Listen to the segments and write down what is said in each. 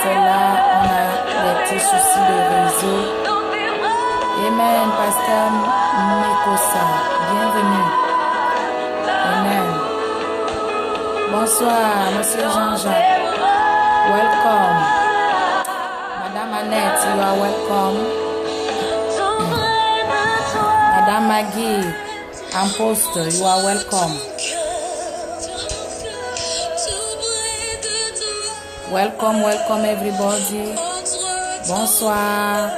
c'est là, on a des petits soucis de réseau. Amen, Pasteur Mekosa, bienvenue. Amen. Bonsoir, Monsieur Jean-Jacques. Welcome. Madame Annette, you are welcome. Madame Maggie, Imposter, you are welcome. Welcome, welcome everybody. Bonsoir.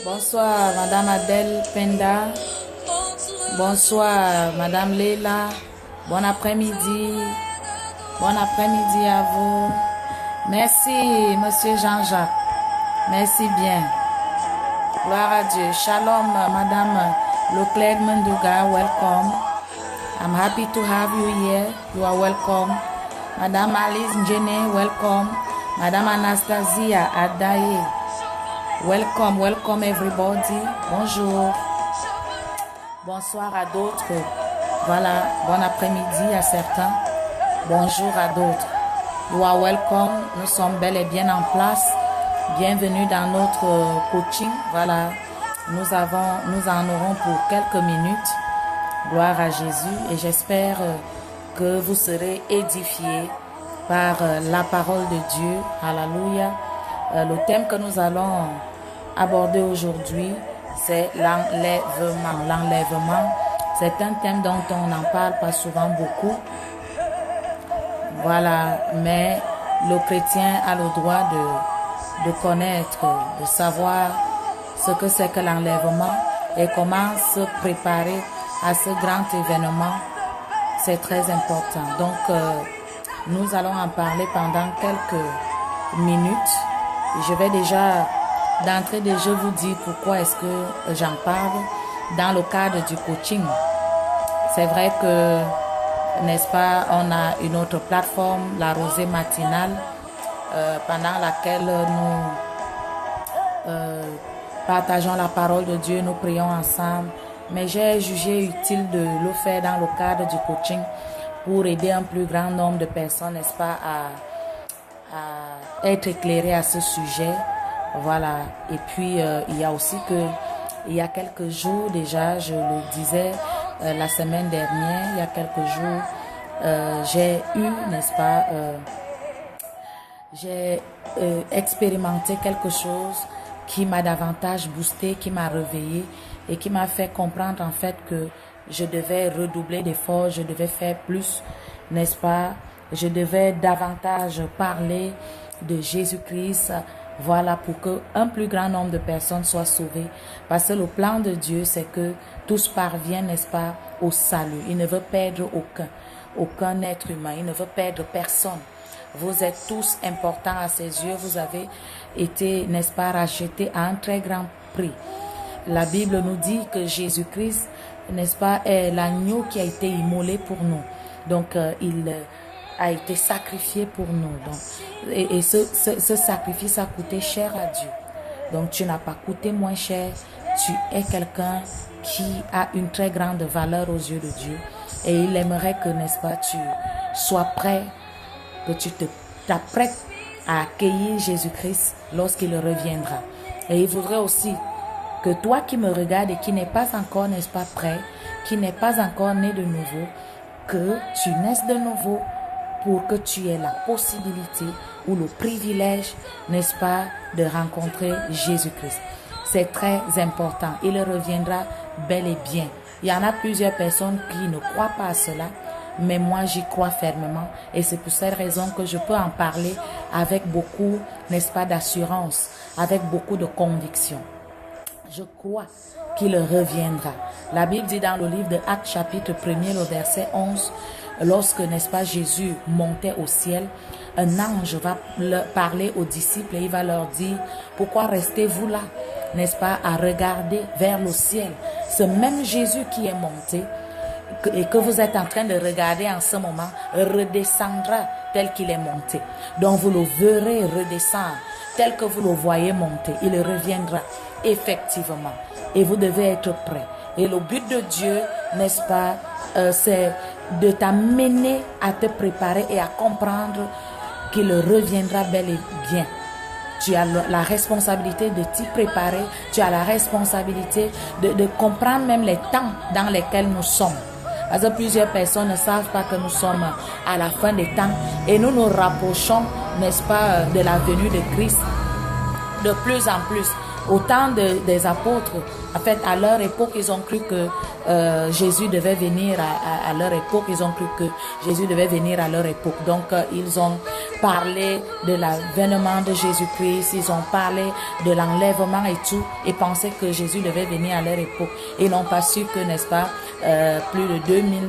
Bonsoir, Madame Adèle Penda. Bonsoir, Madame Leila. Bon après-midi. Bon après-midi à vous. Merci, Monsieur Jean-Jacques. Merci bien. Gloire à Dieu. Shalom, Madame Leclerc Menduga. Welcome. I'm happy to have you here. You are welcome. Madame Alice Njene, welcome. Madame Anastasia Adaye. Welcome, welcome everybody. Bonjour. Bonsoir à d'autres. Voilà, bon après-midi à certains. Bonjour à d'autres. You are welcome. Nous sommes bel et bien en place. Bienvenue dans notre coaching. Voilà, nous en aurons pour quelques minutes. Gloire à Jésus. Et j'espère que vous serez édifiés par la parole de Dieu. Alléluia. Le thème que nous allons aborder aujourd'hui, c'est l'enlèvement. L'enlèvement, c'est un thème dont on n'en parle pas souvent beaucoup. Voilà, mais le chrétien a le droit de connaître, de savoir ce que c'est que l'enlèvement et comment se préparer à ce grand événement. C'est très important. Donc, nous allons en parler pendant quelques minutes. Je vais déjà, d'entrée de jeu, vous dire pourquoi est-ce que j'en parle dans le cadre du coaching. C'est vrai que, n'est-ce pas, on a une autre plateforme, la Rosée Matinale, pendant laquelle nous partageons la parole de Dieu, nous prions ensemble. Mais j'ai jugé utile de le faire dans le cadre du coaching pour aider un plus grand nombre de personnes, n'est-ce pas, à être éclairées à ce sujet. Voilà. Et puis, il y a aussi que, il y a quelques jours déjà, je le disais la semaine dernière, il y a quelques jours, j'ai eu, n'est-ce pas, j'ai expérimenté quelque chose qui m'a davantage boosté, qui m'a réveillé et qui m'a fait comprendre en fait que je devais redoubler d'efforts, je devais faire plus, n'est-ce pas? Je devais davantage parler de Jésus-Christ, voilà, pour que un plus grand nombre de personnes soient sauvées. Parce que le plan de Dieu, c'est que tous parviennent, n'est-ce pas, au salut. Il ne veut perdre aucun être humain, il ne veut perdre personne. Vous êtes tous importants à ses yeux, vous avez été, n'est-ce pas, rachetés à un très grand prix. La Bible nous dit que Jésus-Christ, n'est-ce pas, est l'agneau qui a été immolé pour nous. Donc, il a été sacrifié pour nous. Donc, et ce sacrifice a coûté cher à Dieu. Donc, tu n'as pas coûté moins cher. Tu es quelqu'un qui a une très grande valeur aux yeux de Dieu. Et il aimerait que, n'est-ce pas, tu sois prêt, que tu t'apprêtes à accueillir Jésus-Christ lorsqu'il reviendra. Et il voudrait aussi que toi qui me regardes et qui n'es pas encore, n'est-ce pas, prêt, qui n'est pas encore né de nouveau, que tu naisses de nouveau pour que tu aies la possibilité ou le privilège, n'est-ce pas, de rencontrer Jésus-Christ. C'est très important. Il reviendra bel et bien. Il y en a plusieurs personnes qui ne croient pas à cela, mais moi j'y crois fermement et c'est pour cette raison que je peux en parler avec beaucoup, n'est-ce pas, d'assurance, avec beaucoup de conviction. Je crois qu'il reviendra. La Bible dit dans le livre de Actes chapitre 1er, le verset 11, lorsque, n'est-ce pas, Jésus montait au ciel, un ange va parler aux disciples et il va leur dire, pourquoi restez-vous là, n'est-ce pas, à regarder vers le ciel? Ce même Jésus qui est monté et que vous êtes en train de regarder en ce moment redescendra tel qu'il est monté. Donc vous le verrez redescendre tel que vous le voyez monter. Il reviendra effectivement et vous devez être prêts. Et le but de Dieu, n'est-ce pas, c'est de t'amener à te préparer et à comprendre qu'il reviendra bel et bien. Tu as la responsabilité de t'y préparer. Tu as la responsabilité de comprendre même les temps dans lesquels nous sommes. Parce que plusieurs personnes ne savent pas que nous sommes à la fin des temps. Et nous nous rapprochons, n'est-ce pas, de la venue de Christ de plus en plus. Au temps des apôtres, en fait, à leur époque, ils ont cru que Jésus devait venir à leur époque. Ils ont cru que Jésus devait venir à leur époque. Donc, ils ont parlé de l'avènement de Jésus-Christ. Ils ont parlé de l'enlèvement et tout. Et pensaient que Jésus devait venir à leur époque. Ils n'ont pas su que, n'est-ce pas, plus de 2000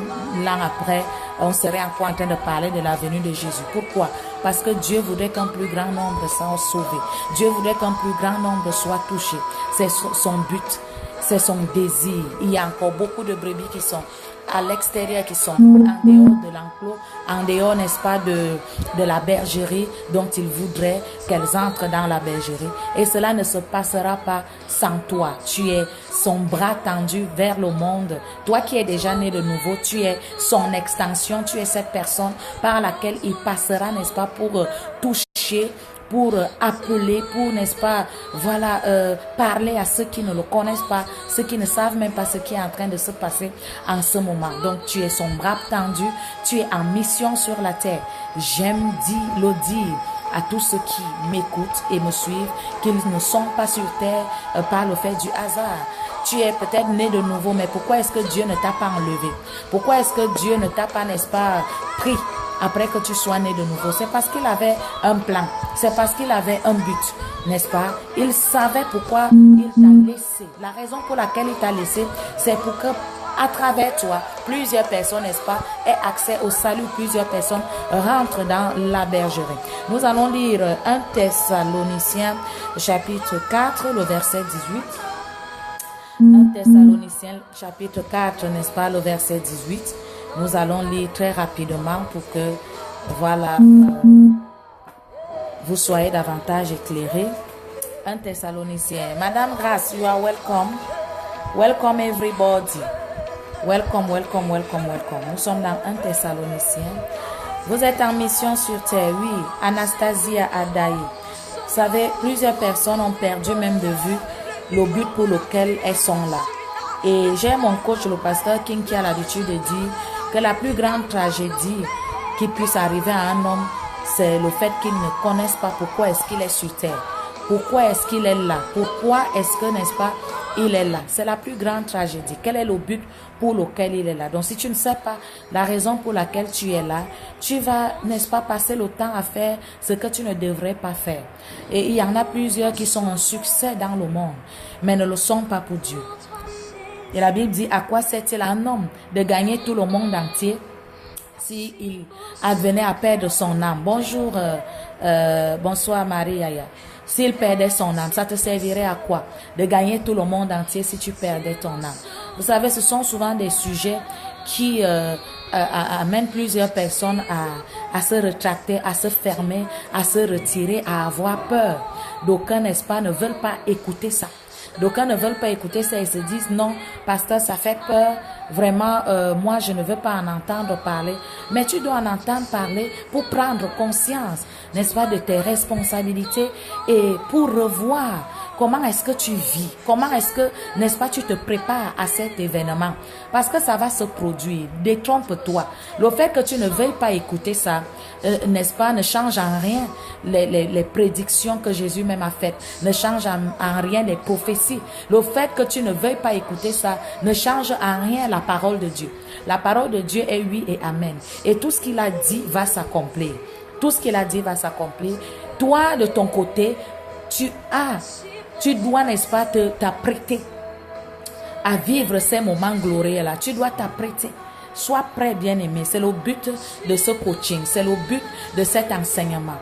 ans après, on serait encore en train de parler de la venue de Jésus. Pourquoi? Parce que Dieu voudrait qu'un plus grand nombre soit sauvé. Dieu voudrait qu'un plus grand nombre soit touché. C'est son but, c'est son désir. Il y a encore beaucoup de brebis qui sont à l'extérieur, qui sont en dehors de l'enclos, en dehors, n'est-ce pas, de la bergerie dont il voudrait qu'elles entrent dans la bergerie. Et cela ne se passera pas sans toi. Tu es son bras tendu vers le monde. Toi qui es déjà né de nouveau, tu es son extension, tu es cette personne par laquelle il passera, n'est-ce pas, pour toucher, pour appeler, pour, n'est-ce pas, voilà, parler à ceux qui ne le connaissent pas, ceux qui ne savent même pas ce qui est en train de se passer en ce moment. Donc, tu es son bras tendu, tu es en mission sur la terre. J'aime le dire à tous ceux qui m'écoutent et me suivent, qu'ils ne sont pas sur terre par le fait du hasard. Tu es peut-être né de nouveau, mais pourquoi est-ce que Dieu ne t'a pas enlevé? Pourquoi est-ce que Dieu ne t'a pas, n'est-ce pas, pris après que tu sois né de nouveau? C'est parce qu'il avait un plan, c'est parce qu'il avait un but, n'est-ce pas? Il savait pourquoi il t'a laissé. La raison pour laquelle il t'a laissé, c'est pour que, à travers toi, plusieurs personnes, n'est-ce pas, aient accès au salut, plusieurs personnes rentrent dans la bergerie. Nous allons lire 1 Thessaloniciens chapitre 4, le verset 18. 1 Thessaloniciens chapitre 4, n'est-ce pas, le verset 18. Nous allons lire très rapidement pour que, voilà, vous soyez davantage éclairés. 1 Thessaloniciens. Madame Grace, you are welcome. Welcome everybody. Welcome, welcome, welcome, welcome. Nous sommes dans 1 Thessaloniciens. Vous êtes en mission sur terre, oui. Anastasia Adaï. Vous savez, plusieurs personnes ont perdu même de vue le but pour lequel elles sont là. Et j'ai mon coach, le pasteur King, qui a l'habitude de dire que la plus grande tragédie qui puisse arriver à un homme, c'est le fait qu'il ne connaisse pas pourquoi est-ce qu'il est sur terre. Pourquoi est-ce qu'il est là? Pourquoi est-ce que, n'est-ce pas, il est là? C'est la plus grande tragédie. Quel est le but pour lequel il est là? Donc, si tu ne sais pas la raison pour laquelle tu es là, tu vas, n'est-ce pas, passer le temps à faire ce que tu ne devrais pas faire. Et il y en a plusieurs qui sont un succès dans le monde, mais ne le sont pas pour Dieu. Et la Bible dit, à quoi sert-il à un homme de gagner tout le monde entier s'il advenait à perdre son âme? Bonjour, bonsoir Marie Yaya. S'il perdait son âme, ça te servirait à quoi de gagner tout le monde entier si tu perdais ton âme? Vous savez, ce sont souvent des sujets qui amènent plusieurs personnes à se rétracter, à se fermer, à se retirer, à avoir peur. D'aucuns, n'est-ce pas, ne veulent pas écouter ça. D'aucuns ne veulent pas écouter ça et se disent non, pasteur, ça fait peur. Vraiment, moi, je ne veux pas en entendre parler. Mais tu dois en entendre parler pour prendre conscience, n'est-ce pas, de tes responsabilités et pour revoir comment est-ce que tu vis, comment est-ce que, n'est-ce pas, tu te prépares à cet événement. Parce que ça va se produire. Détrompe-toi. Le fait que tu ne veuilles pas écouter ça, n'est-ce pas, ne change en rien les prédictions que Jésus même a faites. Ne change en rien les prophéties. Le fait que tu ne veuilles pas écouter ça, ne change en rien la parole de Dieu. La parole de Dieu est oui et amen. Et tout ce qu'il a dit va s'accomplir. Tout ce qu'il a dit va s'accomplir. Toi, de ton côté, tu dois, n'est-ce pas, t'apprêter à vivre ces moments glorieux-là. Tu dois t'apprêter. Sois prêt, bien-aimé. C'est le but de ce coaching. C'est le but de cet enseignement.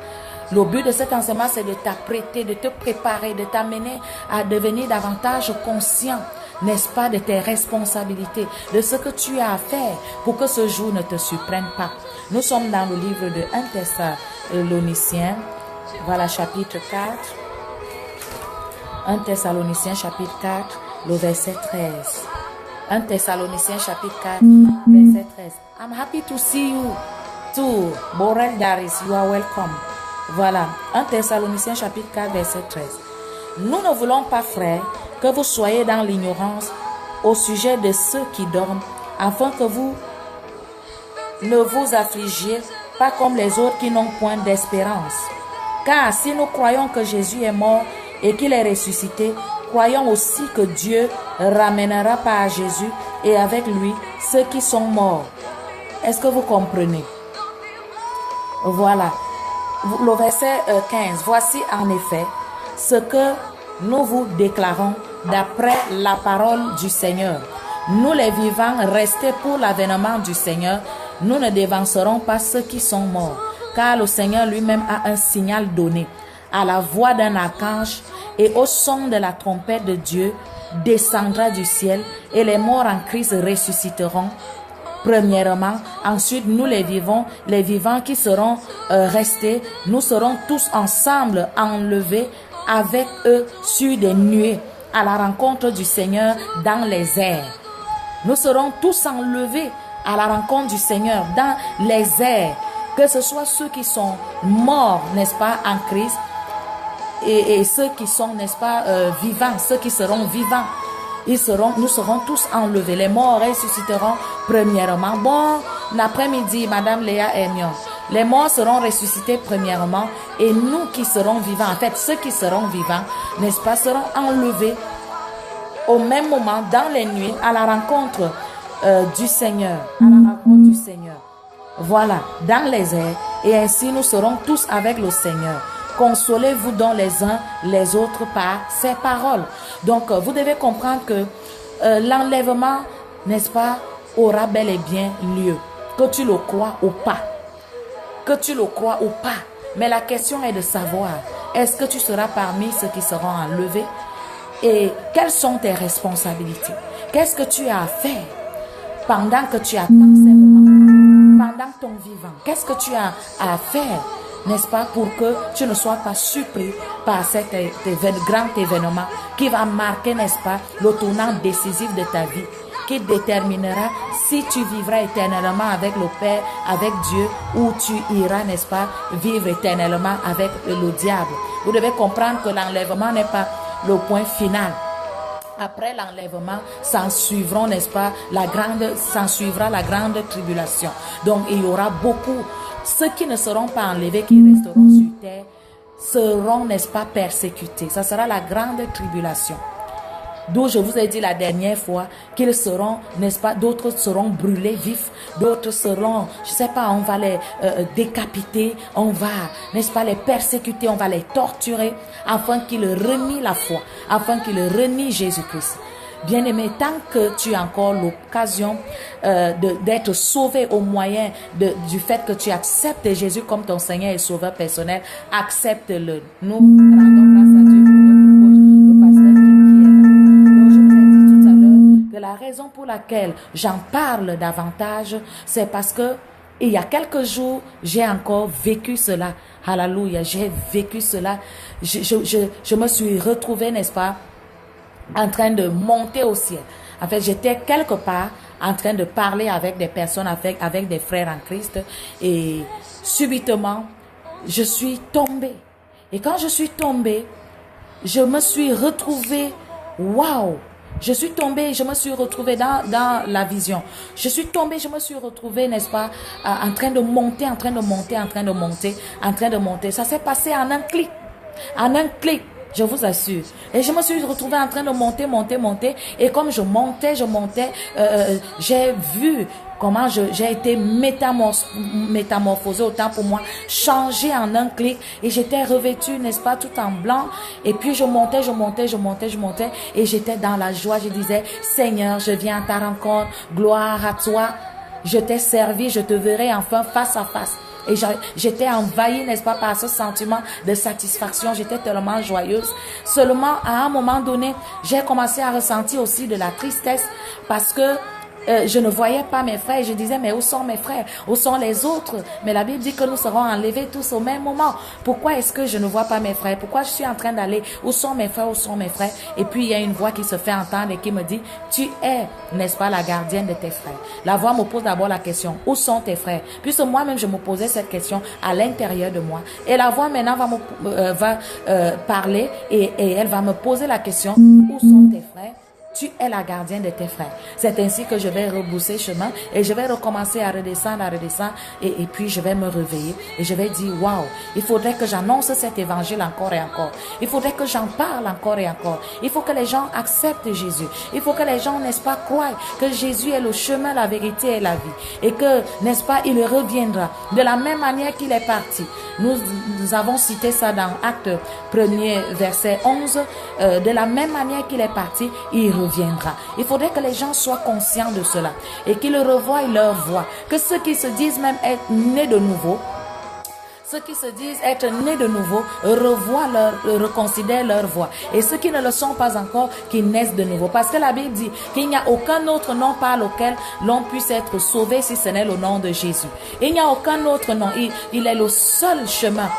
Le but de cet enseignement, c'est de t'apprêter, de te préparer, de t'amener à devenir davantage conscient, n'est-ce pas, de tes responsabilités, de ce que tu as à faire pour que ce jour ne te surprenne pas. Nous sommes dans le livre de 1 Thessaloniciens, voilà, chapitre 4. 1 Thessaloniciens, chapitre 4, le verset 13. 1 Thessaloniciens, chapitre 4, verset 13. I'm happy to see you too. Borel Daris, you are welcome. Voilà, 1 Thessaloniciens chapitre 4, verset 13. Nous ne voulons pas, frères, que vous soyez dans l'ignorance au sujet de ceux qui dorment, afin que vous ne vous affligiez pas comme les autres qui n'ont point d'espérance. Car si nous croyons que Jésus est mort et qu'il est ressuscité, croyons aussi que Dieu ramènera par Jésus et avec lui ceux qui sont morts. Est-ce que vous comprenez? Voilà. Le verset 15. Voici en effet ce que nous vous déclarons d'après la parole du Seigneur. Nous les vivants, restés pour l'avènement du Seigneur, nous ne dévancerons pas ceux qui sont morts, car le Seigneur lui-même a un signal donné. À la voix d'un archange et au son de la trompette de Dieu, descendra du ciel et les morts en Christ ressusciteront. Premièrement, ensuite nous les vivants qui seront restés, nous serons tous ensemble enlevés avec eux sur des nuées à la rencontre du Seigneur dans les airs. Nous serons tous enlevés à la rencontre du Seigneur dans les airs, que ce soit ceux qui sont morts, n'est-ce pas, en Christ, et ceux qui sont, n'est-ce pas, vivants, ceux qui seront vivants. Nous serons tous enlevés. Les morts ressusciteront premièrement. Bon, l'après-midi, Madame Léa Aignan, les morts seront ressuscités premièrement et nous qui serons vivants, en fait, ceux qui seront vivants, n'est-ce pas, seront enlevés au même moment dans les nuits à la rencontre du Seigneur. À la rencontre du Seigneur. Voilà, dans les airs. Et ainsi, nous serons tous avec le Seigneur. Consolez-vous donc les uns les autres par ces paroles. Donc, vous devez comprendre que l'enlèvement, n'est-ce pas, aura bel et bien lieu. Que tu le crois ou pas. Que tu le crois ou pas. Mais la question est de savoir, est-ce que tu seras parmi ceux qui seront enlevés? Et quelles sont tes responsabilités? Qu'est-ce que tu as à faire pendant que tu attends ces moments? Pendant ton vivant, qu'est-ce que tu as à faire? N'est-ce pas, pour que tu ne sois pas surpris par cet grand événement qui va marquer, n'est-ce pas, le tournant décisif de ta vie, qui déterminera si tu vivras éternellement avec le Père, avec Dieu, ou tu iras, n'est-ce pas, vivre éternellement avec le diable. Vous devez comprendre que l'enlèvement n'est pas le point final. Après l'enlèvement, s'en suivront, n'est-ce pas, s'en suivra la grande tribulation. Donc, il y aura beaucoup. Ceux qui ne seront pas enlevés, qui resteront sur terre, seront, n'est-ce pas, persécutés. Ça sera la grande tribulation. D'où je vous ai dit la dernière fois qu'ils seront, n'est-ce pas, d'autres seront brûlés vifs, d'autres seront, je sais pas, on va les décapiter, on va, n'est-ce pas, les persécuter, on va les torturer, afin qu'ils renient la foi, afin qu'ils renient Jésus-Christ. Bien-aimé, tant que tu as encore l'occasion d'être sauvé au moyen du fait que tu acceptes Jésus comme ton Seigneur et Sauveur personnel, accepte-le. Nous rendons grâce à Dieu pour notre coach, le pasteur qui est là. Donc, je vous ai dit tout à l'heure que la raison pour laquelle j'en parle davantage, c'est parce que il y a quelques jours, j'ai encore vécu cela. Alléluia, j'ai vécu cela. Je me suis retrouvée, n'est-ce pas, en train de monter au ciel. En fait, j'étais quelque part en train de parler avec des personnes, avec des frères en Christ. Et subitement, je suis tombée. Et quand je suis tombée, je me suis retrouvée, waouh! Je suis tombée, je me suis retrouvée dans la vision. Je suis tombée, je me suis retrouvée, n'est-ce pas, en train de monter, en train de monter, en train de monter, en train de monter. Ça s'est passé en un clic. En un clic. Je vous assure. Et je me suis retrouvée en train de monter. Et comme je montais, j'ai vu comment j'ai été métamorphosée, autant pour moi, changée en un clic. Et j'étais revêtue, n'est-ce pas, tout en blanc. Et puis je montais. Et j'étais dans la joie. Je disais, Seigneur, je viens à ta rencontre. Gloire à toi. Je t'ai servi, je te verrai enfin face à face. Et j'étais envahie, n'est-ce pas, par ce sentiment de satisfaction. J'étais tellement joyeuse. Seulement, à un moment donné, j'ai commencé à ressentir aussi de la tristesse parce que je ne voyais pas mes frères. Je disais, mais où sont mes frères? Où sont les autres? Mais la Bible dit que nous serons enlevés tous au même moment. Pourquoi est-ce que je ne vois pas mes frères? Pourquoi je suis en train d'aller? Où sont mes frères? Où sont mes frères? Et puis, il y a une voix qui se fait entendre et qui me dit, tu es, n'est-ce pas, la gardienne de tes frères. La voix me pose d'abord la question, où sont tes frères? Puisque moi-même, je me posais cette question à l'intérieur de moi. Et la voix maintenant va parler et elle va me poser la question, où sont tes frères? Tu es la gardienne de tes frères. C'est ainsi que je vais rebrousser chemin et je vais recommencer à redescendre et puis je vais me réveiller et je vais dire, waouh, il faudrait que j'annonce cet évangile encore et encore. Il faudrait que j'en parle encore et encore. Il faut que les gens acceptent Jésus. Il faut que les gens, n'est-ce pas, croient que Jésus est le chemin, la vérité et la vie. Et que, n'est-ce pas, il reviendra de la même manière qu'il est parti. Nous avons cité ça dans Acte 1er, verset 11. De la même manière qu'il est parti, il reviendra. Il faudrait que les gens soient conscients de cela et qu'ils revoient leur voix. Que ceux qui se disent même être nés de nouveau, ceux qui se disent être nés de nouveau, reconsidèrent leur voix. Et ceux qui ne le sont pas encore, qui naissent de nouveau. Parce que la Bible dit qu'il n'y a aucun autre nom par lequel l'on puisse être sauvé si ce n'est le nom de Jésus. Il n'y a aucun autre nom. Il est le seul chemin.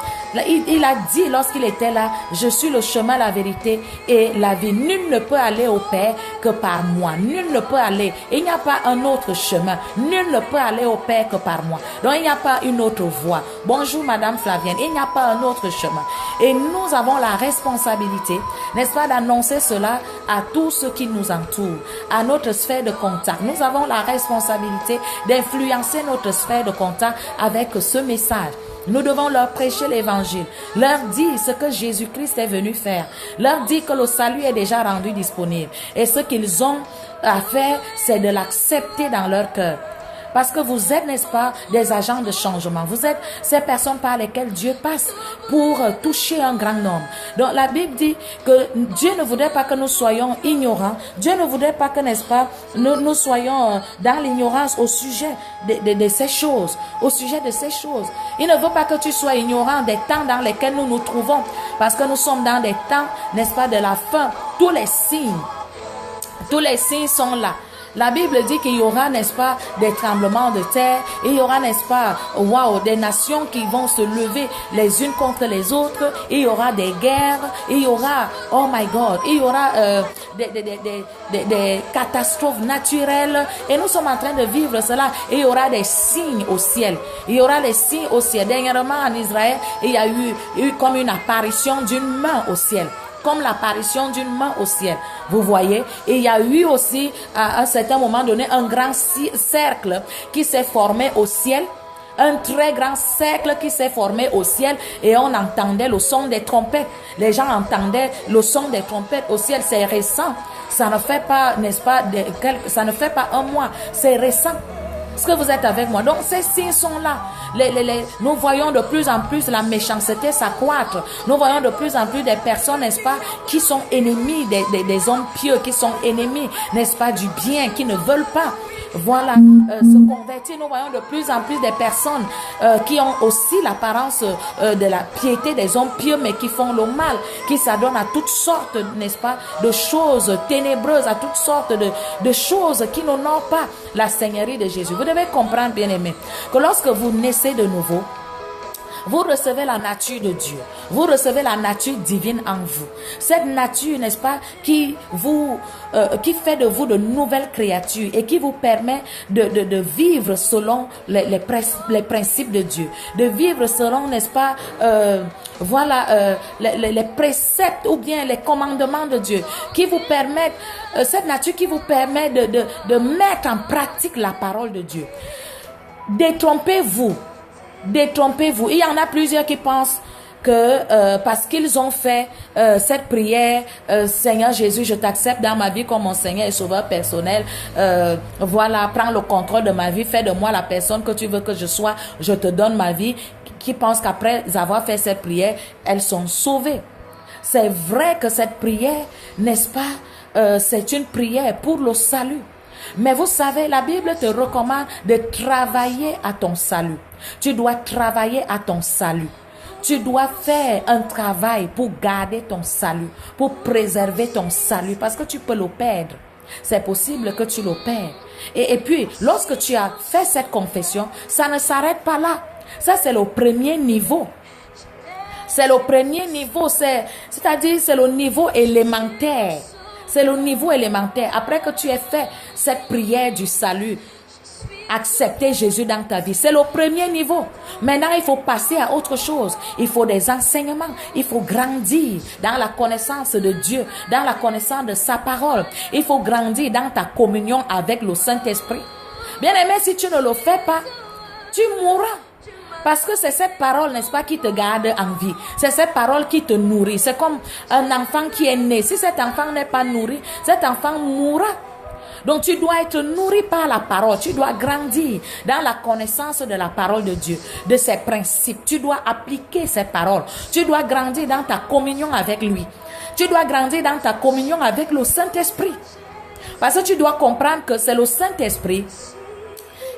Il a dit lorsqu'il était là, je suis le chemin, la vérité et la vie. Nul ne peut aller au Père que par moi. Nul ne peut aller. Il n'y a pas un autre chemin. Nul ne peut aller au Père que par moi. Donc il n'y a pas une autre voie. Bonjour Madame Flavienne. Il n'y a pas un autre chemin. Et nous avons la responsabilité, n'est-ce pas, d'annoncer cela à tous ceux qui nous entourent, à notre sphère de contact. Nous avons la responsabilité d'influencer notre sphère de contact avec ce message. Nous devons leur prêcher l'évangile, leur dire ce que Jésus-Christ est venu faire, leur dire que le salut est déjà rendu disponible. Et ce qu'ils ont à faire, c'est de l'accepter dans leur cœur. Parce que vous êtes, n'est-ce pas, des agents de changement. Vous êtes ces personnes par lesquelles Dieu passe pour toucher un grand nombre. Donc la Bible dit que Dieu ne voudrait pas que nous soyons ignorants. Dieu ne voudrait pas que, n'est-ce pas, nous soyons dans l'ignorance au sujet de ces choses. Au sujet de ces choses. Il ne veut pas que tu sois ignorant des temps dans lesquels nous nous trouvons. Parce que nous sommes dans des temps, n'est-ce pas, de la fin. Tous les signes sont là. La Bible dit qu'il y aura, n'est-ce pas, des tremblements de terre, et il y aura, n'est-ce pas, waouh, des nations qui vont se lever les unes contre les autres, et il y aura des guerres, et il y aura, oh my God, il y aura des catastrophes naturelles, et nous sommes en train de vivre cela, et il y aura des signes au ciel. Il y aura des signes au ciel. Dernièrement en Israël, il y a eu comme une apparition d'une main au ciel. Comme l'apparition d'une main au ciel. Vous voyez? Et il y a eu aussi, à un certain moment donné, un grand cercle qui s'est formé au ciel. Un très grand cercle qui s'est formé au ciel et on entendait le son des trompettes. Les gens entendaient le son des trompettes au ciel. C'est récent. Ça ne fait pas, n'est-ce pas, ça ne fait pas un mois. C'est récent. Est-ce que vous êtes avec moi? Donc ces signes sont là. Nous voyons de plus en plus la méchanceté s'accroître. Nous voyons de plus en plus des personnes, n'est-ce pas, qui sont ennemis des hommes pieux, qui sont ennemis, n'est-ce pas, du bien, qui ne veulent pas, voilà, se convertir. Nous voyons de plus en plus des personnes qui ont aussi l'apparence de la piété des hommes pieux, mais qui font le mal, qui s'adonnent à toutes sortes, n'est-ce pas, de choses ténébreuses, à toutes sortes de choses qui n'honorent pas la Seigneurie de Jésus. Vous devez comprendre, bien aimé, que lorsque vous naissez de nouveau, vous recevez la nature de Dieu. Vous recevez la nature divine en vous. Cette nature, n'est-ce pas, qui fait de vous de nouvelles créatures et qui vous permet de vivre selon les principes de Dieu. De vivre selon, n'est-ce pas, les préceptes ou bien les commandements de Dieu. Qui vous permettent, cette nature qui vous permet de mettre en pratique la parole de Dieu. Détrompez-vous. Détrompez-vous. Il y en a plusieurs qui pensent que parce qu'ils ont fait cette prière, Seigneur Jésus, je t'accepte dans ma vie comme mon Seigneur et Sauveur personnel. Voilà, prends le contrôle de ma vie, fais de moi la personne que tu veux que je sois, je te donne ma vie. Qui pensent qu'après avoir fait cette prière, elles sont sauvées. C'est vrai que cette prière, n'est-ce pas, c'est une prière pour le salut. Mais vous savez, la Bible te recommande de travailler à ton salut. Tu dois travailler à ton salut. Tu dois faire un travail pour garder ton salut, pour préserver ton salut, parce que tu peux le perdre. C'est possible que tu le perds. Et puis, lorsque tu as fait cette confession, ça ne s'arrête pas là. Ça, c'est le premier niveau. C'est le premier niveau, c'est-à-dire c'est le niveau élémentaire. C'est le niveau élémentaire. Après que tu aies fait cette prière du salut, accepter Jésus dans ta vie, c'est le premier niveau. Maintenant, il faut passer à autre chose. Il faut des enseignements. Il faut grandir dans la connaissance de Dieu, dans la connaissance de sa parole. Il faut grandir dans ta communion avec le Saint-Esprit. Bien-aimé, si tu ne le fais pas, tu mourras. Parce que c'est cette parole, n'est-ce pas, qui te garde en vie. C'est cette parole qui te nourrit. C'est comme un enfant qui est né. Si cet enfant n'est pas nourri, cet enfant mourra. Donc tu dois être nourri par la parole. Tu dois grandir dans la connaissance de la parole de Dieu, de ses principes. Tu dois appliquer ces paroles. Tu dois grandir dans ta communion avec lui. Tu dois grandir dans ta communion avec le Saint-Esprit. Parce que tu dois comprendre que c'est le Saint-Esprit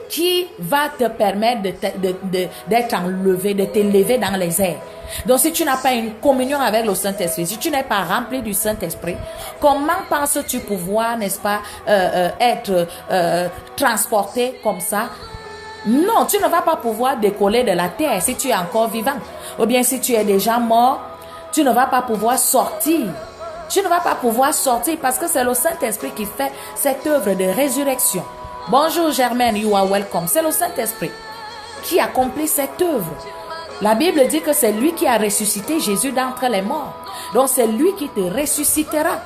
qui va te permettre d'être enlevé, de t'élever dans les airs. Donc, si tu n'as pas une communion avec le Saint-Esprit, si tu n'es pas rempli du Saint-Esprit, comment penses-tu pouvoir, n'est-ce pas, être transporté comme ça? Non, tu ne vas pas pouvoir décoller de la terre si tu es encore vivant. Ou bien si tu es déjà mort, tu ne vas pas pouvoir sortir. Tu ne vas pas pouvoir sortir parce que c'est le Saint-Esprit qui fait cette œuvre de résurrection. Bonjour Germaine, you are welcome. C'est le Saint-Esprit qui accomplit cette œuvre. La Bible dit que c'est lui qui a ressuscité Jésus d'entre les morts. Donc c'est lui qui te ressuscitera.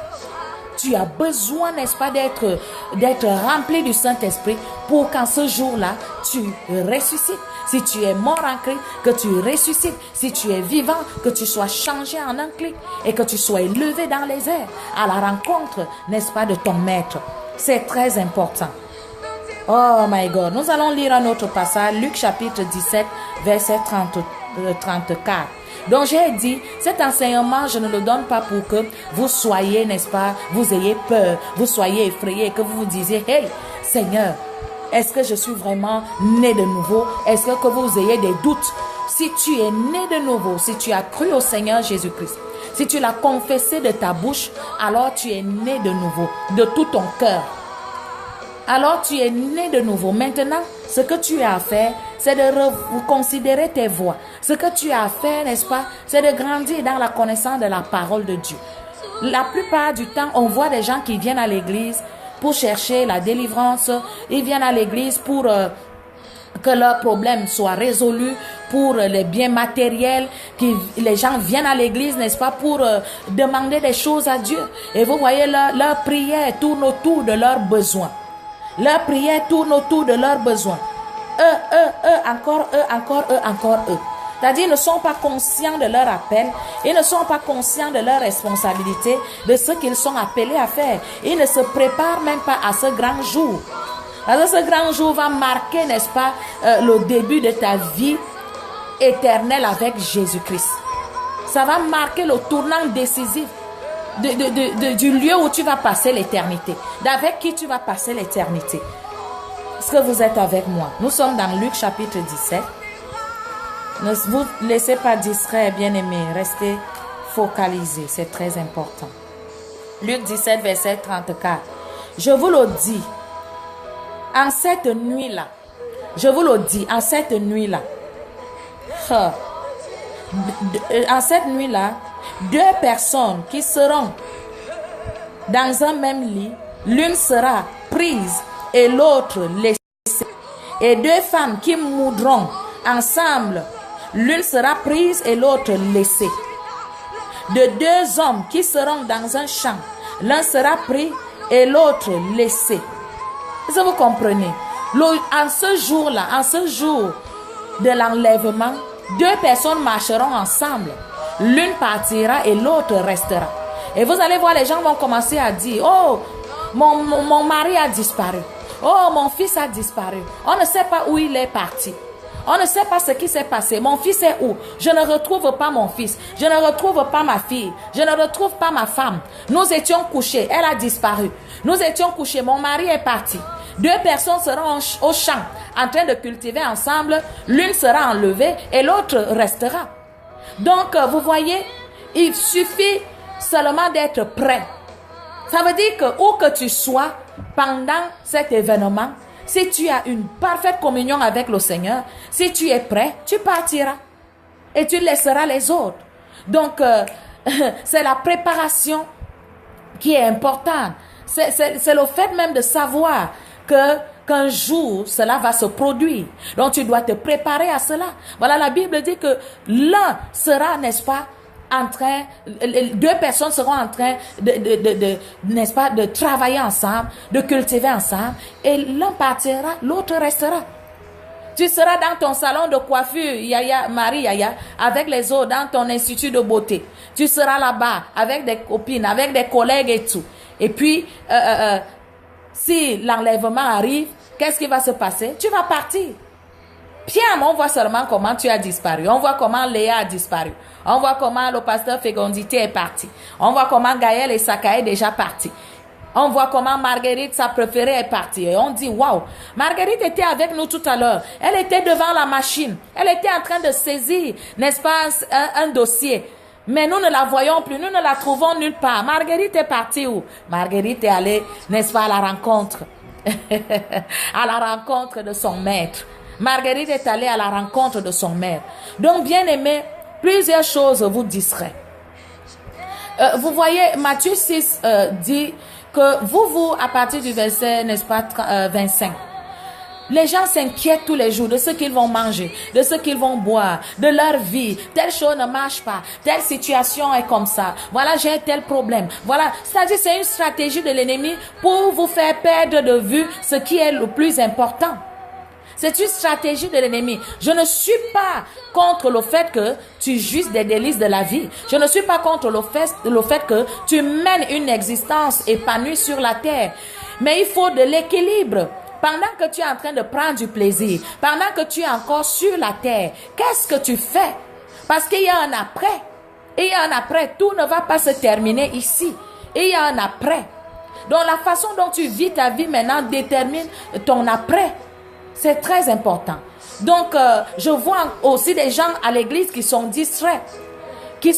Tu as besoin, n'est-ce pas, d'être rempli du Saint-Esprit pour qu'en ce jour-là, tu ressuscites. Si tu es mort en Christ, que tu ressuscites. Si tu es vivant, que tu sois changé en un clic et que tu sois élevé dans les airs à la rencontre, n'est-ce pas, de ton maître. C'est très important. Oh my God. Nous allons lire un autre passage, Luc chapitre 17, verset 34. Donc j'ai dit, cet enseignement, je ne le donne pas pour que vous soyez, n'est-ce pas, vous ayez peur, vous soyez effrayés, que vous vous disiez, hey, Seigneur, est-ce que je suis vraiment né de nouveau? Est-ce que vous ayez des doutes? Si tu es né de nouveau, si tu as cru au Seigneur Jésus-Christ, si tu l'as confessé de ta bouche, alors tu es né de nouveau, de tout ton cœur. Alors tu es né de nouveau. Maintenant, ce que tu as à faire, c'est de reconsidérer tes voies. Ce que tu as à faire, n'est-ce pas, c'est de grandir dans la connaissance de la parole de Dieu. La plupart du temps, on voit des gens qui viennent à l'église pour chercher la délivrance. Ils viennent à l'église pour que leurs problèmes soient résolus, pour les biens matériels. Les gens viennent à l'église, n'est-ce pas, pour demander des choses à Dieu. Et vous voyez, leur prière tourne autour de leurs besoins. Leur prière tourne autour de leurs besoins. Encore eux. C'est-à-dire, ils ne sont pas conscients de leur appel. Ils ne sont pas conscients de leur responsabilité, de ce qu'ils sont appelés à faire. Ils ne se préparent même pas à ce grand jour. Alors, ce grand jour va marquer, n'est-ce pas, le début de ta vie éternelle avec Jésus-Christ. Ça va marquer le tournant décisif du lieu où tu vas passer l'éternité, d'avec qui tu vas passer l'éternité. Est-ce que vous êtes avec moi? Nous sommes dans Luc chapitre 17. Ne vous laissez pas distraire, bien-aimés. Restez focalisés, c'est très important. Luc 17, verset 34. Je vous le dis, en cette nuit-là, en cette nuit-là, deux personnes qui seront dans un même lit, l'une sera prise et l'autre laissée. Et deux femmes qui mourront ensemble, l'une sera prise et l'autre laissée. De deux hommes qui seront dans un champ, l'un sera pris et l'autre laissé. Est-ce que vous comprenez? En ce jour-là, en ce jour de l'enlèvement, deux personnes marcheront ensemble. L'une partira et l'autre restera. Et vous allez voir, les gens vont commencer à dire, oh, mon mari a disparu. Oh, mon fils a disparu. On ne sait pas où il est parti. On ne sait pas ce qui s'est passé. Mon fils est où? Je ne retrouve pas mon fils. Je ne retrouve pas ma fille. Je ne retrouve pas ma femme. Nous étions couchés. Elle a disparu. Nous étions couchés. Mon mari est parti. Deux personnes seront au champ en train de cultiver ensemble. L'une sera enlevée et l'autre restera. Donc, vous voyez, il suffit seulement d'être prêt. Ça veut dire que où que tu sois pendant cet événement, si tu as une parfaite communion avec le Seigneur, si tu es prêt, tu partiras et tu laisseras les autres. Donc, c'est la préparation qui est importante. C'est le fait même de savoir qu'un jour, cela va se produire. Donc, tu dois te préparer à cela. Voilà, la Bible dit que l'un sera, n'est-ce pas, deux personnes seront en train n'est-ce pas, de travailler ensemble, de cultiver ensemble, et l'un partira, l'autre restera. Tu seras dans ton salon de coiffure, Marie Yaya, avec les autres, dans ton institut de beauté. Tu seras là-bas, avec des copines, avec des collègues et tout. Et puis, si l'enlèvement arrive, qu'est-ce qui va se passer? Tu vas partir. Pierre, on voit seulement comment tu as disparu. On voit comment Léa a disparu. On voit comment le pasteur Fécondité est parti. On voit comment Gaël et Saka est déjà parti. On voit comment Marguerite, sa préférée, est partie. Et on dit, waouh, Marguerite était avec nous tout à l'heure. Elle était devant la machine. Elle était en train de saisir, n'est-ce pas, un dossier. Mais nous ne la voyons plus. Nous ne la trouvons nulle part. Marguerite est partie où? Marguerite est allée, n'est-ce pas, à la rencontre. À la rencontre de son maître. Marguerite est allée à la rencontre de son maître. Donc, bien aimé, plusieurs choses vous distraient. Vous voyez, Matthieu 6 dit que vous, à partir du verset, n'est-ce pas, 25, les gens s'inquiètent tous les jours de ce qu'ils vont manger, de ce qu'ils vont boire, de leur vie. Telle chose ne marche pas, telle situation est comme ça. Voilà, j'ai tel problème. Voilà, c'est-à-dire c'est une stratégie de l'ennemi pour vous faire perdre de vue ce qui est le plus important. C'est une stratégie de l'ennemi. Je ne suis pas contre le fait que tu jouisses des délices de la vie. Je ne suis pas contre le fait que tu mènes une existence épanouie sur la terre. Mais il faut de l'équilibre. Pendant que tu es en train de prendre du plaisir, pendant que tu es encore sur la terre, qu'est-ce que tu fais? Parce qu'il y a un après. Et il y a un après. Tout ne va pas se terminer ici. Et il y a un après. Donc la façon dont tu vis ta vie maintenant détermine ton après. C'est très important. Donc, je vois aussi des gens à l'église qui sont distraits. Qui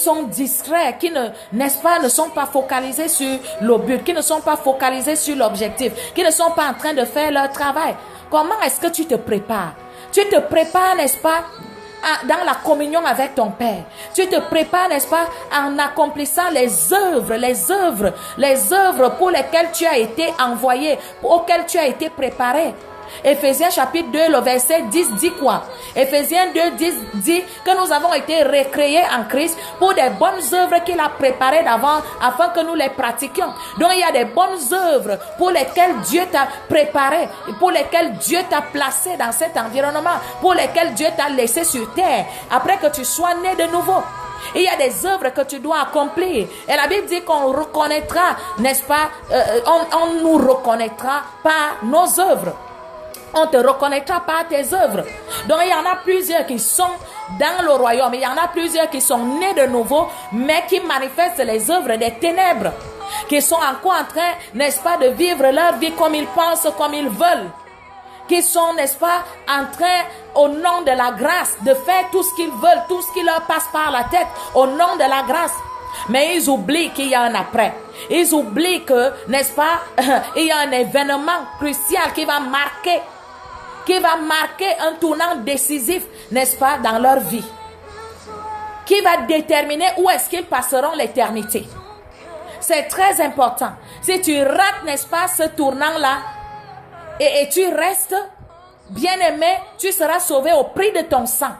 n'est-ce pas, ne sont pas focalisés sur le but, qui ne sont pas focalisés sur l'objectif, qui ne sont pas en train de faire leur travail. Comment est-ce que tu te prépares? Tu te prépares, n'est-ce pas, dans la communion avec ton Père. Tu te prépares, n'est-ce pas, en accomplissant les œuvres pour lesquelles tu as été envoyé, auxquelles tu as été préparé. Éphésiens chapitre 2, le verset 10 dit quoi? Éphésiens 2, 10 dit que nous avons été recréés en Christ pour des bonnes œuvres qu'il a préparées d'avant afin que nous les pratiquions. Donc il y a des bonnes œuvres pour lesquelles Dieu t'a préparé, pour lesquelles Dieu t'a placé dans cet environnement, pour lesquelles Dieu t'a laissé sur terre après que tu sois né de nouveau. Il y a des œuvres que tu dois accomplir. Et la Bible dit qu'on reconnaîtra, n'est-ce pas, on nous reconnaîtra par nos œuvres. On te reconnaîtra par tes œuvres. Donc il y en a plusieurs qui sont dans le royaume. Il y en a plusieurs qui sont nés de nouveau, mais qui manifestent les œuvres des ténèbres. Qui sont encore en train, n'est-ce pas, de vivre leur vie comme ils pensent, comme ils veulent. Qui sont, n'est-ce pas, en train, au nom de la grâce, de faire tout ce qu'ils veulent, tout ce qui leur passe par la tête, au nom de la grâce. Mais ils oublient qu'il y a un après. Ils oublient que, n'est-ce pas, il y a un événement crucial qui va marquer un tournant décisif, n'est-ce pas, dans leur vie. Qui va déterminer où est-ce qu'ils passeront l'éternité. C'est très important. Si tu rates, n'est-ce pas, ce tournant-là, et tu restes, bien-aimé, tu seras sauvé au prix de ton sang.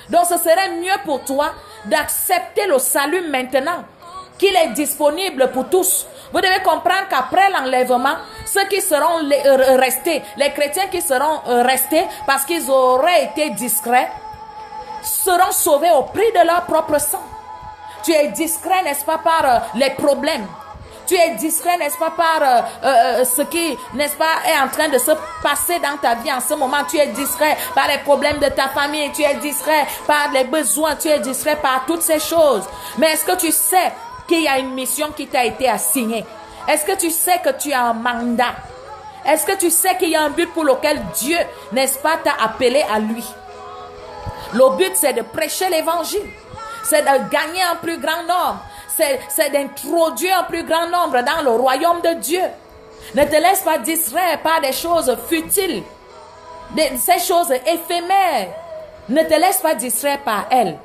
Donc ce serait mieux pour toi d'accepter le salut maintenant, qu'il est disponible pour tous. Vous devez comprendre qu'après l'enlèvement, ceux qui seront restés, les chrétiens qui seront restés parce qu'ils auraient été discrets, seront sauvés au prix de leur propre sang. Tu es discret, n'est-ce pas, par les problèmes. Tu es discret, n'est-ce pas, par ce qui, n'est-ce pas, est en train de se passer dans ta vie en ce moment. Tu es discret par les problèmes de ta famille. Tu es discret par les besoins. Tu es discret par toutes ces choses. Mais est-ce que tu sais qu'il y a une mission qui t'a été assignée? Est-ce que tu sais que tu as un mandat? Est-ce que tu sais qu'il y a un but pour lequel Dieu, n'est-ce pas, t'a appelé à lui? Le but, c'est de prêcher l'évangile. C'est de gagner un plus grand nombre. c'est d'introduire un plus grand nombre dans le royaume de Dieu. Ne te laisse pas distraire par des choses futiles, ces choses éphémères. Ne te laisse pas distraire par elles.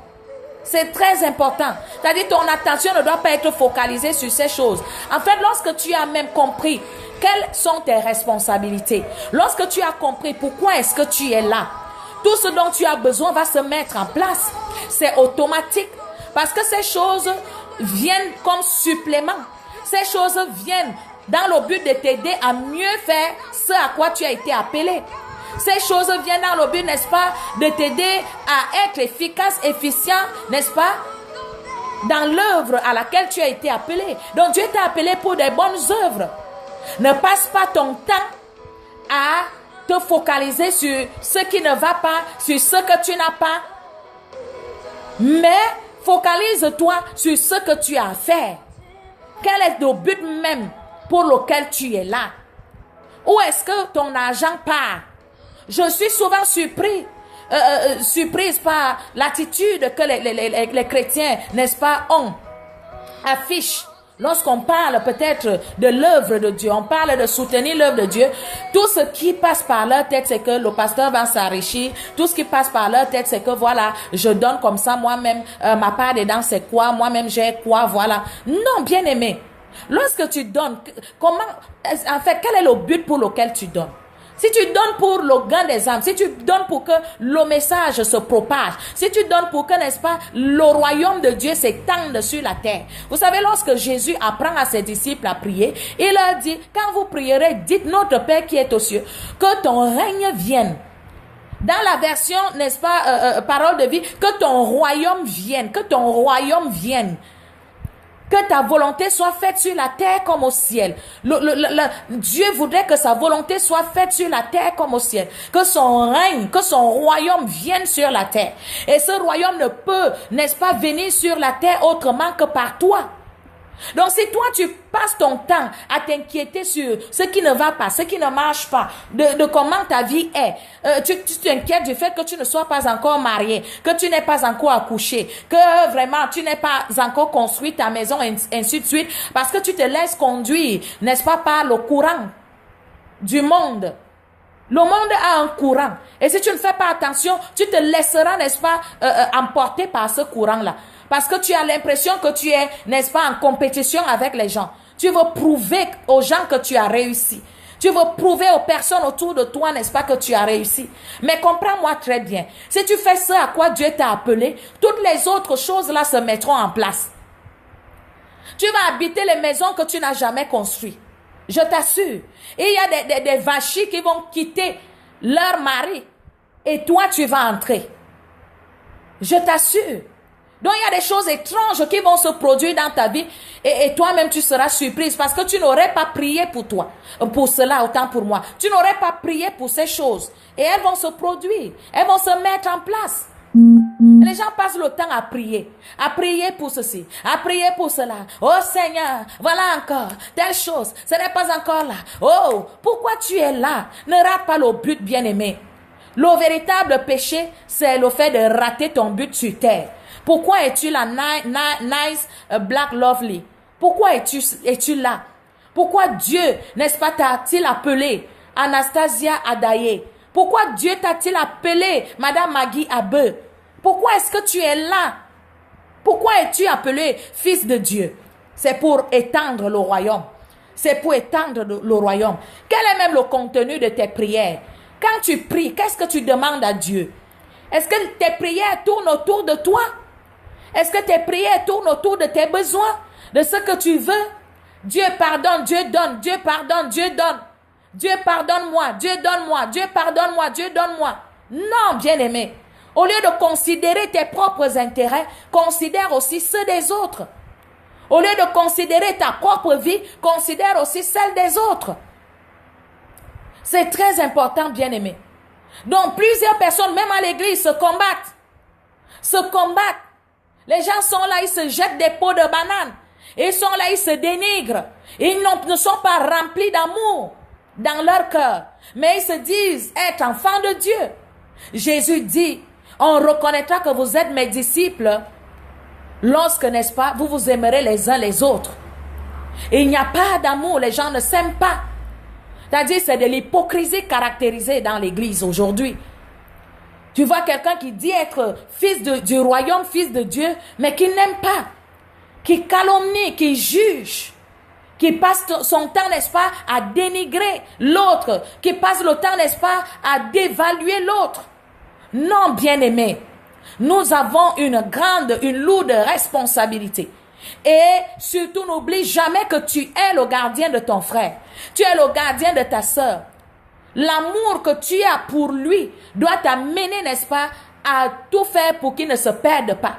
C'est très important. C'est-à-dire ton attention ne doit pas être focalisée sur ces choses. En fait, lorsque tu as même compris quelles sont tes responsabilités, lorsque tu as compris pourquoi est-ce que tu es là, tout ce dont tu as besoin va se mettre en place. C'est automatique. Parce que ces choses viennent comme supplément. Ces choses viennent dans le but de t'aider à mieux faire ce à quoi tu as été appelé. Ces choses viennent dans le but, n'est-ce pas, de t'aider à être efficace, efficient, n'est-ce pas, dans l'œuvre à laquelle tu as été appelé. Donc Dieu t'a appelé pour des bonnes œuvres. Ne passe pas ton temps à te focaliser sur ce qui ne va pas, sur ce que tu n'as pas. Mais focalise-toi sur ce que tu as à faire. Quel est le but même pour lequel tu es là? Où est-ce que ton argent part? Je suis souvent surprise par l'attitude que les chrétiens, n'est-ce pas, affichent. Lorsqu'on parle peut-être de l'œuvre de Dieu, on parle de soutenir l'œuvre de Dieu, tout ce qui passe par leur tête, c'est que le pasteur va s'enrichir. Tout ce qui passe par leur tête, c'est que voilà, je donne comme ça, moi-même, ma part dedans, c'est quoi? Moi-même, j'ai quoi? Voilà. Non, bien aimé. Lorsque tu donnes, en fait, quel est le but pour lequel tu donnes? Si tu donnes pour le gain des âmes, si tu donnes pour que le message se propage, si tu donnes pour que, n'est-ce pas, le royaume de Dieu s'étende sur la terre. Vous savez, lorsque Jésus apprend à ses disciples à prier, il leur dit, quand vous prierez, dites notre Père qui est aux cieux, que ton règne vienne. Dans la version, n'est-ce pas, parole de vie, que ton royaume vienne, que ton royaume vienne. Que ta volonté soit faite sur la terre comme au ciel. Dieu voudrait que sa volonté soit faite sur la terre comme au ciel. Que son règne, que son royaume vienne sur la terre. Et ce royaume ne peut, n'est-ce pas, venir sur la terre autrement que par toi. Donc si toi tu passes ton temps à t'inquiéter sur ce qui ne va pas, ce qui ne marche pas, de comment ta vie est, tu t'inquiètes du fait que tu ne sois pas encore marié, que tu n'es pas encore accouché, que vraiment tu n'es pas encore construit ta maison, ainsi de suite, parce que tu te laisses conduire, n'est-ce pas, par le courant du monde. Le monde a un courant. Et si tu ne fais pas attention, tu te laisseras, n'est-ce pas, emporter par ce courant-là. Parce que tu as l'impression que tu es, n'est-ce pas, en compétition avec les gens. Tu veux prouver aux gens que tu as réussi. Tu veux prouver aux personnes autour de toi, n'est-ce pas, que tu as réussi. Mais comprends-moi très bien. Si tu fais ça à quoi Dieu t'a appelé, toutes les autres choses-là se mettront en place. Tu vas habiter les maisons que tu n'as jamais construites. Je t'assure. Et il y a des vachis qui vont quitter leur mari. Et toi, tu vas entrer. Je t'assure. Donc, il y a des choses étranges qui vont se produire dans ta vie. Et toi-même, tu seras surprise parce que tu n'aurais pas prié pour toi. Pour cela, autant pour moi. Tu n'aurais pas prié pour ces choses. Et elles vont se produire. Elles vont se mettre en place. Les gens passent le temps à prier pour ceci, à prier pour cela. Oh Seigneur, voilà encore telle chose, ce n'est pas encore là. Oh, pourquoi tu es là? Ne rate pas le but, bien-aimé. Le véritable péché, c'est le fait de rater ton but sur terre. Pourquoi es-tu là, nice, black, lovely? Pourquoi es-tu là? Pourquoi Dieu, n'est-ce pas, t'a-t-il appelé Anastasia Adaye? Pourquoi Dieu t'a-t-il appelé Madame Maggie Abe? Pourquoi est-ce que tu es là? Pourquoi es-tu appelé fils de Dieu? C'est pour étendre le royaume. C'est pour étendre le royaume. Quel est même le contenu de tes prières? Quand tu pries, qu'est-ce que tu demandes à Dieu? Est-ce que tes prières tournent autour de toi? Est-ce que tes prières tournent autour de tes besoins? De ce que tu veux? Dieu pardonne, Dieu donne, Dieu pardonne, Dieu donne. Dieu pardonne-moi, Dieu donne-moi, Dieu pardonne-moi, Dieu donne-moi. Non, bien-aimé. Au lieu de considérer tes propres intérêts, considère aussi ceux des autres. Au lieu de considérer ta propre vie, considère aussi celle des autres. C'est très important, bien-aimé. Donc, plusieurs personnes, même à l'église, se combattent. Les gens sont là, ils se jettent des pots de bananes. Ils sont là, ils se dénigrent. Ils ne sont pas remplis d'amour dans leur cœur. Mais ils se disent être enfants de Dieu. Jésus dit, on reconnaîtra que vous êtes mes disciples lorsque, n'est-ce pas, vous vous aimerez les uns les autres. Et il n'y a pas d'amour, les gens ne s'aiment pas. C'est-à-dire, c'est de l'hypocrisie caractérisée dans l'église aujourd'hui. Tu vois quelqu'un qui dit être fils du royaume, fils de Dieu, mais qui n'aime pas, qui calomnie, qui juge, qui passe son temps, n'est-ce pas, à dénigrer l'autre, qui passe le temps, n'est-ce pas, à dévaluer l'autre. Non, bien-aimé, nous avons une lourde responsabilité. Et surtout, n'oublie jamais que tu es le gardien de ton frère. Tu es le gardien de ta sœur. L'amour que tu as pour lui doit t'amener, n'est-ce pas, à tout faire pour qu'il ne se perde pas.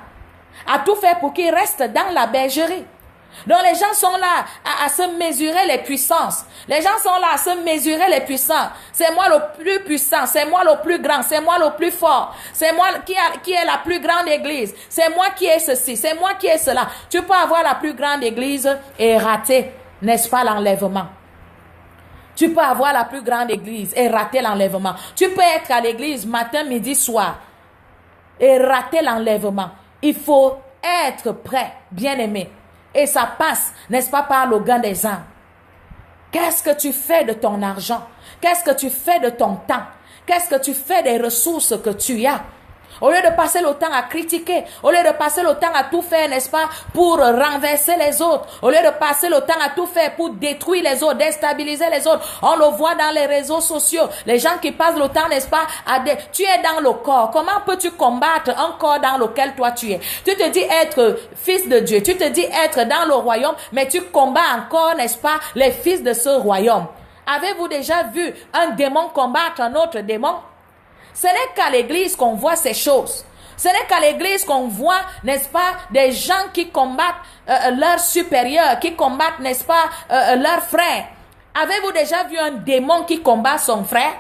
À tout faire pour qu'il reste dans la bergerie. Donc les gens sont là à se mesurer les puissances. Les gens sont là à se mesurer les puissants. C'est moi le plus puissant, c'est moi le plus grand, c'est moi le plus fort. C'est moi qui est la plus grande église. C'est moi qui ai ceci, c'est moi qui ai cela. Tu peux avoir la plus grande église et rater, n'est-ce pas, l'enlèvement. Tu peux avoir la plus grande église et rater l'enlèvement. Tu peux être à l'église matin, midi, soir et rater l'enlèvement. Il faut être prêt, bien-aimé. Et ça passe, n'est-ce pas, par le gain des âmes. Qu'est-ce que tu fais de ton argent? Qu'est-ce que tu fais de ton temps? Qu'est-ce que tu fais des ressources que tu as? Au lieu de passer le temps à critiquer, au lieu de passer le temps à tout faire, n'est-ce pas, pour renverser les autres, au lieu de passer le temps à tout faire pour détruire les autres, déstabiliser les autres, on le voit dans les réseaux sociaux, les gens qui passent le temps, n'est-ce pas, tu es dans le corps, comment peux-tu combattre un corps dans lequel toi tu es? Tu te dis être fils de Dieu, tu te dis être dans le royaume, mais tu combats encore, n'est-ce pas, les fils de ce royaume. Avez-vous déjà vu un démon combattre un autre démon? Ce n'est qu'à l'église qu'on voit ces choses. Ce n'est qu'à l'église qu'on voit, n'est-ce pas, des gens qui combattent leurs supérieurs, qui combattent, n'est-ce pas, leurs frères. Avez-vous déjà vu un démon qui combat son frère?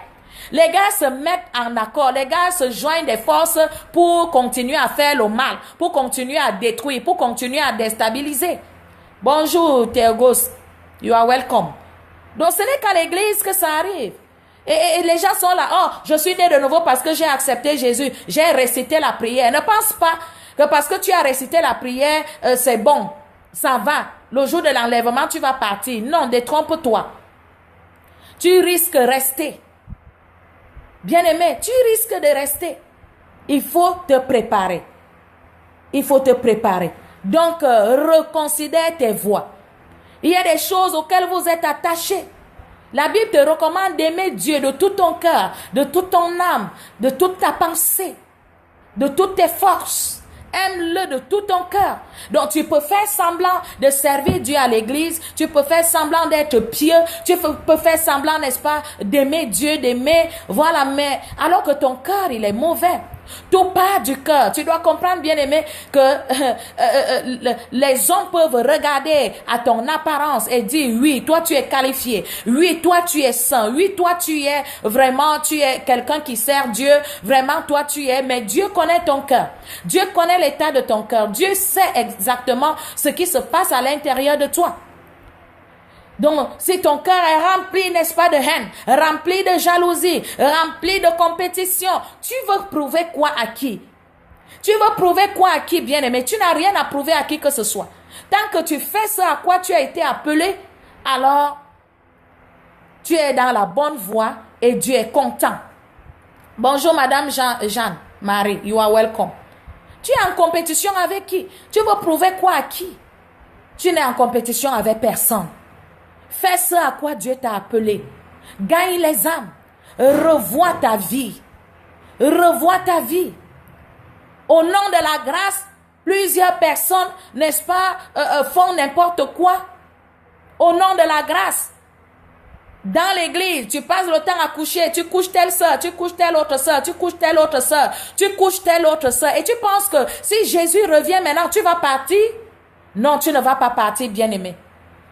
Les gars se mettent en accord, les gars se joignent des forces pour continuer à faire le mal, pour continuer à détruire, pour continuer à déstabiliser. Bonjour Théogos, you are welcome. Donc ce n'est qu'à l'église que ça arrive. Et les gens sont là, oh, je suis né de nouveau parce que j'ai accepté Jésus, j'ai récité la prière. Ne pense pas que parce que tu as récité la prière, c'est bon, ça va. Le jour de l'enlèvement, tu vas partir. Non, détrompe-toi. Tu risques de rester. Bien-aimé, tu risques de rester. Il faut te préparer. Il faut te préparer. Donc, reconsidère tes voies. Il y a des choses auxquelles vous êtes attachés. La Bible te recommande d'aimer Dieu de tout ton cœur, de toute ton âme, de toute ta pensée, de toutes tes forces. Aime-le de tout ton cœur. Donc tu peux faire semblant de servir Dieu à l'église, tu peux faire semblant d'être pieux, tu peux faire semblant, n'est-ce pas, d'aimer Dieu, d'aimer, voilà, mais alors que ton cœur, il est mauvais. Tout part du cœur. Tu dois comprendre, bien-aimé, que les hommes peuvent regarder à ton apparence et dire, oui, toi tu es qualifié, oui, toi tu es saint, oui, toi tu es vraiment, tu es quelqu'un qui sert Dieu, vraiment toi tu es, mais Dieu connaît ton cœur. Dieu connaît l'état de ton cœur. Dieu sait exactement ce qui se passe à l'intérieur de toi. Donc, si ton cœur est rempli, n'est-ce pas, de haine, rempli de jalousie, rempli de compétition, tu veux prouver quoi à qui? Tu veux prouver quoi à qui, bien-aimé? Tu n'as rien à prouver à qui que ce soit. Tant que tu fais ce à quoi tu as été appelé, alors tu es dans la bonne voie et Dieu est content. Bonjour, Madame Jeanne, Marie, you are welcome. Tu es en compétition avec qui? Tu veux prouver quoi à qui? Tu n'es en compétition avec personne. Fais ce à quoi Dieu t'a appelé. Gagne les âmes. Revois ta vie. Revois ta vie. Au nom de la grâce, plusieurs personnes, n'est-ce pas, font n'importe quoi. Au nom de la grâce. Dans l'église, tu passes le temps à coucher. Tu couches telle soeur, tu couches telle autre soeur, tu couches telle autre soeur, tu couches telle autre soeur. Et tu penses que si Jésus revient maintenant, tu vas partir? Non, tu ne vas pas partir, bien-aimé.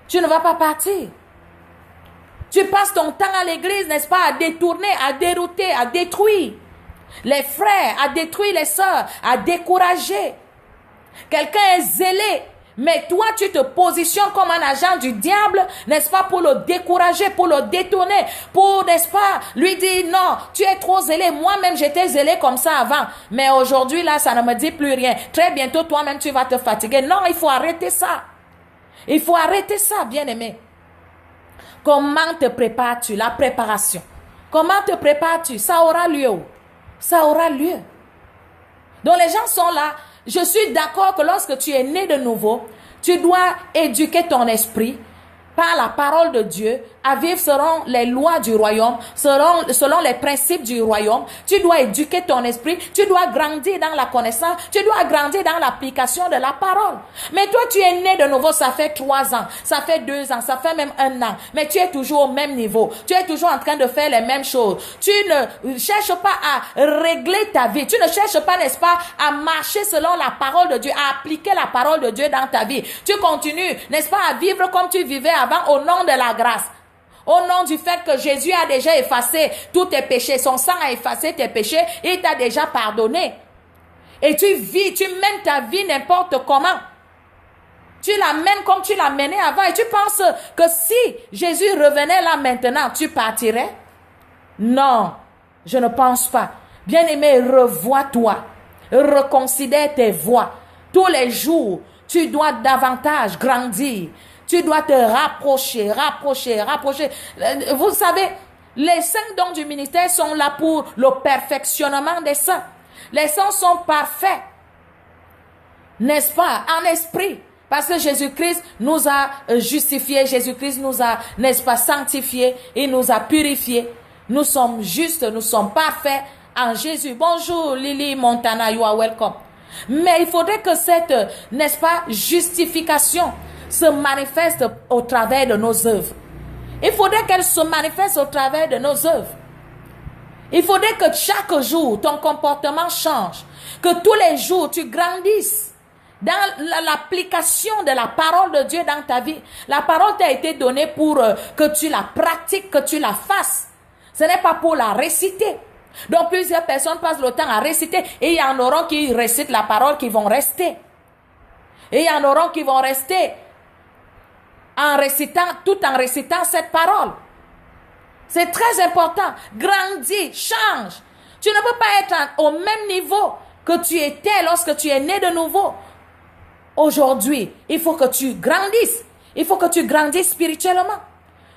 Tu ne vas pas partir. Tu passes ton temps à l'église, n'est-ce pas, à détourner, à dérouter, à détruire les frères, à détruire les sœurs, à décourager. Quelqu'un est zélé Mais toi, tu te positionnes comme un agent du diable, n'est-ce pas, pour le décourager, pour le détourner, pour, n'est-ce pas, lui dire non, tu es trop zélé. Moi-même, j'étais zélé comme ça avant. Mais aujourd'hui, là, ça ne me dit plus rien. Très bientôt, toi-même, tu vas te fatiguer. Non, il faut arrêter ça. Il faut arrêter ça, bien-aimé. Comment te prépares-tu? La préparation. Comment te prépares-tu? Ça aura lieu. Ça aura lieu. Donc, les gens sont là. Je suis d'accord que lorsque tu es né de nouveau, tu dois éduquer ton esprit par la parole de Dieu à vivre selon les lois du royaume, selon les principes du royaume. Tu dois éduquer ton esprit, tu dois grandir dans la connaissance, tu dois grandir dans l'application de la parole. Mais toi, tu es né de nouveau, ça fait 3 ans, ça fait 2 ans, ça fait même 1 an, mais tu es toujours au même niveau, tu es toujours en train de faire les mêmes choses. Tu ne cherches pas à régler ta vie, tu ne cherches pas, n'est-ce pas, à marcher selon la parole de Dieu, à appliquer la parole de Dieu dans ta vie. Tu continues, n'est-ce pas, à vivre comme tu vivais avant au nom de la grâce. Au nom du fait que Jésus a déjà effacé tous tes péchés, son sang a effacé tes péchés, il t'a déjà pardonné. Et tu vis, tu mènes ta vie n'importe comment. Tu la mènes comme tu l'as menée avant et tu penses que si Jésus revenait là maintenant, tu partirais? Non, je ne pense pas. Bien-aimé, revois-toi, reconsidère tes voies. Tous les jours, tu dois davantage grandir. Tu dois te rapprocher. Vous savez, les 5 dons du ministère sont là pour le perfectionnement des saints. Les saints sont parfaits, n'est-ce pas, en esprit. Parce que Jésus-Christ nous a justifiés, Jésus-Christ nous a, n'est-ce pas, sanctifiés, il nous a purifiés. Nous sommes justes, nous sommes parfaits en Jésus. Bonjour Lily Montana, you are welcome. Mais il faudrait que cette, n'est-ce pas, justification se manifeste au travers de nos œuvres. Il faudrait qu'elle se manifeste au travers de nos œuvres. Il faudrait que chaque jour, ton comportement change. Que tous les jours, tu grandisses dans l'application de la parole de Dieu dans ta vie. La parole t'a été donnée pour que tu la pratiques, que tu la fasses. Ce n'est pas pour la réciter. Donc, plusieurs personnes passent le temps à réciter. Et il y en aura qui récitent la parole, qui vont rester. Et il y en aura qui vont rester tout en récitant cette parole. C'est très important. Grandis, change. Tu ne peux pas être au même niveau que tu étais lorsque tu es né de nouveau. Aujourd'hui, il faut que tu grandisses. Il faut que tu grandisses spirituellement.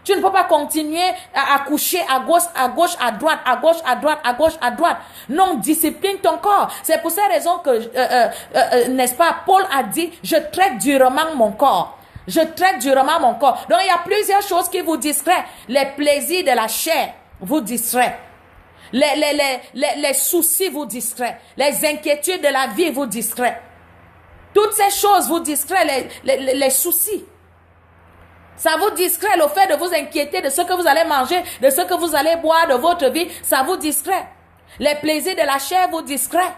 Tu ne peux pas continuer à coucher à gauche, à droite, à gauche, à droite, à gauche, à droite. Non, discipline ton corps. C'est pour cette raison que, n'est-ce pas, Paul a dit, je traite durement mon corps. Je traite durement mon corps. Donc, il y a plusieurs choses qui vous distraient. Les plaisirs de la chair vous distraient. Les soucis vous distraient. Les inquiétudes de la vie vous distraient. Toutes ces choses vous distraient, les soucis. Ça vous distrait, le fait de vous inquiéter de ce que vous allez manger, de ce que vous allez boire, de votre vie, ça vous distrait. Les plaisirs de la chair vous distraient.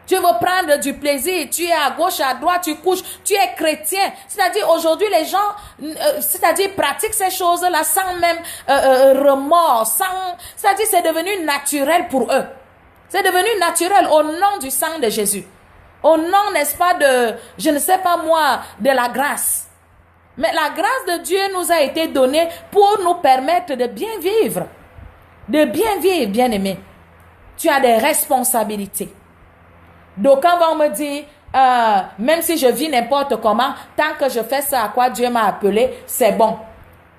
Tu veux prendre du plaisir, tu es à gauche, à droite, tu couches, tu es chrétien. C'est-à-dire, aujourd'hui, les gens, pratiquent ces choses-là sans même remords, c'est-à-dire, c'est devenu naturel pour eux. C'est devenu naturel au nom du sang de Jésus. Au nom, n'est-ce pas, de, je ne sais pas moi, de la grâce. Mais la grâce de Dieu nous a été donnée pour nous permettre de bien vivre. De bien vivre, bien-aimé. Tu as des responsabilités. D'aucuns vont me dire, même si je vis n'importe comment, tant que je fais ça à quoi Dieu m'a appelé, c'est bon.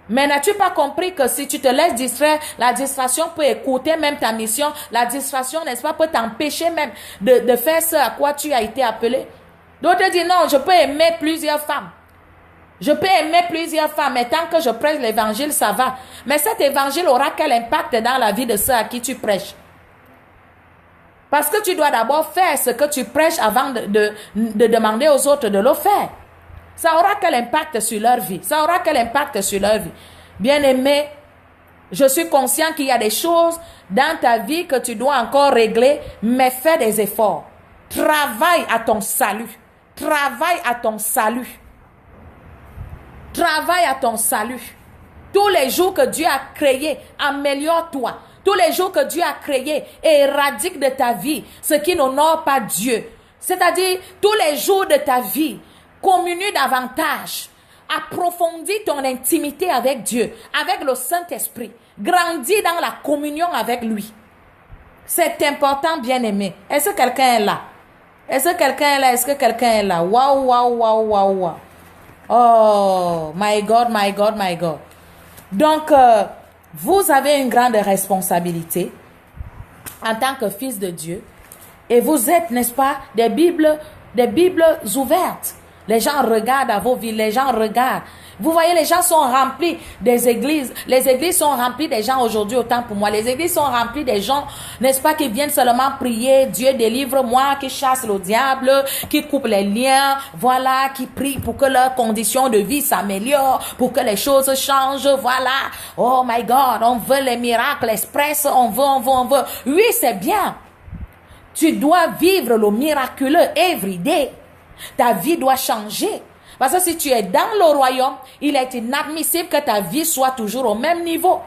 Mais n'as-tu pas compris que si tu te laisses distraire, la distraction peut écouter même ta mission, la distraction, n'est-ce pas, peut t'empêcher même de faire ce à quoi tu as été appelé. D'autres disent, non, je peux aimer plusieurs femmes. Je peux aimer plusieurs femmes, mais tant que je prêche l'évangile, ça va. Mais cet évangile aura quel impact dans la vie de ceux à qui tu prêches? Parce que tu dois d'abord faire ce que tu prêches avant de demander aux autres de le faire. Ça aura quel impact sur leur vie? Ça aura quel impact sur leur vie? Bien-aimé, je suis conscient qu'il y a des choses dans ta vie que tu dois encore régler, mais fais des efforts. Travaille à ton salut. Travaille à ton salut. Travaille à ton salut. Tous les jours que Dieu a créé, améliore-toi. Tous les jours que Dieu a créé, éradique de ta vie ce qui n'honore pas Dieu. C'est-à-dire, tous les jours de ta vie, Communie davantage. Approfondis ton intimité avec Dieu, avec le Saint-Esprit. Grandis dans la communion avec lui. C'est important, bien-aimé. Est-ce que quelqu'un est là? Est-ce que quelqu'un est là? Est-ce que quelqu'un est là? Waouh, waouh, waouh, waouh, waouh. Oh, my God, my God, my God. Donc, vous avez une grande responsabilité en tant que fils de Dieu. Et vous êtes, n'est-ce pas, des Bibles ouvertes. Les gens regardent à vos vies, les gens regardent. Vous voyez, les gens sont remplis des églises. Les églises sont remplies des gens aujourd'hui, autant pour moi. Les églises sont remplies des gens, n'est-ce pas, qui viennent seulement prier. Dieu délivre-moi, qui chasse le diable, qui coupe les liens. Voilà, qui prient pour que leurs conditions de vie s'améliorent, pour que les choses changent. Voilà. Oh my God, on veut les miracles express. On veut. Oui, c'est bien. Tu dois vivre le miraculeux every day. Ta vie doit changer. Parce que si tu es dans le royaume, il est inadmissible que ta vie soit toujours au même niveau.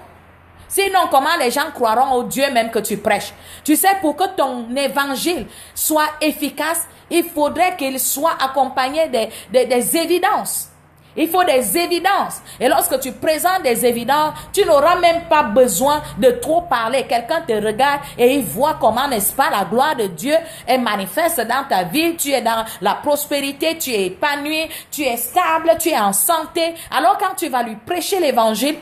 Sinon, comment les gens croiront au Dieu même que tu prêches? Tu sais, pour que ton évangile soit efficace, il faudrait qu'il soit accompagné des évidences. Il faut des évidences. Et lorsque tu présentes des évidences, tu n'auras même pas besoin de trop parler. Quelqu'un te regarde et il voit comment, n'est-ce pas, la gloire de Dieu est manifeste dans ta vie. Tu es dans la prospérité, tu es épanoui, tu es stable, tu es en santé. Alors quand tu vas lui prêcher l'évangile,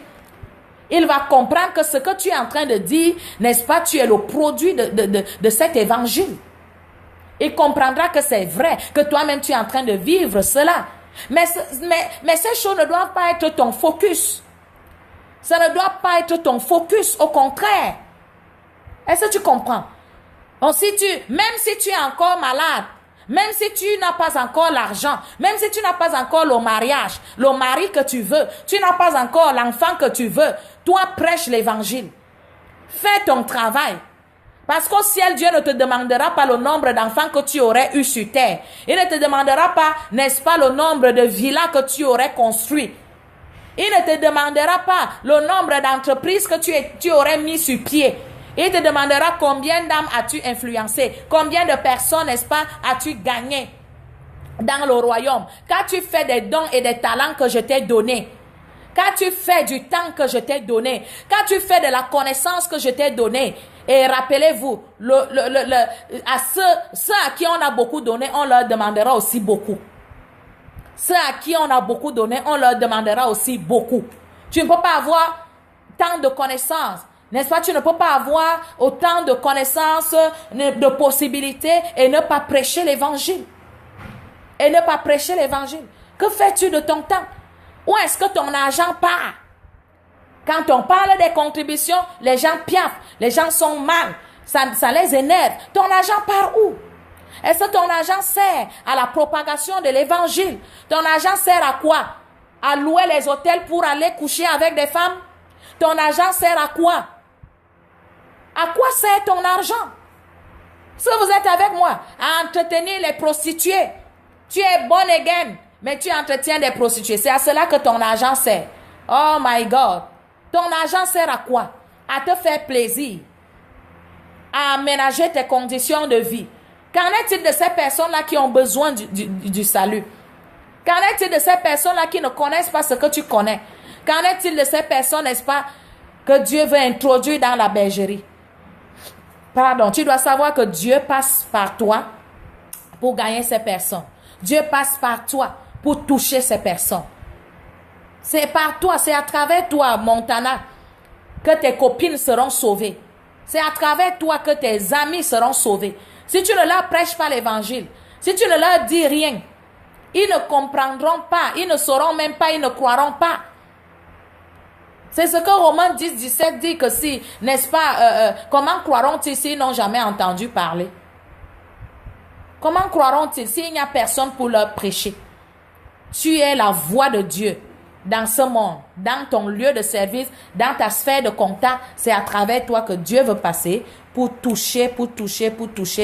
il va comprendre que ce que tu es en train de dire, n'est-ce pas, tu es le produit de cet évangile. Il comprendra que c'est vrai, que toi-même tu es en train de vivre cela. Mais ces choses ne doivent pas être ton focus. Ça ne doit pas être ton focus, au contraire. Est-ce que tu comprends? Donc, même si tu es encore malade, même si tu n'as pas encore l'argent, même si tu n'as pas encore le mariage, le mari que tu veux, tu n'as pas encore l'enfant que tu veux, toi prêche l'évangile. Fais ton travail. Parce qu'au ciel, Dieu ne te demandera pas le nombre d'enfants que tu aurais eu sur terre. Il ne te demandera pas, n'est-ce pas, le nombre de villas que tu aurais construit. Il ne te demandera pas le nombre d'entreprises que tu aurais mis sur pied. Il te demandera combien d'âmes as-tu influencé, combien de personnes, n'est-ce pas, as-tu gagné dans le royaume. Quand tu fais des dons et des talents que je t'ai donnés, quand tu fais du temps que je t'ai donné, quand tu fais de la connaissance que je t'ai donnée, et rappelez-vous, à ceux à qui on a beaucoup donné, on leur demandera aussi beaucoup. Ceux à qui on a beaucoup donné, on leur demandera aussi beaucoup. Tu ne peux pas avoir tant de connaissances, n'est-ce pas? Tu ne peux pas avoir autant de connaissances, de possibilités et ne pas prêcher l'évangile. Et ne pas prêcher l'évangile. Que fais-tu de ton temps? Où est-ce que ton argent part? Quand on parle des contributions, les gens piaffent, les gens sont mal, ça les énerve. Ton argent part où? Est-ce que ton argent sert à la propagation de l'évangile? Ton argent sert à quoi? À louer les hôtels pour aller coucher avec des femmes? Ton argent sert à quoi? À quoi sert ton argent? Si vous êtes avec moi, à entretenir les prostituées, tu es born again, mais tu entretiens des prostituées. C'est à cela que ton argent sert. Oh my God. Ton argent sert à quoi? À te faire plaisir. À aménager tes conditions de vie. Qu'en est-il de ces personnes-là qui ont besoin du salut? Qu'en est-il de ces personnes-là qui ne connaissent pas ce que tu connais? Qu'en est-il de ces personnes, n'est-ce pas, que Dieu veut introduire dans la bergerie? Pardon, tu dois savoir que Dieu passe par toi pour gagner ces personnes. Dieu passe par toi pour toucher ces personnes. C'est par toi, c'est à travers toi, Montana, que tes copines seront sauvées. C'est à travers toi que tes amis seront sauvés. Si tu ne leur prêches pas l'évangile, si tu ne leur dis rien, ils ne comprendront pas, ils ne sauront même pas, ils ne croiront pas. C'est ce que Romains 10, 17 dit que si, n'est-ce pas, comment croiront-ils s'ils n'ont jamais entendu parler? Comment croiront-ils s'il n'y a personne pour leur prêcher? Tu es la voix de Dieu dans ce monde, dans ton lieu de service, dans ta sphère de contact. C'est à travers toi que Dieu veut passer pour toucher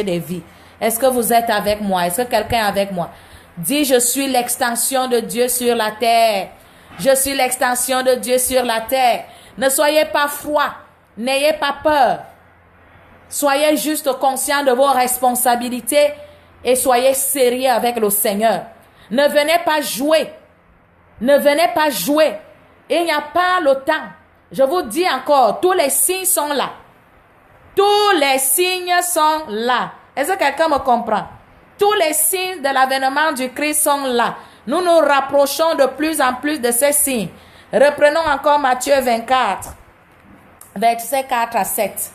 des vies. Est-ce que vous êtes avec moi? Est-ce que quelqu'un est avec moi? Dis, je suis l'extension de Dieu sur la terre. Je suis l'extension de Dieu sur la terre. Ne soyez pas froid. N'ayez pas peur. Soyez juste conscients de vos responsabilités et soyez sérieux avec le Seigneur. Ne venez pas jouer. Ne venez pas jouer. Il n'y a pas le temps. Je vous dis encore, tous les signes sont là. Tous les signes sont là. Est-ce que quelqu'un me comprend? Tous les signes de l'avènement du Christ sont là. Nous nous rapprochons de plus en plus de ces signes. Reprenons encore Matthieu 24, versets 4 à 7.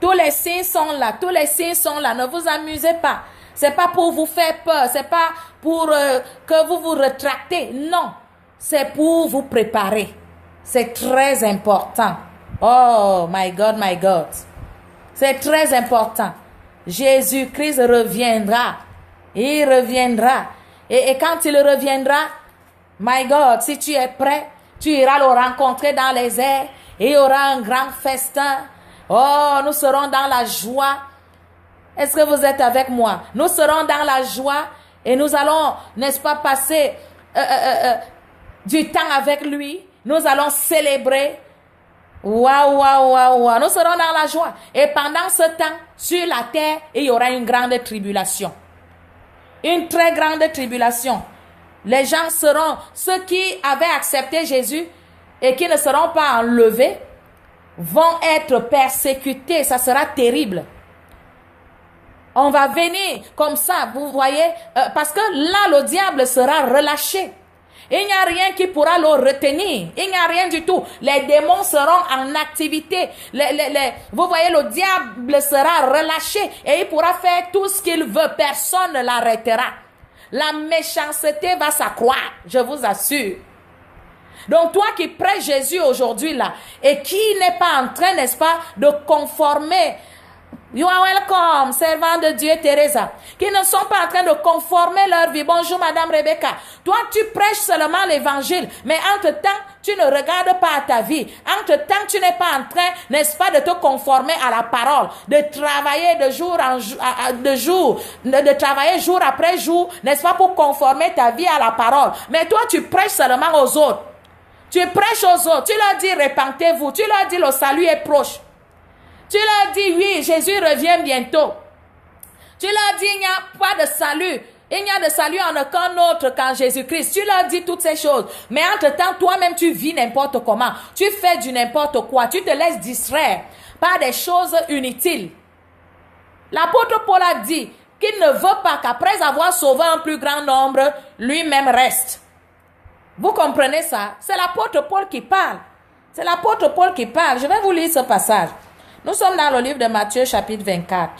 Tous les signes sont là. Tous les signes sont là. Ne vous amusez pas. C'est pas pour vous faire peur. C'est pas pour que vous vous retractez. Non. C'est pour vous préparer. C'est très important. Oh, my God, my God. C'est très important. Jésus-Christ reviendra. Il reviendra. Et quand il reviendra, my God, si tu es prêt, tu iras le rencontrer dans les airs. Et il y aura un grand festin. Oh, nous serons dans la joie. Est-ce que vous êtes avec moi? Nous serons dans la joie et nous allons, n'est-ce pas, passer du temps avec lui. Nous allons célébrer. Waouh, waouh, waouh, waouh. Nous serons dans la joie. Et pendant ce temps, sur la terre, il y aura une grande tribulation. Une très grande tribulation. Les gens seront, ceux qui avaient accepté Jésus et qui ne seront pas enlevés, vont être persécutés. Ça sera terrible. On va venir comme ça, vous voyez, parce que là, le diable sera relâché. Il n'y a rien qui pourra le retenir. Il n'y a rien du tout. Les démons seront en activité. Vous voyez, le diable sera relâché et il pourra faire tout ce qu'il veut. Personne ne l'arrêtera. La méchanceté va s'accroître, je vous assure. Donc toi qui prêches Jésus aujourd'hui là et qui n'est pas en train, n'est-ce pas, de conformer. You are welcome, servant de Dieu Teresa, qui ne sont pas en train de conformer leur vie. Bonjour Madame Rebecca. Toi, tu prêches seulement l'évangile, mais entre-temps, tu ne regardes pas à ta vie. Entre-temps, tu n'es pas en train, n'est-ce pas, de te conformer à la parole, de travailler de jour en jour, de travailler jour après jour, n'est-ce pas, pour conformer ta vie à la parole. Mais toi, tu prêches seulement aux autres. Tu prêches aux autres. Tu leur dis, repentez-vous. Tu leur dis, le salut est proche. Tu leur dis, oui, Jésus revient bientôt. Tu leur dis, il n'y a pas de salut. Il n'y a de salut en aucun autre qu'en Jésus-Christ. Tu leur dis toutes ces choses. Mais entre-temps, toi-même, tu vis n'importe comment. Tu fais du n'importe quoi. Tu te laisses distraire par des choses inutiles. L'apôtre Paul a dit qu'il ne veut pas qu'après avoir sauvé un plus grand nombre, lui-même reste. Vous comprenez ça? C'est l'apôtre Paul qui parle. C'est l'apôtre Paul qui parle. Je vais vous lire ce passage. Nous sommes dans le livre de Matthieu, chapitre 24.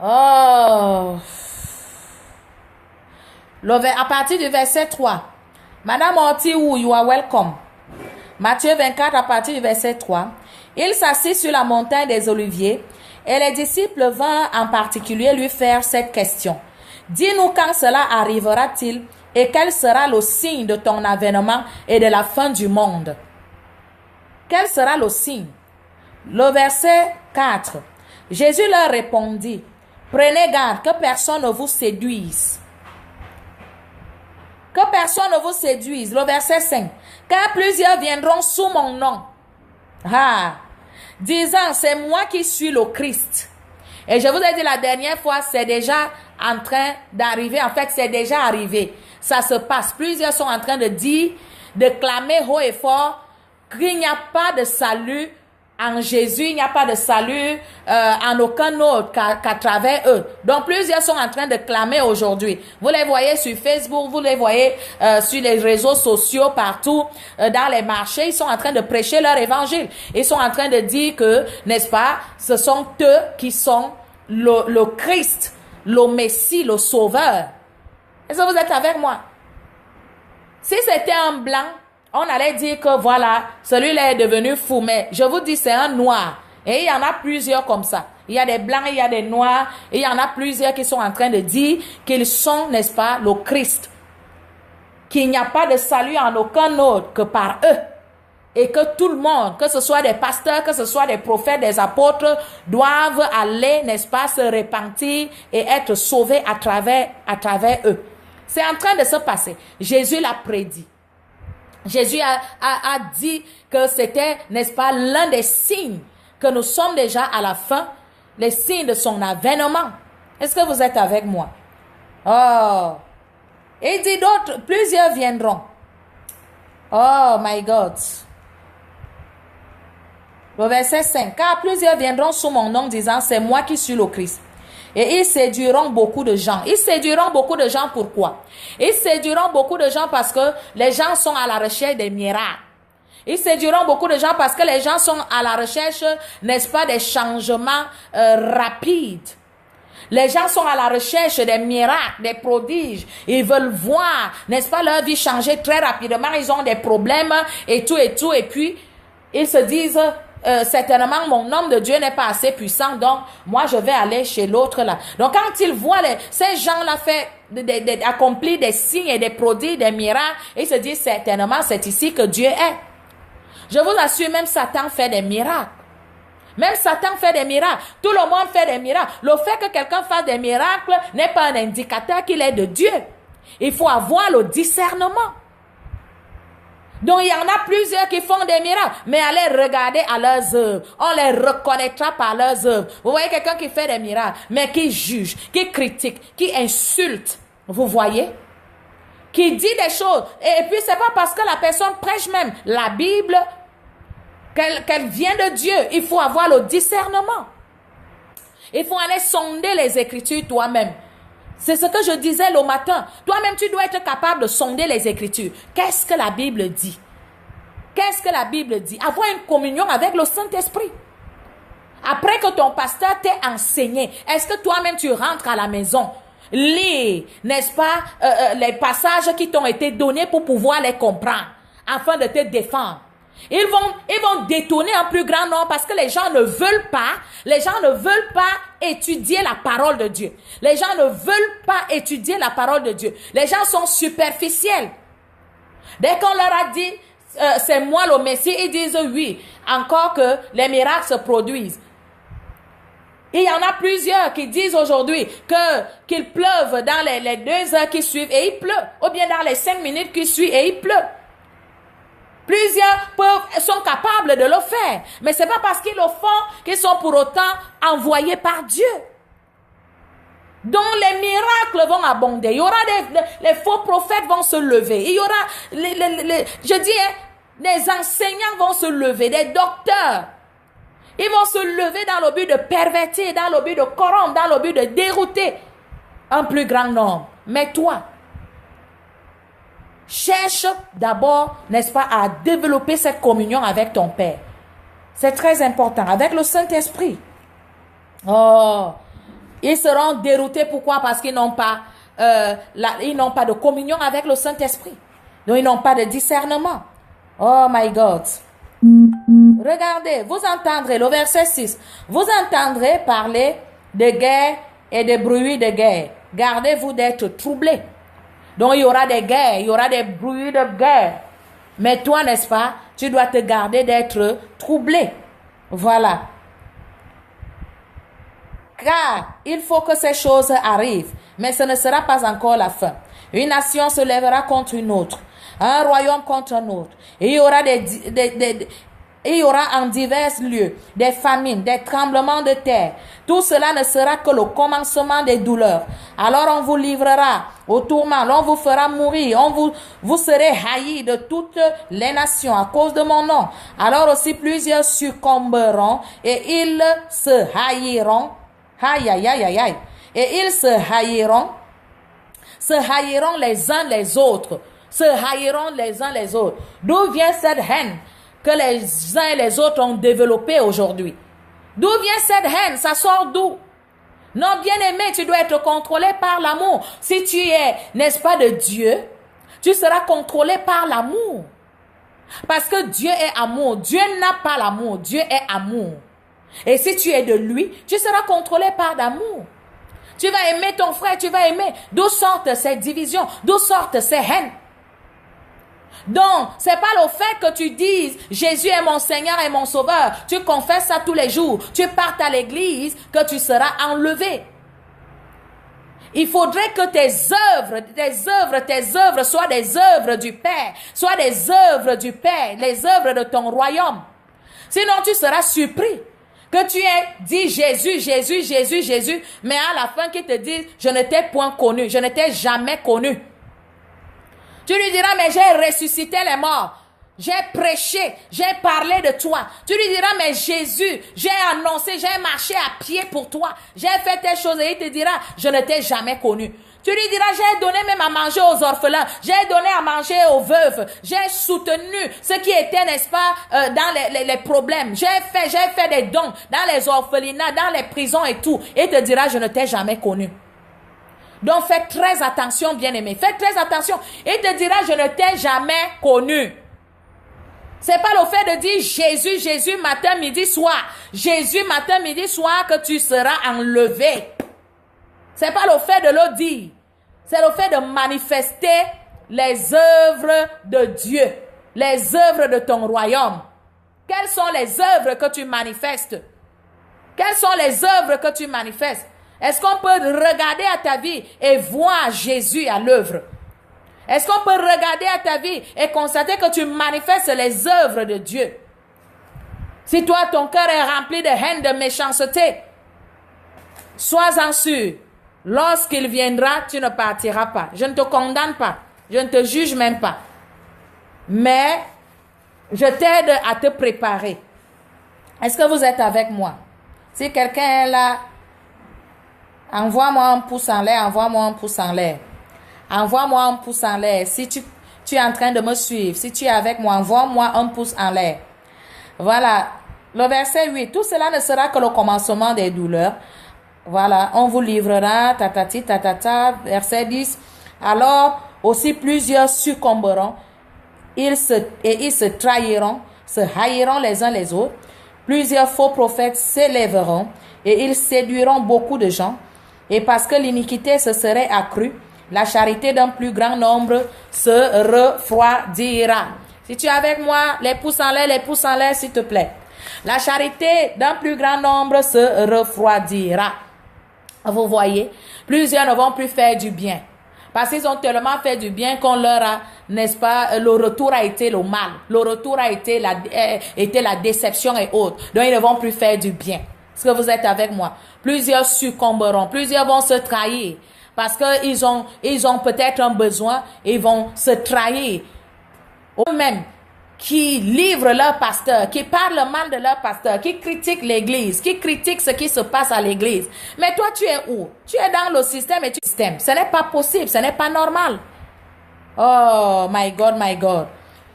Oh! À partir du verset 3. Madame Ortiou, you are welcome. Matthieu 24, à partir du verset 3. Il s'assit sur la montagne des Oliviers et les disciples vinrent en particulier lui faire cette question. Dis-nous quand cela arrivera-t-il et quel sera le signe de ton avènement et de la fin du monde? Quel sera le signe? Le verset 4. Jésus leur répondit, prenez garde que personne ne vous séduise. Que personne ne vous séduise. Le verset 5. Car plusieurs viendront sous mon nom. Disant, c'est moi qui suis le Christ. Et je vous ai dit la dernière fois, c'est déjà en train d'arriver. En fait, c'est déjà arrivé. Ça se passe. Plusieurs sont en train de dire, de clamer haut et fort, qu'il n'y a pas de salut en Jésus, il n'y a pas de salut en aucun autre qu'à travers eux. Donc plusieurs sont en train de clamer aujourd'hui. Vous les voyez sur Facebook, vous les voyez sur les réseaux sociaux, partout, dans les marchés, ils sont en train de prêcher leur évangile. Ils sont en train de dire que, n'est-ce pas, ce sont eux qui sont le Christ, le Messie, le Sauveur. Est-ce que vous êtes avec moi? Si c'était un blanc, on allait dire que voilà, celui-là est devenu fou. Mais je vous dis, c'est un noir. Et il y en a plusieurs comme ça. Il y a des blancs, il y a des noirs. Et il y en a plusieurs qui sont en train de dire qu'ils sont, n'est-ce pas, le Christ. Qu'il n'y a pas de salut en aucun autre que par eux. Et que tout le monde, que ce soit des pasteurs, que ce soit des prophètes, des apôtres, doivent aller, n'est-ce pas, se repentir et être sauvés à travers eux. C'est en train de se passer. Jésus l'a prédit. Jésus a dit que c'était, n'est-ce pas, l'un des signes que nous sommes déjà à la fin, les signes de son avènement. Est-ce que vous êtes avec moi? Oh. Et il dit d'autres, plusieurs viendront. Oh my God. Le verset 5. Car plusieurs viendront sous mon nom disant, c'est moi qui suis le Christ. Et ils séduiront beaucoup de gens. Ils séduiront beaucoup de gens pourquoi? Ils séduiront beaucoup de gens parce que les gens sont à la recherche des miracles. Ils séduiront beaucoup de gens parce que les gens sont à la recherche, n'est-ce pas, des changements rapides. Les gens sont à la recherche des miracles, des prodiges. Ils veulent voir, n'est-ce pas, leur vie changer très rapidement. Ils ont des problèmes et tout et tout. Et puis, ils se disent, certainement, mon homme de Dieu n'est pas assez puissant. Donc, moi, je vais aller chez l'autre là. Donc, quand ils voient ces gens-là accomplir des signes et des prodiges, des miracles, ils se disent, certainement, c'est ici que Dieu est. Je vous assure, même Satan fait des miracles. Même Satan fait des miracles. Tout le monde fait des miracles. Le fait que quelqu'un fasse des miracles n'est pas un indicateur qu'il est de Dieu. Il faut avoir le discernement. Donc, il y en a plusieurs qui font des miracles, mais allez regarder à leurs œuvres. On les reconnaîtra par leurs œuvres. Vous voyez quelqu'un qui fait des miracles, mais qui juge, qui critique, qui insulte. Vous voyez? Qui dit des choses. Et puis, c'est pas parce que la personne prêche même la Bible qu'elle vient de Dieu. Il faut avoir le discernement. Il faut aller sonder les Écritures toi-même. C'est ce que je disais le matin. Toi-même, tu dois être capable de sonder les Écritures. Qu'est-ce que la Bible dit? Qu'est-ce que la Bible dit? Avoir une communion avec le Saint-Esprit. Après que ton pasteur t'ait enseigné, est-ce que toi-même tu rentres à la maison? Lis, n'est-ce pas, les passages qui t'ont été donnés pour pouvoir les comprendre, afin de te défendre. Ils vont détonner en plus grand nombre parce que les gens ne veulent pas étudier la parole de Dieu. Les gens ne veulent pas étudier la parole de Dieu. Les gens sont superficiels. Dès qu'on leur a dit, c'est moi le Messie, ils disent oui, encore que les miracles se produisent. Il y en a plusieurs qui disent aujourd'hui qu'il pleuve dans les 2 heures qui suivent et il pleut. Ou bien dans les 5 minutes qui suivent et il pleut. Plusieurs sont capables de le faire. Mais ce n'est pas parce qu'ils le font qu'ils sont pour autant envoyés par Dieu. Donc les miracles vont abonder. Il y aura les faux prophètes vont se lever. Il y aura, des enseignants vont se lever, des docteurs. Ils vont se lever dans le but de pervertir, dans le but de corrompre, dans le but de dérouter un plus grand nombre. Mais toi, cherche d'abord, n'est-ce pas, à développer cette communion avec ton Père. C'est très important. Avec le Saint-Esprit. Oh, ils seront déroutés. Pourquoi? Parce qu'ils n'ont pas, ils n'ont pas de communion avec le Saint-Esprit. Donc, ils n'ont pas de discernement. Oh my God. Regardez, vous entendrez, le verset 6. Vous entendrez parler de guerre et de bruit de guerre. Gardez-vous d'être troublés. Donc, il y aura des guerres, il y aura des bruits de guerre. Mais toi, n'est-ce pas, tu dois te garder d'être troublé. Voilà. Car il faut que ces choses arrivent, mais ce ne sera pas encore la fin. Une nation se lèvera contre une autre, un royaume contre un autre. Et il y aura il y aura en divers lieux des famines, des tremblements de terre. Tout cela ne sera que le commencement des douleurs. Alors on vous livrera au tourment, on vous fera mourir, vous serez haïs de toutes les nations à cause de mon nom. Alors aussi plusieurs succomberont et ils se haïront. Aïe, aïe, aïe, aïe, aïe. Et ils se haïront les uns les autres. Se haïront les uns les autres. D'où vient cette haine que les uns et les autres ont développée aujourd'hui? D'où vient cette haine? Ça sort d'où? Non, bien-aimé, tu dois être contrôlé par l'amour. Si tu es, n'est-ce pas, de Dieu, tu seras contrôlé par l'amour. Parce que Dieu est amour. Dieu n'a pas l'amour. Dieu est amour. Et si tu es de lui, tu seras contrôlé par l'amour. Tu vas aimer ton frère, tu vas aimer. D'où sortent ces divisions? D'où sortent ces haines? Donc, c'est pas le fait que tu dises Jésus est mon Seigneur et mon Sauveur, tu confesses ça tous les jours, tu partes à l'église, que tu seras enlevé. Il faudrait que tes œuvres soient des œuvres du Père, soient des œuvres du Père, les œuvres de ton royaume. Sinon, tu seras surpris. Que tu aies dit Jésus, Jésus, Jésus, Jésus, mais à la fin qu'il te dise, je ne t'ai point connu, je ne t'ai jamais connu. Tu lui diras, mais j'ai ressuscité les morts. J'ai prêché, j'ai parlé de toi. Tu lui diras, mais Jésus, j'ai annoncé, j'ai marché à pied pour toi. J'ai fait telle chose et il te dira, je ne t'ai jamais connu. Tu lui diras, j'ai donné même à manger aux orphelins. J'ai donné à manger aux veuves. J'ai soutenu ceux qui étaient, n'est-ce pas, dans les problèmes. J'ai fait des dons dans les orphelinats, dans les prisons et tout. Et il te dira, je ne t'ai jamais connu. Donc, fais très attention, bien-aimé. Fais très attention. Il te dira, je ne t'ai jamais connu. C'est pas le fait de dire Jésus, Jésus, matin, midi, soir. Jésus, matin, midi, soir, que tu seras enlevé. C'est pas le fait de le dire. C'est le fait de manifester les œuvres de Dieu. Les œuvres de ton royaume. Quelles sont les œuvres que tu manifestes? Quelles sont les œuvres que tu manifestes? Est-ce qu'on peut regarder à ta vie et voir Jésus à l'œuvre? Est-ce qu'on peut regarder à ta vie et constater que tu manifestes les œuvres de Dieu? Si toi, ton cœur est rempli de haine, de méchanceté, sois-en sûr, lorsqu'il viendra, tu ne partiras pas. Je ne te condamne pas, je ne te juge même pas. Mais je t'aide à te préparer. Est-ce que vous êtes avec moi? Si quelqu'un est là, envoie-moi un pouce en l'air, envoie-moi un pouce en l'air. Envoie-moi un pouce en l'air. Si tu es en train de me suivre, si tu es avec moi, envoie-moi un pouce en l'air. Voilà. Le verset 8. Tout cela ne sera que le commencement des douleurs. Voilà. On vous livrera, tatati, tatata. Verset 10. Alors, aussi plusieurs succomberont. Ils se trahiront, se haïront les uns les autres. Plusieurs faux prophètes s'élèveront et ils séduiront beaucoup de gens. Et parce que l'iniquité se serait accrue, la charité d'un plus grand nombre se refroidira. Si tu es avec moi, les pouces en l'air, s'il te plaît. La charité d'un plus grand nombre se refroidira. Vous voyez, plusieurs ne vont plus faire du bien. Parce qu'ils ont tellement fait du bien qu'on leur a, n'est-ce pas, le retour a été le mal. Le retour a été la déception et autres. Donc, ils ne vont plus faire du bien. Est-ce que vous êtes avec moi? Plusieurs succomberont. Plusieurs vont se trahir. Parce qu'ils ont peut-être un besoin, ils vont se trahir. Eux-mêmes, qui livrent leur pasteur, qui parlent mal de leur pasteur, qui critiquent l'église, qui critiquent ce qui se passe à l'église. Mais toi, tu es où? Tu es dans le système et tu es système. Ce n'est pas possible, ce n'est pas normal. Oh, my God, my God.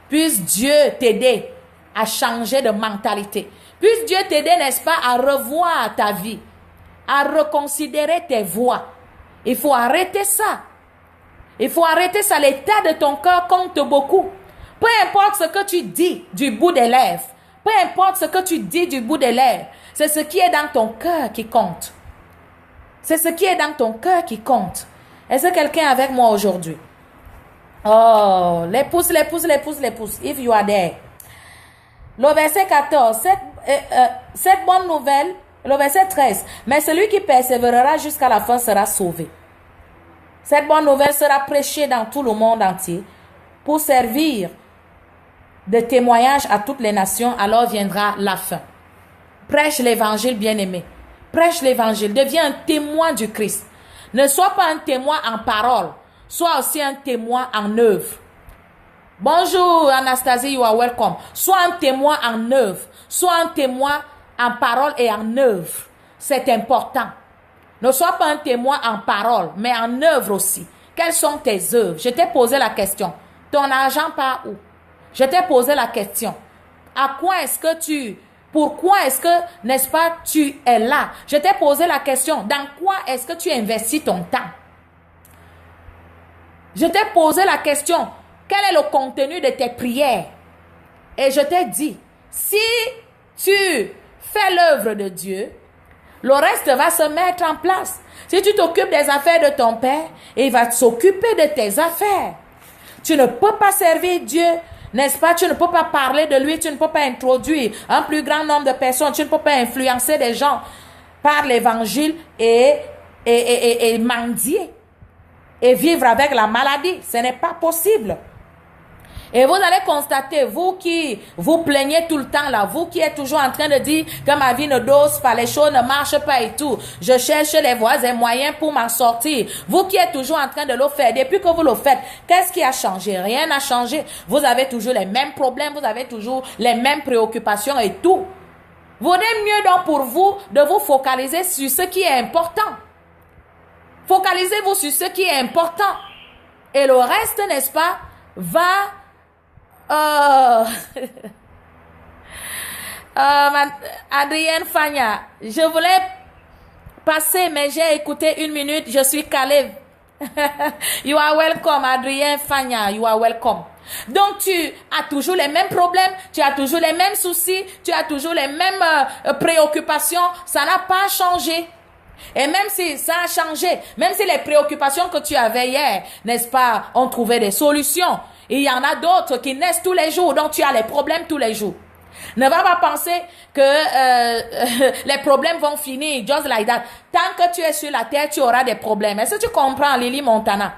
Puisse Dieu t'aider à changer de mentalité. Puisse Dieu t'aider, n'est-ce pas, à revoir ta vie, à reconsidérer tes voies. Il faut arrêter ça. Il faut arrêter ça. L'état de ton cœur compte beaucoup. Peu importe ce que tu dis du bout des lèvres. Peu importe ce que tu dis du bout des lèvres. C'est ce qui est dans ton cœur qui compte. C'est ce qui est dans ton cœur qui compte. Est-ce que quelqu'un est avec moi aujourd'hui? Oh, les pouces. If you are there. Le verset 14. Cette bonne nouvelle. Le verset 13. Mais celui qui persévérera jusqu'à la fin sera sauvé. Cette bonne nouvelle sera prêchée dans tout le monde entier pour servir de témoignage à toutes les nations. Alors viendra la fin. Prêche l'évangile, bien-aimé. Prêche l'évangile. Deviens un témoin du Christ. Ne sois pas un témoin en parole. Sois aussi un témoin en œuvre. Bonjour Anastasie, you are welcome. Sois un témoin en œuvre. Sois un témoin en parole et en œuvre. C'est important. Ne sois pas un témoin en parole, mais en œuvre aussi. Quelles sont tes œuvres? Je t'ai posé la question. Ton argent part où? Je t'ai posé la question. À quoi est-ce que pourquoi est-ce que, n'est-ce pas, tu es là? Je t'ai posé la question. Dans quoi est-ce que tu investis ton temps? Je t'ai posé la question. Quel est le contenu de tes prières? Et je t'ai dit, si tu fais l'œuvre de Dieu, le reste va se mettre en place. Si tu t'occupes des affaires de ton père, il va s'occuper de tes affaires. Tu ne peux pas servir Dieu, n'est-ce pas? Tu ne peux pas parler de lui, tu ne peux pas introduire un plus grand nombre de personnes, tu ne peux pas influencer des gens par l'évangile et mendier et vivre avec la maladie. Ce n'est pas possible. Et vous allez constater, vous qui vous plaignez tout le temps là, vous qui êtes toujours en train de dire que ma vie ne dose pas, les choses ne marchent pas et tout, je cherche les voies et moyens pour m'en sortir. Vous qui êtes toujours en train de le faire, depuis que vous le faites, qu'est-ce qui a changé? Rien n'a changé. Vous avez toujours les mêmes problèmes, vous avez toujours les mêmes préoccupations et tout. Vaudrait mieux donc pour vous de vous focaliser sur ce qui est important. Focalisez-vous sur ce qui est important. Et le reste, n'est-ce pas, va... Adrienne Fagna, je voulais passer, mais j'ai écouté 1 minute, je suis calée. You are welcome, Adrienne Fagna, you are welcome. Donc, tu as toujours les mêmes problèmes, tu as toujours les mêmes soucis, tu as toujours les mêmes préoccupations, ça n'a pas changé. Et même si ça a changé, même si les préoccupations que tu avais hier, n'est-ce pas, ont trouvé des solutions, il y en a d'autres qui naissent tous les jours, donc tu as les problèmes tous les jours. Ne va pas penser que les problèmes vont finir just like that. Tant que tu es sur la terre, tu auras des problèmes. Est-ce que tu comprends, Lily Montana?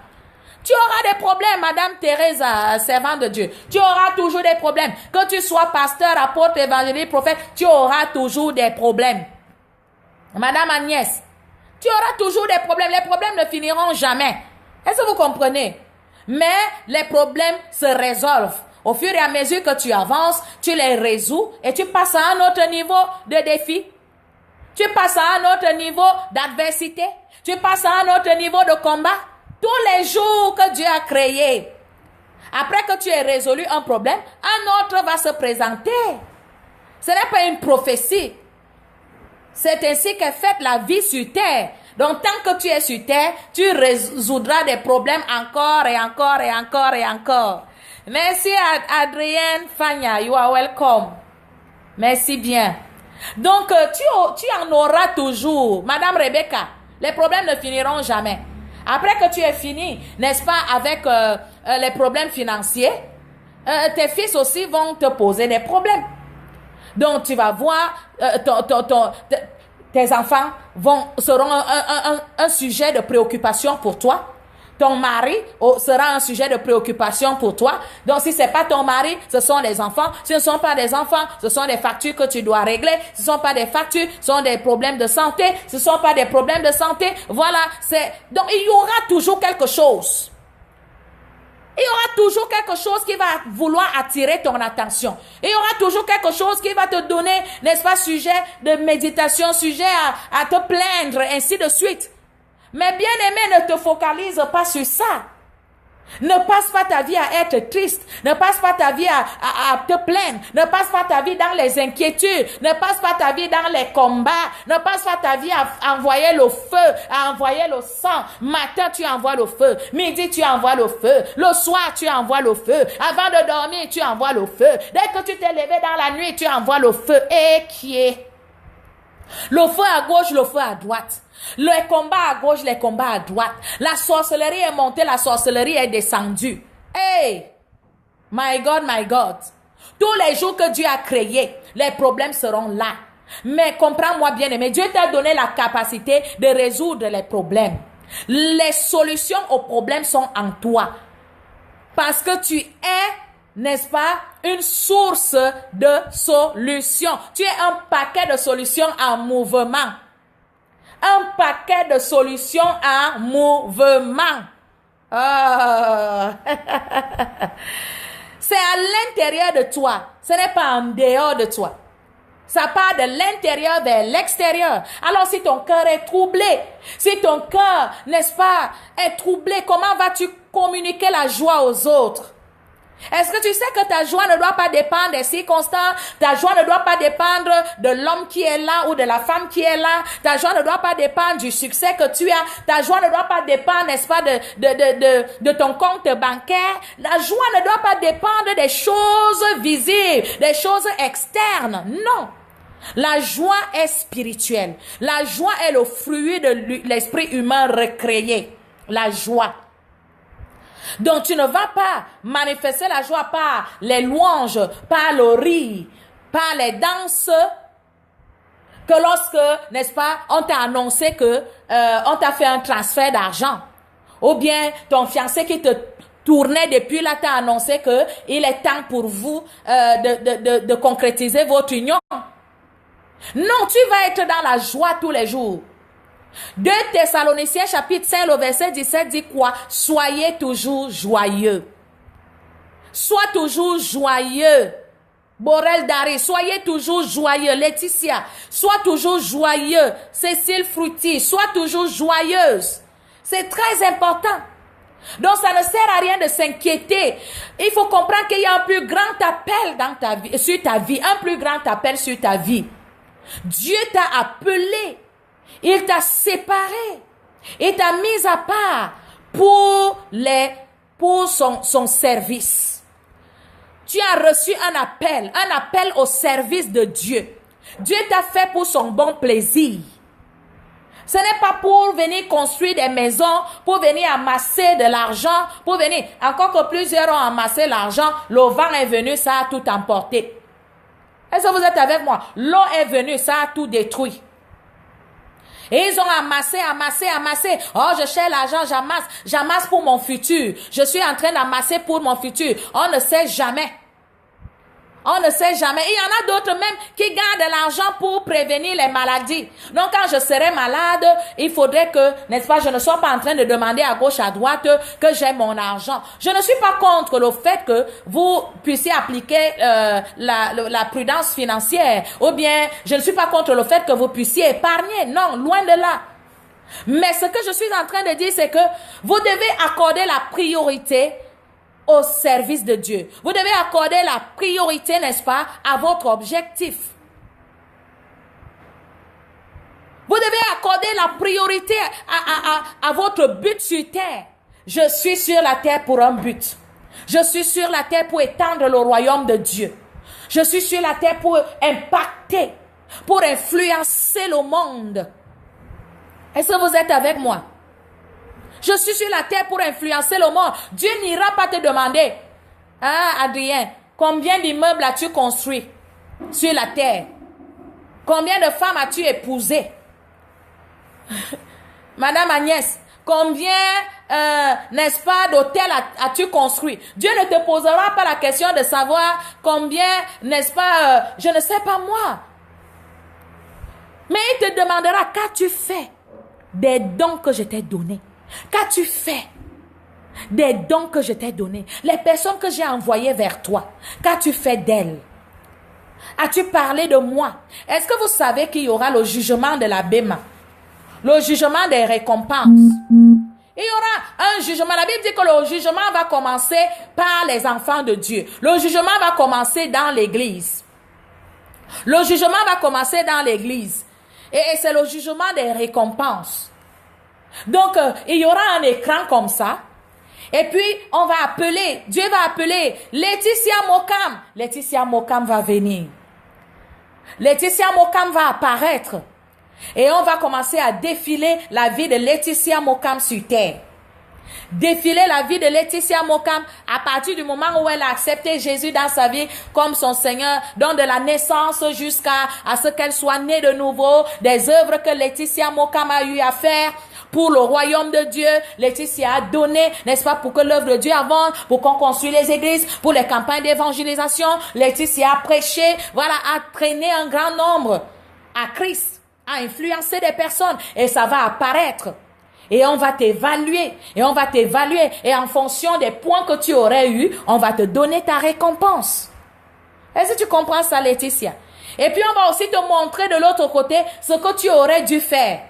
Tu auras des problèmes, Madame Teresa, servante de Dieu. Tu auras toujours des problèmes. Que tu sois pasteur, apôtre, évangéliste, prophète, tu auras toujours des problèmes. Madame Agnès, tu auras toujours des problèmes. Les problèmes ne finiront jamais. Est-ce que vous comprenez? Mais les problèmes se résolvent. Au fur et à mesure que tu avances, tu les résous et tu passes à un autre niveau de défi. Tu passes à un autre niveau d'adversité. Tu passes à un autre niveau de combat. Tous les jours que Dieu a créé. Après que tu aies résolu un problème, un autre va se présenter. Ce n'est pas une prophétie. C'est ainsi qu'est faite la vie sur terre. Donc, tant que tu es sur terre, tu résoudras des problèmes encore et encore et encore et encore. Merci Adrienne Fagna, you are welcome. Merci bien. Donc, tu en auras toujours. Madame Rebecca, les problèmes ne finiront jamais. Après que tu es fini, n'est-ce pas, avec les problèmes financiers, tes fils aussi vont te poser des problèmes. Donc, tu vas voir, tes enfants seront un sujet de préoccupation pour toi. Ton mari sera un sujet de préoccupation pour toi. Donc, si c'est pas ton mari, ce sont les enfants. Ce ne sont pas des enfants, ce sont des factures que tu dois régler. Ce ne sont pas des factures, ce sont des problèmes de santé. Ce ne sont pas des problèmes de santé. Voilà, donc il y aura toujours quelque chose. Il y aura toujours quelque chose qui va vouloir attirer ton attention. Il y aura toujours quelque chose qui va te donner, n'est-ce pas, sujet de méditation, sujet à te plaindre, ainsi de suite. Mais bien aimé, ne te focalise pas sur ça. Ne passe pas ta vie à être triste. Ne passe pas ta vie à te plaindre. Ne passe pas ta vie dans les inquiétudes. Ne passe pas ta vie dans les combats. Ne passe pas ta vie à envoyer le feu, à envoyer le sang. Matin, tu envoies le feu. Midi, tu envoies le feu. Le soir, tu envoies le feu. Avant de dormir, tu envoies le feu. Dès que tu t'es levé dans la nuit, tu envoies le feu. Et qui est? Le feu à gauche, le feu à droite. Les combats à gauche, les combats à droite. La sorcellerie est montée, la sorcellerie est descendue. Hey! My God, my God. Tous les jours que Dieu a créé, les problèmes seront là. Mais comprends-moi bien aimé, Dieu t'a donné la capacité de résoudre les problèmes. Les solutions aux problèmes sont en toi. Parce que tu es, n'est-ce pas, une source de solutions. Tu es un paquet de solutions en mouvement. Un paquet de solutions en mouvement. Oh. C'est à l'intérieur de toi. Ce n'est pas en dehors de toi. Ça part de l'intérieur vers l'extérieur. Alors si ton cœur est troublé, si ton cœur, n'est-ce pas, est troublé, comment vas-tu communiquer la joie aux autres? Est-ce que tu sais que ta joie ne doit pas dépendre des circonstances? Ta joie ne doit pas dépendre de l'homme qui est là ou de la femme qui est là. Ta joie ne doit pas dépendre du succès que tu as. Ta joie ne doit pas dépendre, n'est-ce pas, de ton compte bancaire. La joie ne doit pas dépendre des choses visibles, des choses externes. Non. La joie est spirituelle. La joie est le fruit de l'esprit humain recréé. La joie. Donc, tu ne vas pas manifester la joie par les louanges, par le rire, par les danses, que lorsque, n'est-ce pas, on t'a annoncé que on t'a fait un transfert d'argent. Ou bien ton fiancé qui te tourné depuis là, t'as annoncé que il est temps pour vous de concrétiser votre union. Non, tu vas être dans la joie tous les jours. 2 Thessaloniciens chapitre 5, le verset 17 dit quoi? Soyez toujours joyeux. Sois toujours joyeux. Borel Dari, soyez toujours joyeux. Laetitia, sois toujours joyeux. Cécile Frutti, sois toujours joyeuse. C'est très important. Donc, ça ne sert à rien de s'inquiéter. Il faut comprendre qu'il y a un plus grand appel dans ta vie, sur ta vie. Un plus grand appel sur ta vie. Dieu t'a appelé. Il t'a séparé. Il t'a mis à part pour son service. Tu as reçu un appel au service de Dieu. Dieu t'a fait pour son bon plaisir. Ce n'est pas pour venir construire des maisons, pour venir amasser de l'argent, pour venir. Encore que plusieurs ont amassé l'argent, le vent est venu, ça a tout emporté. Est-ce que vous êtes avec moi? L'eau est venue, ça a tout détruit. Et ils ont amassé. Oh, je cherche l'argent, j'amasse pour mon futur. Je suis en train d'amasser pour mon futur. On ne sait jamais. On ne sait jamais. Il y en a d'autres même qui gardent de l'argent pour prévenir les maladies. Donc, quand je serai malade, il faudrait que, n'est-ce pas, je ne sois pas en train de demander à gauche, à droite que j'ai mon argent. Je ne suis pas contre le fait que vous puissiez appliquer la prudence financière. Ou bien, je ne suis pas contre le fait que vous puissiez épargner. Non, loin de là. Mais ce que je suis en train de dire, c'est que vous devez accorder la priorité au service de Dieu. Vous devez accorder la priorité, n'est-ce pas, à votre objectif. Vous devez accorder la priorité à votre but sur terre. Je suis sur la terre pour un but. Je suis sur la terre pour étendre le royaume de Dieu. Je suis sur la terre pour impacter, pour influencer le monde. Est-ce que vous êtes avec moi? Je suis sur la terre pour influencer le monde. Dieu n'ira pas te demander, ah Adrien, combien d'immeubles as-tu construit sur la terre? Combien de femmes as-tu épousé? Madame Agnès, combien, n'est-ce pas, d'hôtels as-tu construit? Dieu ne te posera pas la question de savoir combien, n'est-ce pas, je ne sais pas moi. Mais il te demandera, qu'as-tu fait des dons que je t'ai donnés? Qu'as-tu fait des dons que je t'ai donnés? Les personnes que j'ai envoyées vers toi, qu'as-tu fait d'elles? As-tu parlé de moi? Est-ce que vous savez qu'il y aura le jugement de la Béma? Le jugement des récompenses. Il y aura un jugement. La Bible dit que le jugement va commencer par les enfants de Dieu. Le jugement va commencer dans l'église. Le jugement va commencer dans l'église. Et c'est le jugement des récompenses. Donc, il y aura un écran comme ça. Et puis, on va appeler, Dieu va appeler Laetitia Mokam. Laetitia Mokam va venir. Laetitia Mokam va apparaître. Et on va commencer à défiler la vie de Laetitia Mokam sur terre. Défiler la vie de Laetitia Mokam à partir du moment où elle a accepté Jésus dans sa vie comme son Seigneur, donc de la naissance jusqu'à ce qu'elle soit née de nouveau, des œuvres que Laetitia Mokam a eu à faire pour le royaume de Dieu. Laetitia a donné, n'est-ce pas, pour que l'œuvre de Dieu avance, pour qu'on construise les églises, pour les campagnes d'évangélisation. Laetitia a prêché, voilà, a traîné un grand nombre à Christ, a influencé des personnes et ça va apparaître. Et on va t'évaluer, et en fonction des points que tu aurais eu, on va te donner ta récompense. Est-ce que tu comprends ça, Laetitia? Et puis on va aussi te montrer de l'autre côté ce que tu aurais dû faire.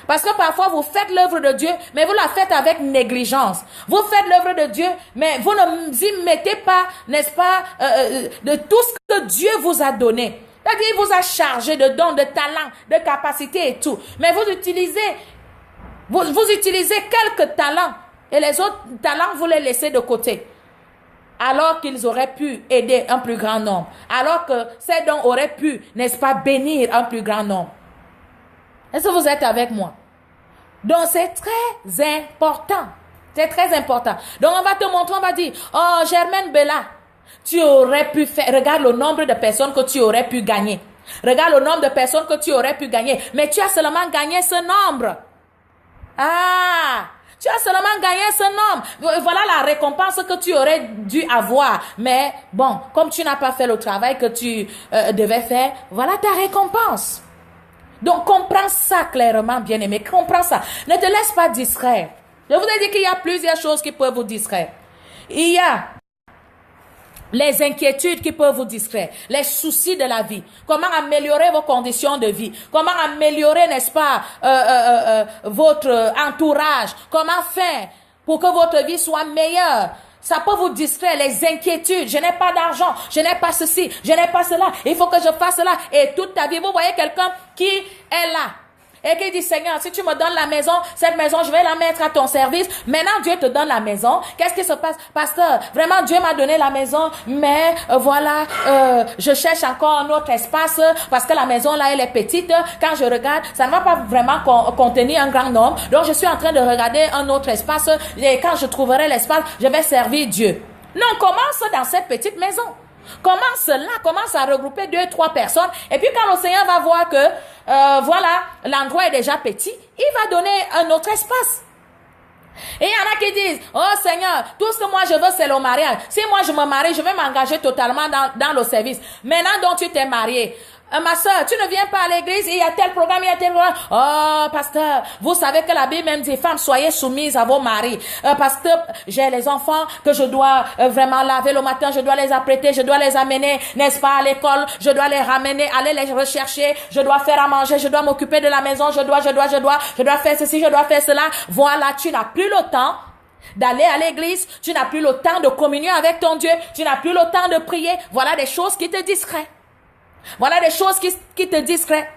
Parce que parfois vous faites l'œuvre de Dieu, mais vous la faites avec négligence. Vous faites l'œuvre de Dieu, mais vous ne y mettez pas, n'est-ce pas, de tout ce que Dieu vous a donné. C'est-à-dire, il vous a chargé de dons, de talents, de capacités et tout. Mais vous utilisez quelques talents et les autres talents, vous les laissez de côté. Alors qu'ils auraient pu aider un plus grand nombre. Alors que ces dons auraient pu, n'est-ce pas, bénir un plus grand nombre. Est-ce que vous êtes avec moi? Donc, c'est très important. C'est très important. Donc, on va te montrer, on va dire, oh, Germaine Bella, tu aurais pu faire, regarde le nombre de personnes que tu aurais pu gagner. Regarde le nombre de personnes que tu aurais pu gagner. Mais tu as seulement gagné ce nombre. Ah, Tu as seulement gagné ce nombre. Voilà la récompense que tu aurais dû avoir. Mais bon, comme tu n'as pas fait le travail que tu devais faire, voilà ta récompense. Donc, comprends ça clairement, bien-aimé. Comprends ça. Ne te laisse pas distraire. Je vous ai dit qu'il y a plusieurs choses qui peuvent vous distraire. Il y a les inquiétudes qui peuvent vous distraire, les soucis de la vie, comment améliorer vos conditions de vie, comment améliorer, n'est-ce pas, votre entourage, comment faire pour que votre vie soit meilleure. Ça peut vous distraire, les inquiétudes. Je n'ai pas d'argent, je n'ai pas ceci, je n'ai pas cela, il faut que je fasse cela. Et toute ta vie, vous voyez quelqu'un qui est là et qui dit, Seigneur, si tu me donnes la maison, cette maison, je vais la mettre à ton service. Maintenant, Dieu te donne la maison. Qu'est-ce qui se passe? Pasteur, vraiment, Dieu m'a donné la maison, mais voilà, je cherche encore un autre espace parce que la maison, là, elle est petite. Quand je regarde, ça ne va pas vraiment contenir un grand nombre. Donc, je suis en train de regarder un autre espace et quand je trouverai l'espace, je vais servir Dieu. Non, commence dans cette petite maison. Commence à regrouper 2, 3 personnes. Et puis quand le Seigneur va voir que, voilà, l'endroit est déjà petit, il va donner un autre espace. Et il y en a qui disent, oh Seigneur, tout ce que moi je veux, c'est le mariage. Si moi je me marie, je vais m'engager totalement dans le service. Maintenant donc tu t'es marié. Ma soeur, tu ne viens pas à l'église, il y a tel programme, il y a tel programme. Oh, pasteur, vous savez que la Bible même dit, femmes, soyez soumises à vos maris. Parce que j'ai les enfants que je dois vraiment laver le matin, je dois les apprêter, je dois les amener, n'est-ce pas, à l'école, je dois les ramener, aller les rechercher, je dois faire à manger, je dois m'occuper de la maison, je dois faire ceci, je dois faire cela. Voilà, tu n'as plus le temps d'aller à l'église, tu n'as plus le temps de communier avec ton Dieu, tu n'as plus le temps de prier. Voilà des choses qui te distraient. Voilà des choses qui te distraient.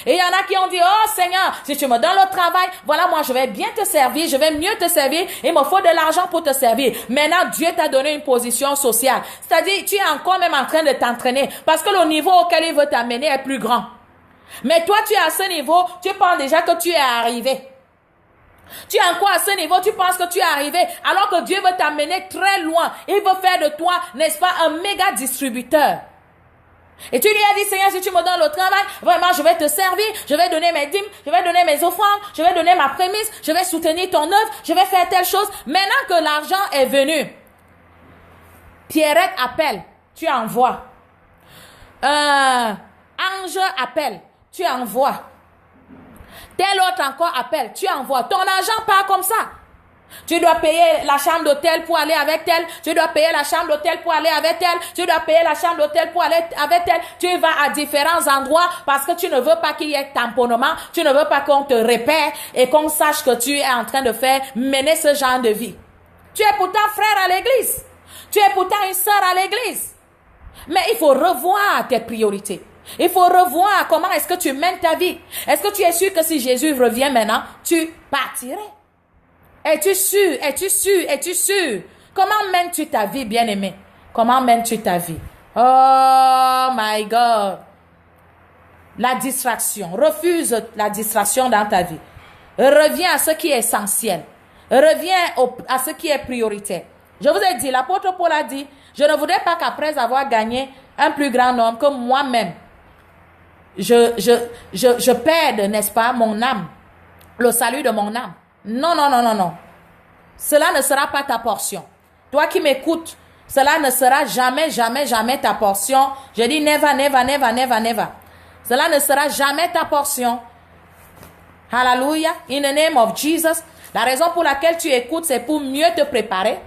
Et il y en a qui ont dit, oh Seigneur, si tu me donnes le travail, voilà, moi je vais bien te servir, je vais mieux te servir, il me faut de l'argent pour te servir. Maintenant, Dieu t'a donné une position sociale. C'est-à-dire, tu es encore même en train de t'entraîner parce que le niveau auquel il veut t'amener est plus grand. Mais toi, tu es à ce niveau, tu penses déjà que tu es arrivé. Tu es encore à ce niveau, tu penses que tu es arrivé, alors que Dieu veut t'amener très loin. Il veut faire de toi, n'est-ce pas, un méga distributeur. Et tu lui as dit, Seigneur, si tu me donnes le travail, vraiment, je vais te servir, je vais donner mes dîmes, je vais donner mes offrandes, je vais donner ma prémisse, je vais soutenir ton œuvre, je vais faire telle chose. Maintenant que l'argent est venu, Pierrette appelle, tu envoies. Ange appelle, tu envoies. Tel autre encore appelle, tu envoies. Ton argent part comme ça. Tu dois payer la chambre d'hôtel pour aller avec tel. Tu dois payer la chambre d'hôtel pour aller avec tel. Tu dois payer la chambre d'hôtel pour aller avec tel. Tu vas à différents endroits parce que tu ne veux pas qu'il y ait tamponnement. Tu ne veux pas qu'on te repère et qu'on sache que tu es en train de mener ce genre de vie. Tu es pourtant frère à l'église. Tu es pourtant une sœur à l'église. Mais il faut revoir tes priorités. Il faut revoir comment est-ce que tu mènes ta vie. Est-ce que tu es sûr que si Jésus revient maintenant, tu partirais? Es-tu sûr? Es-tu sûr? Es-tu sûr? Comment mènes-tu ta vie, bien-aimé? Comment mènes-tu ta vie? Oh my God! La distraction. Refuse la distraction dans ta vie. Reviens à ce qui est essentiel. Reviens à ce qui est prioritaire. Je vous ai dit, l'apôtre Paul a dit, je ne voudrais pas qu'après avoir gagné un plus grand nombre que moi-même, je perde, n'est-ce pas, mon âme, le salut de mon âme. Non, non, non, non, non. Cela ne sera pas ta portion. Toi qui m'écoutes, cela ne sera jamais, jamais, jamais ta portion. Je dis never, never, never, never, never. Cela ne sera jamais ta portion. Hallelujah. In the name of Jesus. La raison pour laquelle tu écoutes, c'est pour mieux te préparer.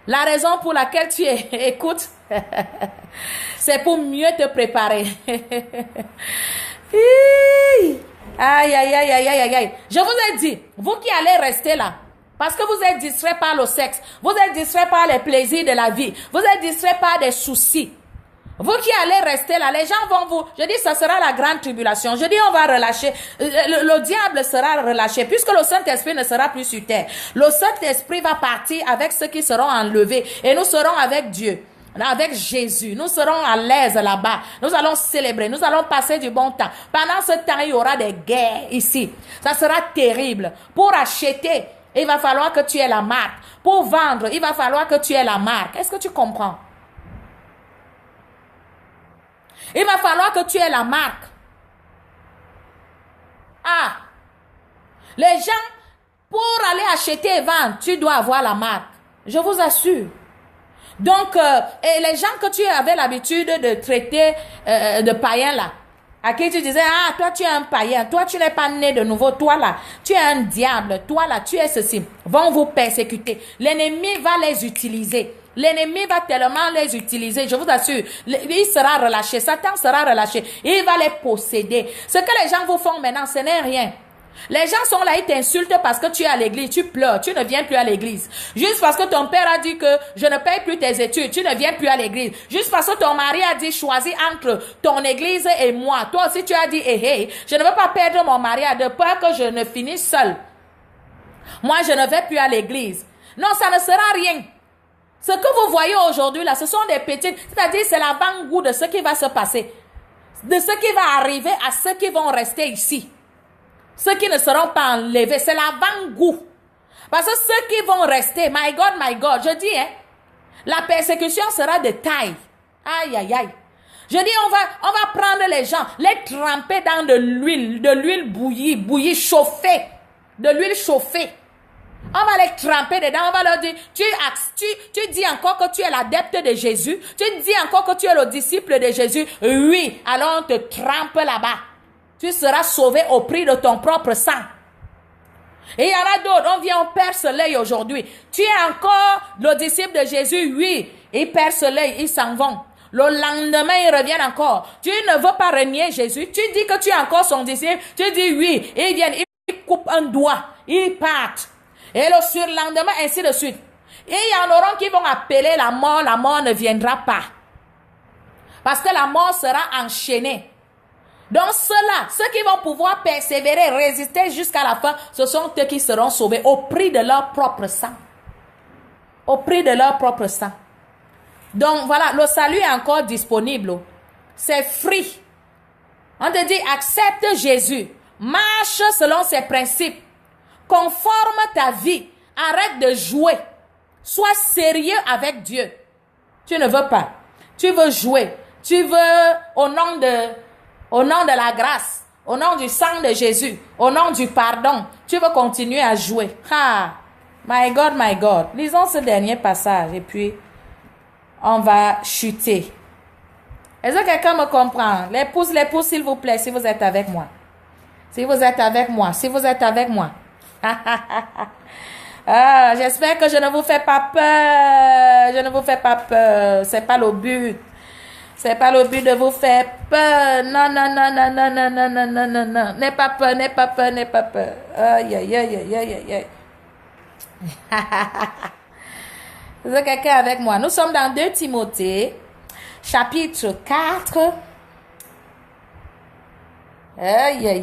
La raison pour laquelle tu écoutes, c'est pour mieux te préparer. Aïe, aïe, aïe, aïe, aïe, aïe. Je vous ai dit, vous qui allez rester là, parce que vous êtes distrait par le sexe, vous êtes distrait par les plaisirs de la vie, vous êtes distrait par des soucis. Vous qui allez rester là, les gens vont vous... Je dis, ça sera la grande tribulation. Je dis, on va relâcher. Le diable sera relâché puisque le Saint-Esprit ne sera plus sur terre. Le Saint-Esprit va partir avec ceux qui seront enlevés et nous serons avec Dieu. Avec Jésus, nous serons à l'aise là-bas. Nous allons célébrer, nous allons passer du bon temps. Pendant ce temps, il y aura des guerres ici. Ça sera terrible. Pour acheter, il va falloir que tu aies la marque. Pour vendre, il va falloir que tu aies la marque. Est-ce que tu comprends? Il va falloir que tu aies la marque. Ah! Les gens Pour aller acheter et vendre, tu dois avoir la marque. Je vous assure. Donc, et les gens que tu avais l'habitude de traiter de païens là, à qui tu disais, ah, toi tu es un païen, toi tu n'es pas né de nouveau, toi là, tu es un diable, toi là, tu es ceci, vont vous persécuter. L'ennemi va les utiliser. L'ennemi va tellement les utiliser, je vous assure, il sera relâché, Satan sera relâché, il va les posséder. Ce que les gens vous font maintenant, ce n'est rien. Les gens sont là, ils t'insultent parce que tu es à l'église, tu pleures, tu ne viens plus à l'église. Juste parce que ton père a dit que je ne paye plus tes études, tu ne viens plus à l'église. Juste parce que ton mari a dit choisis entre ton église et moi. Toi aussi tu as dit, hey, je ne veux pas perdre mon mari de peur que je ne finisse seul. Moi je ne vais plus à l'église. Non, ça ne sera rien. Ce que vous voyez aujourd'hui là, ce sont des petites, c'est-à-dire c'est l'avant-goût de ce qui va se passer. De ce qui va arriver à ceux qui vont rester ici. Ceux qui ne seront pas enlevés, c'est l'avant-goût. Parce que ceux qui vont rester, my God, je dis, hein, la persécution sera de taille. Aïe, aïe, aïe. Je dis, on va prendre les gens, les tremper dans de l'huile bouillie, chauffée, de l'huile chauffée. On va les tremper dedans, on va leur dire, tu dis encore que tu es l'adepte de Jésus, tu dis encore que tu es le disciple de Jésus, oui, alors on te trempe là-bas. Tu seras sauvé au prix de ton propre sang. Et il y en a d'autres, on vient, on perce l'œil aujourd'hui. Tu es encore le disciple de Jésus, oui. Ils percent l'œil, ils s'en vont. Le lendemain, ils reviennent encore. Tu ne veux pas renier Jésus. Tu dis que tu es encore son disciple. Tu dis oui. Ils viennent, ils coupent un doigt. Ils partent. Et le surlendemain, ainsi de suite. Et il y en aura qui vont appeler la mort ne viendra pas. Parce que la mort sera enchaînée. Donc ceux-là, ceux qui vont pouvoir persévérer, résister jusqu'à la fin, ce sont eux qui seront sauvés au prix de leur propre sang. Au prix de leur propre sang. Donc voilà, le salut est encore disponible. C'est free. On te dit, accepte Jésus. Marche selon ses principes. Conforme ta vie. Arrête de jouer. Sois sérieux avec Dieu. Tu ne veux pas. Tu veux jouer. Tu veux au nom de la grâce, au nom du sang de Jésus, au nom du pardon, tu veux continuer à jouer. Ah, my God. Lisons ce dernier passage et puis on va chuter. Est-ce que quelqu'un me comprend? Les pouces, s'il vous plaît, si vous êtes avec moi. Si vous êtes avec moi. Ah, j'espère que je ne vous fais pas peur. C'est pas le but. C'est pas le but de vous faire peur. Non. N'aie pas peur. Aïe. Est-ce quelqu'un avec moi? Nous sommes dans 2 Timothée, chapitre 4. Aïe.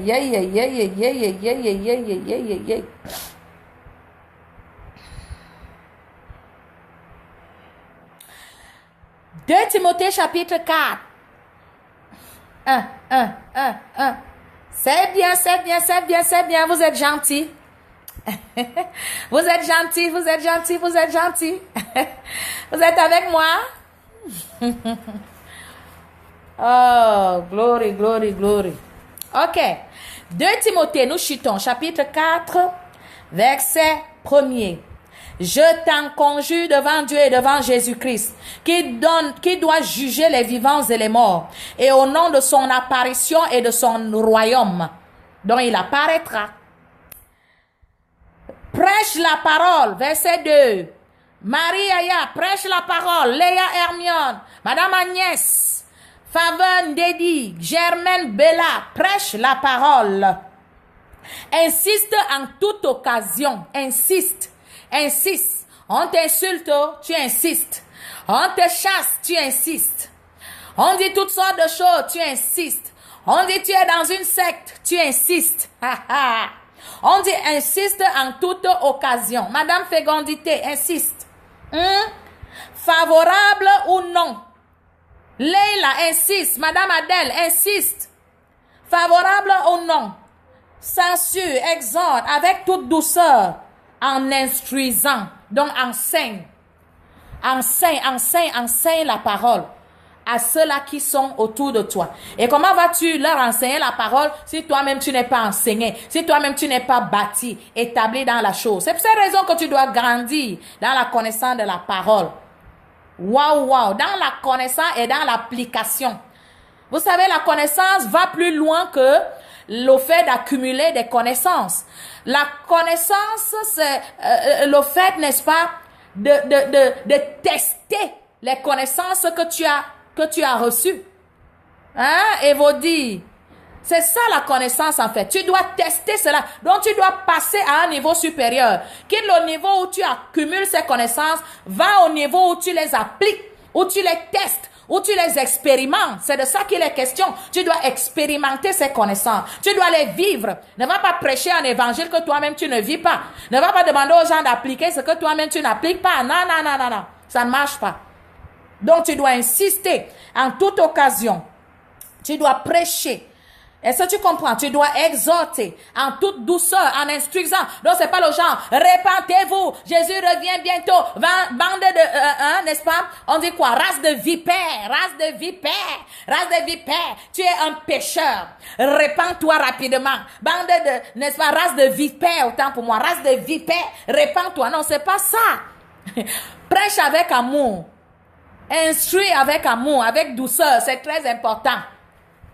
2 Timothée chapitre 4. 1. C'est bien. Vous êtes gentils. Vous êtes gentils. Vous êtes avec moi? Oh, glory. Ok. 2 Timothée, nous chutons. Chapitre 4, verset 1er. Je t'en conjure devant Dieu et devant Jésus-Christ, qui doit juger les vivants et les morts, et au nom de son apparition et de son royaume, dont il apparaîtra. Prêche la parole, verset 2. Marie-Aya, prêche la parole. Léa Hermione, Madame Agnès, Faveur Ndedi, Germaine Bella, prêche la parole. Insiste en toute occasion, insiste. On t'insulte, tu insistes. On te chasse, tu insistes. On dit toutes sortes de choses, tu insistes. On dit tu es dans une secte, tu insistes. On dit insiste en toute occasion. Madame Fégondité, insiste. Favorable ou non. Leila insiste. Madame Adèle insiste. Favorable ou non. Censure, exhorte avec toute douceur. En instruisant, donc enseigne la parole. à ceux-là qui sont autour de toi? Et comment vas-tu leur enseigner la parole si toi-même tu n'es pas enseigné, si toi-même tu n'es pas bâti, établi dans la chose? C'est pour cette raison que tu dois grandir dans la connaissance de la parole. Waouh, waouh, dans la connaissance et dans l'application. Vous savez, la connaissance va plus loin que le fait d'accumuler des connaissances. La connaissance, c'est le fait, n'est-ce pas, de tester les connaissances que tu as reçues. Hein, Evody? C'est ça la connaissance en fait. Tu dois tester cela. Donc tu dois passer à un niveau supérieur. Quitte le niveau où tu accumules ces connaissances, va au niveau où tu les appliques, où tu les testes, où tu les expérimentes. C'est de ça qu'il est question. Tu dois expérimenter ces connaissances. Tu dois les vivre. Ne va pas prêcher un évangile que toi-même tu ne vis pas. Ne va pas demander aux gens d'appliquer ce que toi-même tu n'appliques pas. Non, non, non, non, non. Ça ne marche pas. Donc tu dois insister en toute occasion. Tu dois prêcher. Est-ce que tu comprends? Tu dois exhorter en toute douceur, en instruisant. Donc, c'est pas le genre, répentez-vous, Jésus revient bientôt. Bande de, n'est-ce pas? On dit quoi? Race de vipères, race de vipères, race de vipères. Tu es un pécheur. Répands-toi rapidement. Bande de, n'est-ce pas? Race de vipères, autant pour moi. Race de vipères, répands-toi. Non, c'est pas ça. Prêche avec amour. Instruis avec amour, avec douceur. C'est très important.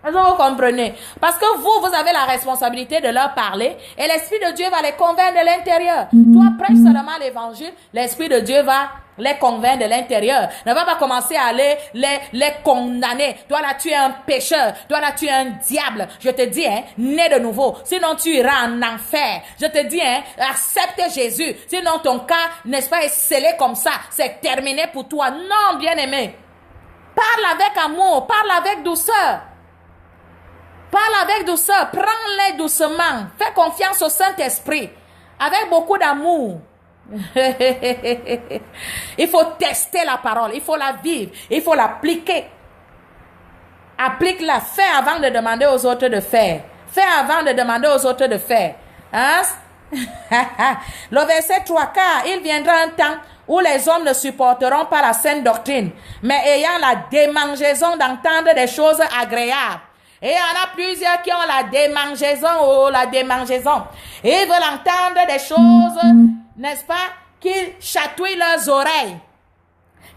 Vous comprenez? Parce que vous avez la responsabilité de leur parler et l'Esprit de Dieu va les convaincre de l'intérieur. Toi, prêche seulement l'évangile, l'Esprit de Dieu va les convaincre de l'intérieur. Ne va pas commencer à les condamner. Toi là, tu es un pécheur. Toi là, tu es un diable. Je te dis, hein, né de nouveau. Sinon, tu iras en enfer. Je te dis, hein, accepte Jésus. Sinon, ton cas, n'est-ce pas, est scellé comme ça. C'est terminé pour toi. Non, bien-aimé. Parle avec amour. Parle avec douceur. Parle avec douceur, prends-les doucement, fais confiance au Saint-Esprit, avec beaucoup d'amour. Il faut tester la parole, il faut la vivre, il faut l'appliquer. Applique-la, fais avant de demander aux autres de faire. Fais avant de demander aux autres de faire. Hein? Le verset 3, car il viendra un temps où les hommes ne supporteront pas la saine doctrine, mais ayant la démangeaison d'entendre des choses agréables. Et il y en a plusieurs qui ont la démangeaison, la démangeaison. Et ils veulent entendre des choses, n'est-ce pas, qui chatouillent leurs oreilles.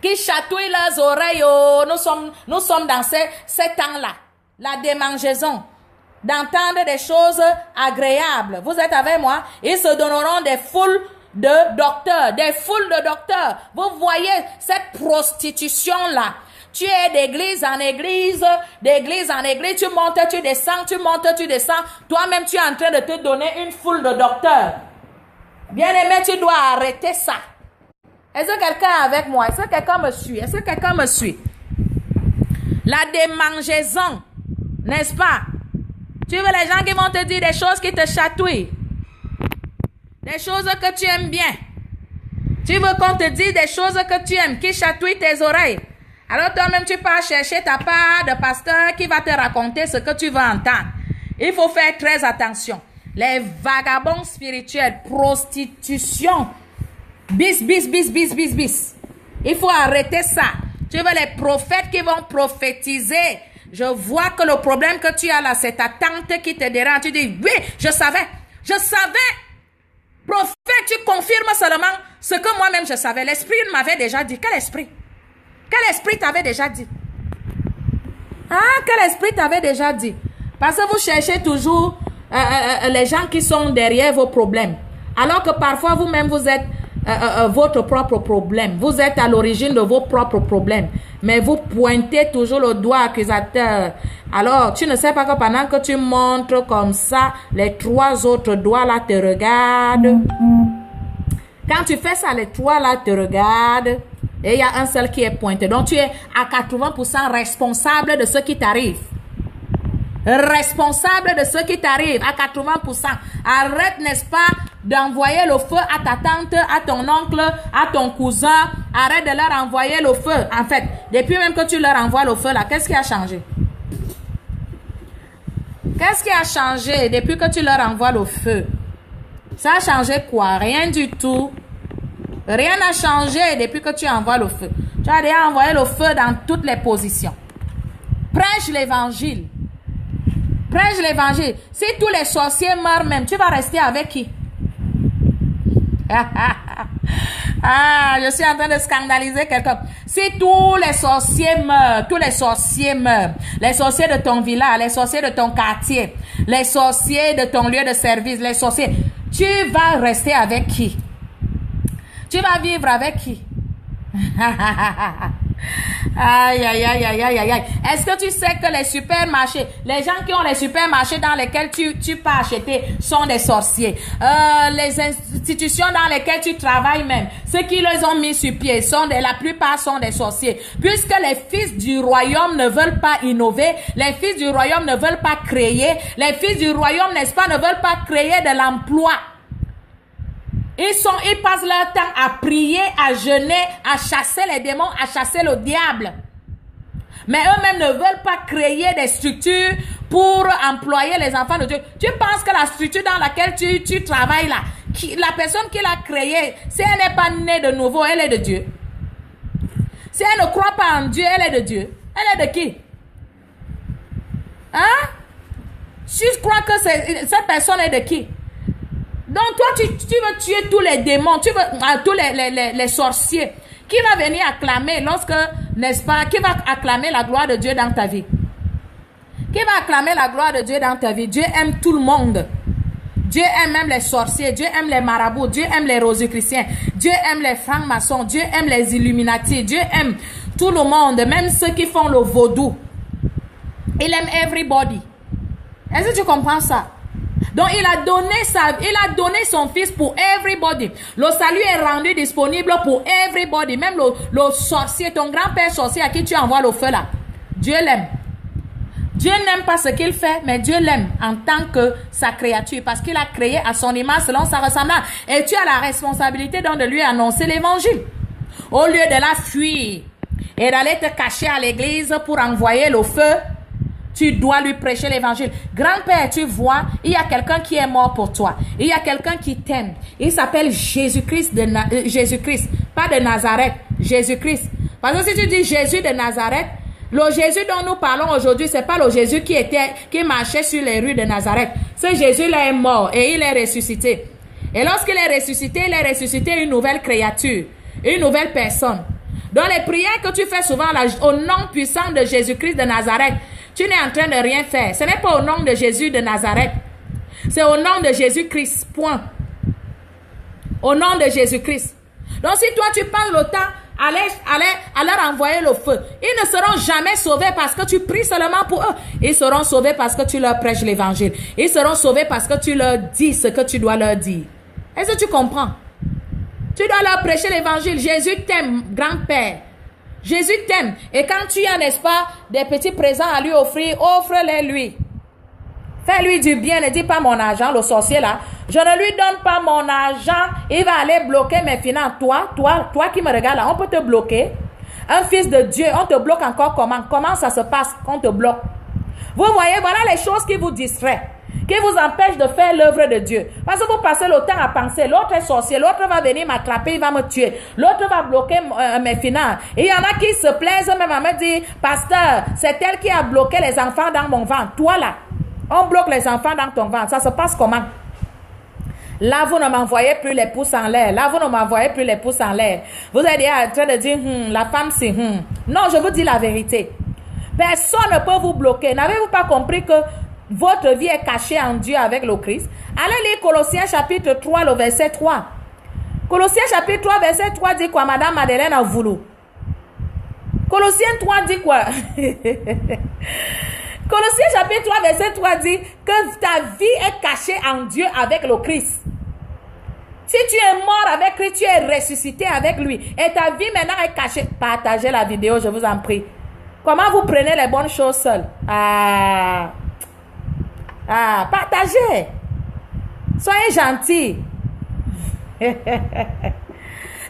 Qui chatouillent leurs oreilles, nous sommes dans ces temps-là. La démangeaison. D'entendre des choses agréables. Vous êtes avec moi? Ils se donneront des foules de docteurs. Des foules de docteurs. Vous voyez cette prostitution-là. Tu es d'église en église, d'église en église, tu montes, tu descends, tu montes, tu descends. Toi-même, tu es en train de te donner une foule de docteurs. Bien-aimé, tu dois arrêter ça. Est-ce que quelqu'un est avec moi? Est-ce que quelqu'un me suit? Est-ce que quelqu'un me suit? La démangeaison, n'est-ce pas? Tu veux les gens qui vont te dire des choses qui te chatouillent. Des choses que tu aimes bien. Tu veux qu'on te dise des choses que tu aimes, qui chatouillent tes oreilles. Alors toi-même, tu pars chercher ta part de pasteur qui va te raconter ce que tu vas entendre. Il faut faire très attention. Les vagabonds spirituels, prostitution, bis. Il faut arrêter ça. Tu veux les prophètes qui vont prophétiser. Je vois que le problème que tu as là, c'est ta tante qui te dérange. Tu dis, oui, je savais. Prophète, tu confirmes seulement ce que moi-même je savais. L'esprit m'avait déjà dit. Quel esprit? Quel esprit t'avait déjà dit? Ah, quel esprit t'avait déjà dit? Parce que vous cherchez toujours les gens qui sont derrière vos problèmes. Alors que parfois vous-même vous êtes votre propre problème. Vous êtes à l'origine de vos propres problèmes. Mais vous pointez toujours le doigt accusateur. Alors, tu ne sais pas que pendant que tu montres comme ça, les trois autres doigts là te regardent. Quand tu fais ça, les trois là te regardent. Et il y a un seul qui est pointé. Donc, tu es à 80% responsable de ce qui t'arrive. Responsable de ce qui t'arrive à 80%. Arrête, n'est-ce pas, d'envoyer le feu à ta tante, à ton oncle, à ton cousin. Arrête de leur envoyer le feu. En fait, depuis même que tu leur envoies le feu là, qu'est-ce qui a changé? Qu'est-ce qui a changé depuis que tu leur envoies le feu? Ça a changé quoi? Rien du tout. Rien n'a changé depuis que tu envoies le feu. Tu as déjà envoyé le feu dans toutes les positions. Prêche l'évangile. Prêche l'évangile. Si tous les sorciers meurent même, tu vas rester avec qui? Ah, je suis en train de scandaliser quelqu'un. Si tous les sorciers meurent, les sorciers de ton village, les sorciers de ton quartier, les sorciers de ton lieu de service, les sorciers, tu vas rester avec qui? Tu vas vivre avec qui? Aïe, aïe, aïe, aïe, aïe, aïe. Est-ce que tu sais que les supermarchés, les gens qui ont les supermarchés dans lesquels tu peux acheter sont des sorciers. Les institutions dans lesquelles tu travailles même, ceux qui les ont mis sur pied, la plupart sont des sorciers. Puisque les fils du royaume ne veulent pas innover, les fils du royaume ne veulent pas créer, les fils du royaume, n'est-ce pas, ne veulent pas créer de l'emploi. Ils passent leur temps à prier, à jeûner, à chasser les démons, à chasser le diable. Mais eux-mêmes ne veulent pas créer des structures pour employer les enfants de Dieu. Tu penses que la structure dans laquelle tu travailles là, la personne qui l'a créée, si elle n'est pas née de nouveau, elle est de Dieu. Si elle ne croit pas en Dieu, elle est de Dieu. Elle est de qui? Hein? Tu crois que cette personne est de qui? Donc toi, tu veux tuer tous les démons, tu veux tous les sorciers. Qui va venir acclamer lorsque, n'est-ce pas, qui va acclamer la gloire de Dieu dans ta vie? Qui va acclamer la gloire de Dieu dans ta vie? Dieu aime tout le monde. Dieu aime même les sorciers, Dieu aime les marabouts, Dieu aime les rosicruciens, Dieu aime les francs-maçons, Dieu aime les illuminati, Dieu aime tout le monde, même ceux qui font le vaudou. Il aime everybody. Est-ce que tu comprends ça? Donc, il a donné son fils pour everybody. Le salut est rendu disponible pour everybody. Même le sorcier, ton grand-père sorcier à qui tu envoies le feu là. Dieu l'aime. Dieu n'aime pas ce qu'il fait, mais Dieu l'aime en tant que sa créature. Parce qu'il a créé à son image selon sa ressemblance. Et tu as la responsabilité donc de lui annoncer l'évangile. Au lieu de la fuir et d'aller te cacher à l'église pour envoyer le feu, tu dois lui prêcher l'évangile. Grand-père, tu vois, il y a quelqu'un qui est mort pour toi. Il y a quelqu'un qui t'aime. Il s'appelle Jésus-Christ Jésus-Christ. Pas de Nazareth, Jésus-Christ. Parce que si tu dis Jésus de Nazareth, le Jésus dont nous parlons aujourd'hui, c'est pas le Jésus qui marchait sur les rues de Nazareth. Ce Jésus-là est mort et il est ressuscité. Et lorsqu'il est ressuscité, il est ressuscité une nouvelle créature, une nouvelle personne. Dans les prières que tu fais souvent là, au nom puissant de Jésus-Christ de Nazareth, tu n'es en train de rien faire. Ce n'est pas au nom de Jésus de Nazareth. C'est au nom de Jésus-Christ. Point. Au nom de Jésus-Christ. Donc si toi tu passes le temps à leur envoyer le feu, ils ne seront jamais sauvés parce que tu pries seulement pour eux. Ils seront sauvés parce que tu leur prêches l'évangile. Ils seront sauvés parce que tu leur dis ce que tu dois leur dire. Est-ce que tu comprends? Tu dois leur prêcher l'évangile. Jésus t'aime, grand-père. Jésus t'aime. Et quand tu as, n'est-ce pas, des petits présents à lui offrir, offre-les lui. Fais-lui du bien, ne dis pas mon argent, le sorcier là. Je ne lui donne pas mon argent, il va aller bloquer mes finances. Toi qui me regardes là, on peut te bloquer. Un fils de Dieu, on te bloque encore comment? Comment ça se passe qu'on te bloque? Vous voyez, voilà les choses qui vous distraient, qui vous empêchent de faire l'œuvre de Dieu. Parce que vous passez le temps à penser, l'autre est sorcier, l'autre va venir m'attraper, il va me tuer. L'autre va bloquer mes finances. Et il y en a qui se plaisent même à me dire, pasteur, c'est elle qui a bloqué les enfants dans mon ventre. Toi là, on bloque les enfants dans ton ventre. Ça se passe comment? Là, vous ne m'envoyez plus les pouces en l'air. Là, vous ne m'envoyez plus les pouces en l'air. Vous êtes en train de dire, la femme c'est Non, je vous dis la vérité. Personne ne peut vous bloquer. N'avez-vous pas compris que votre vie est cachée en Dieu avec le Christ? Allez lire Colossiens chapitre 3, le verset 3. Colossiens chapitre 3, verset 3 dit quoi? Madame Madeleine a voulu. Colossiens 3 dit quoi? Colossiens chapitre 3, verset 3 dit que ta vie est cachée en Dieu avec le Christ. Si tu es mort avec Christ, tu es ressuscité avec lui. Et ta vie maintenant est cachée. Partagez la vidéo, je vous en prie. Comment vous prenez les bonnes choses seules? Partagez. Soyez gentils.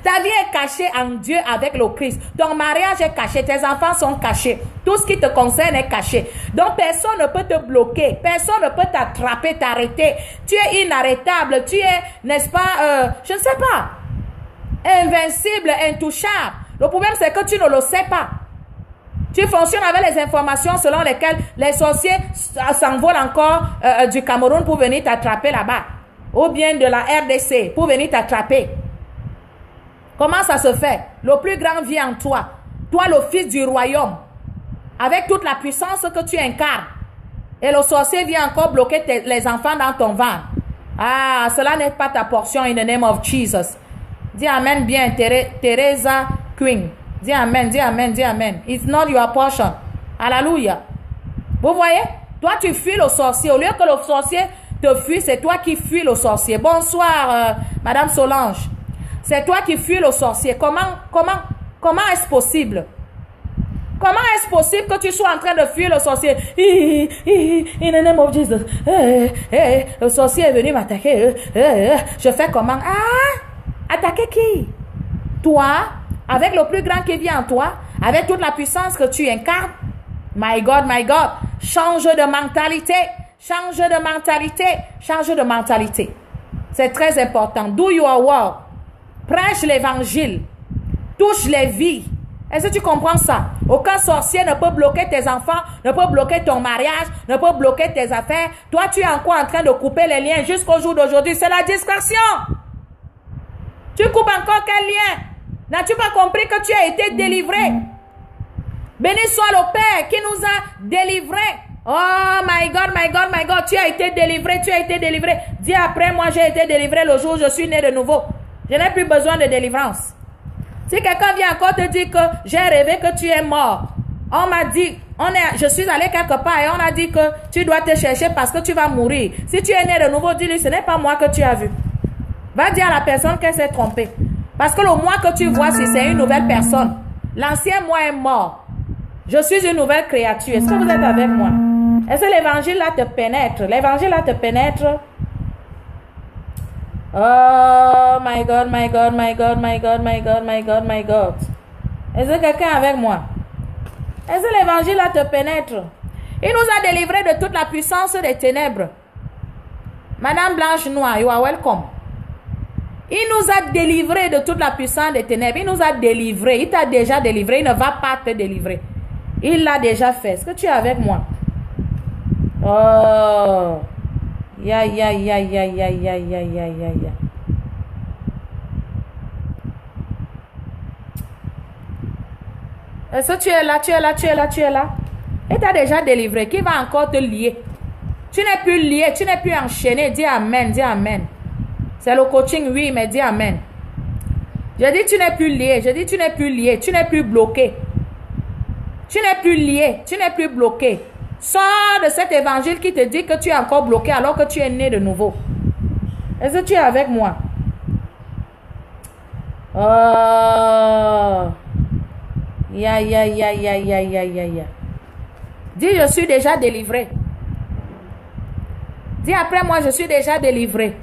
Ta vie est cachée en Dieu avec le Christ. Ton mariage est caché. Tes enfants sont cachés. Tout ce qui te concerne est caché. Donc, personne ne peut te bloquer. Personne ne peut t'attraper, t'arrêter. Tu es inarrêtable. Tu es, n'est-ce pas, je ne sais pas, invincible, intouchable. Le problème, c'est que tu ne le sais pas. Tu fonctionnes avec les informations selon lesquelles les sorciers s'envolent encore du Cameroun pour venir t'attraper là-bas. Ou bien de la RDC pour venir t'attraper. Comment ça se fait? Le plus grand vit en toi. Toi, le fils du royaume. Avec toute la puissance que tu incarnes. Et le sorcier vient encore bloquer les enfants dans ton ventre. Ah, cela n'est pas ta portion in the name of Jesus. Dis amen bien, Teresa Queen. Dis amen, dis amen, dis amen. It's not your portion. Alléluia. Vous voyez? Toi, tu fuis le sorcier. Au lieu que le sorcier te fuit, c'est toi qui fuis le sorcier. Bonsoir, Madame Solange. C'est toi qui fuis le sorcier. Comment est-ce possible? Comment est-ce possible que tu sois en train de fuir le sorcier? In the name of Jesus. Le sorcier est venu m'attaquer. Je fais comment? Ah! Attaquer qui? Toi, avec le plus grand qui vient en toi, avec toute la puissance que tu incarnes. My God, my God. Change de mentalité. Change de mentalité. Change de mentalité. C'est très important. Do your work. Prêche l'évangile. Touche les vies. Est-ce que tu comprends ça? Aucun sorcier ne peut bloquer tes enfants, ne peut bloquer ton mariage, ne peut bloquer tes affaires. Toi, tu es encore en train de couper les liens jusqu'au jour d'aujourd'hui. C'est la dispersion. Tu coupes encore quel lien? N'as-tu pas compris que tu as été délivré? Béni soit le Père qui nous a délivrés. Oh my God, my God, my God. Tu as été délivré, tu as été délivré. Dis après moi, j'ai été délivré le jour où je suis né de nouveau. Je n'ai plus besoin de délivrance. Si quelqu'un vient encore te dire que j'ai rêvé que tu es mort, on m'a dit, je suis allé quelque part et on a dit que tu dois te chercher parce que tu vas mourir. Si tu es né de nouveau, dis-lui, ce n'est pas moi que tu as vu. Va dire à la personne qu'elle s'est trompée. Parce que le moi que tu vois, c'est une nouvelle personne. L'ancien moi est mort. Je suis une nouvelle créature. Est-ce que vous êtes avec moi? Est-ce que l'évangile là te pénètre? L'évangile là te pénètre? Oh my God, my God, my God, my God, my God, my God, my God. Est-ce que quelqu'un est avec moi? Est-ce que l'évangile là te pénètre? Il nous a délivrés de toute la puissance des ténèbres. Madame Blanche Noire, you are welcome. Il nous a délivrés de toute la puissance des ténèbres. Il nous a délivrés. Il t'a déjà délivré. Il ne va pas te délivrer. Il l'a déjà fait. Est-ce que tu es avec moi? Oh. Ya. Est-ce que tu es là, tu es là, tu es là, tu es là? Il t'a déjà délivré. Qui va encore te lier? Tu n'es plus lié, tu n'es plus enchaîné. Dis amen, dis amen. C'est le coaching, oui, mais dis amen. Je dis tu n'es plus lié, je dis tu n'es plus lié, tu n'es plus bloqué. Tu n'es plus lié, tu n'es plus bloqué. Sors de cet évangile qui te dit que tu es encore bloqué alors que tu es né de nouveau. Est-ce que tu es avec moi? Oh. Ya. Dis je suis déjà délivré. Dis après moi je suis déjà délivré.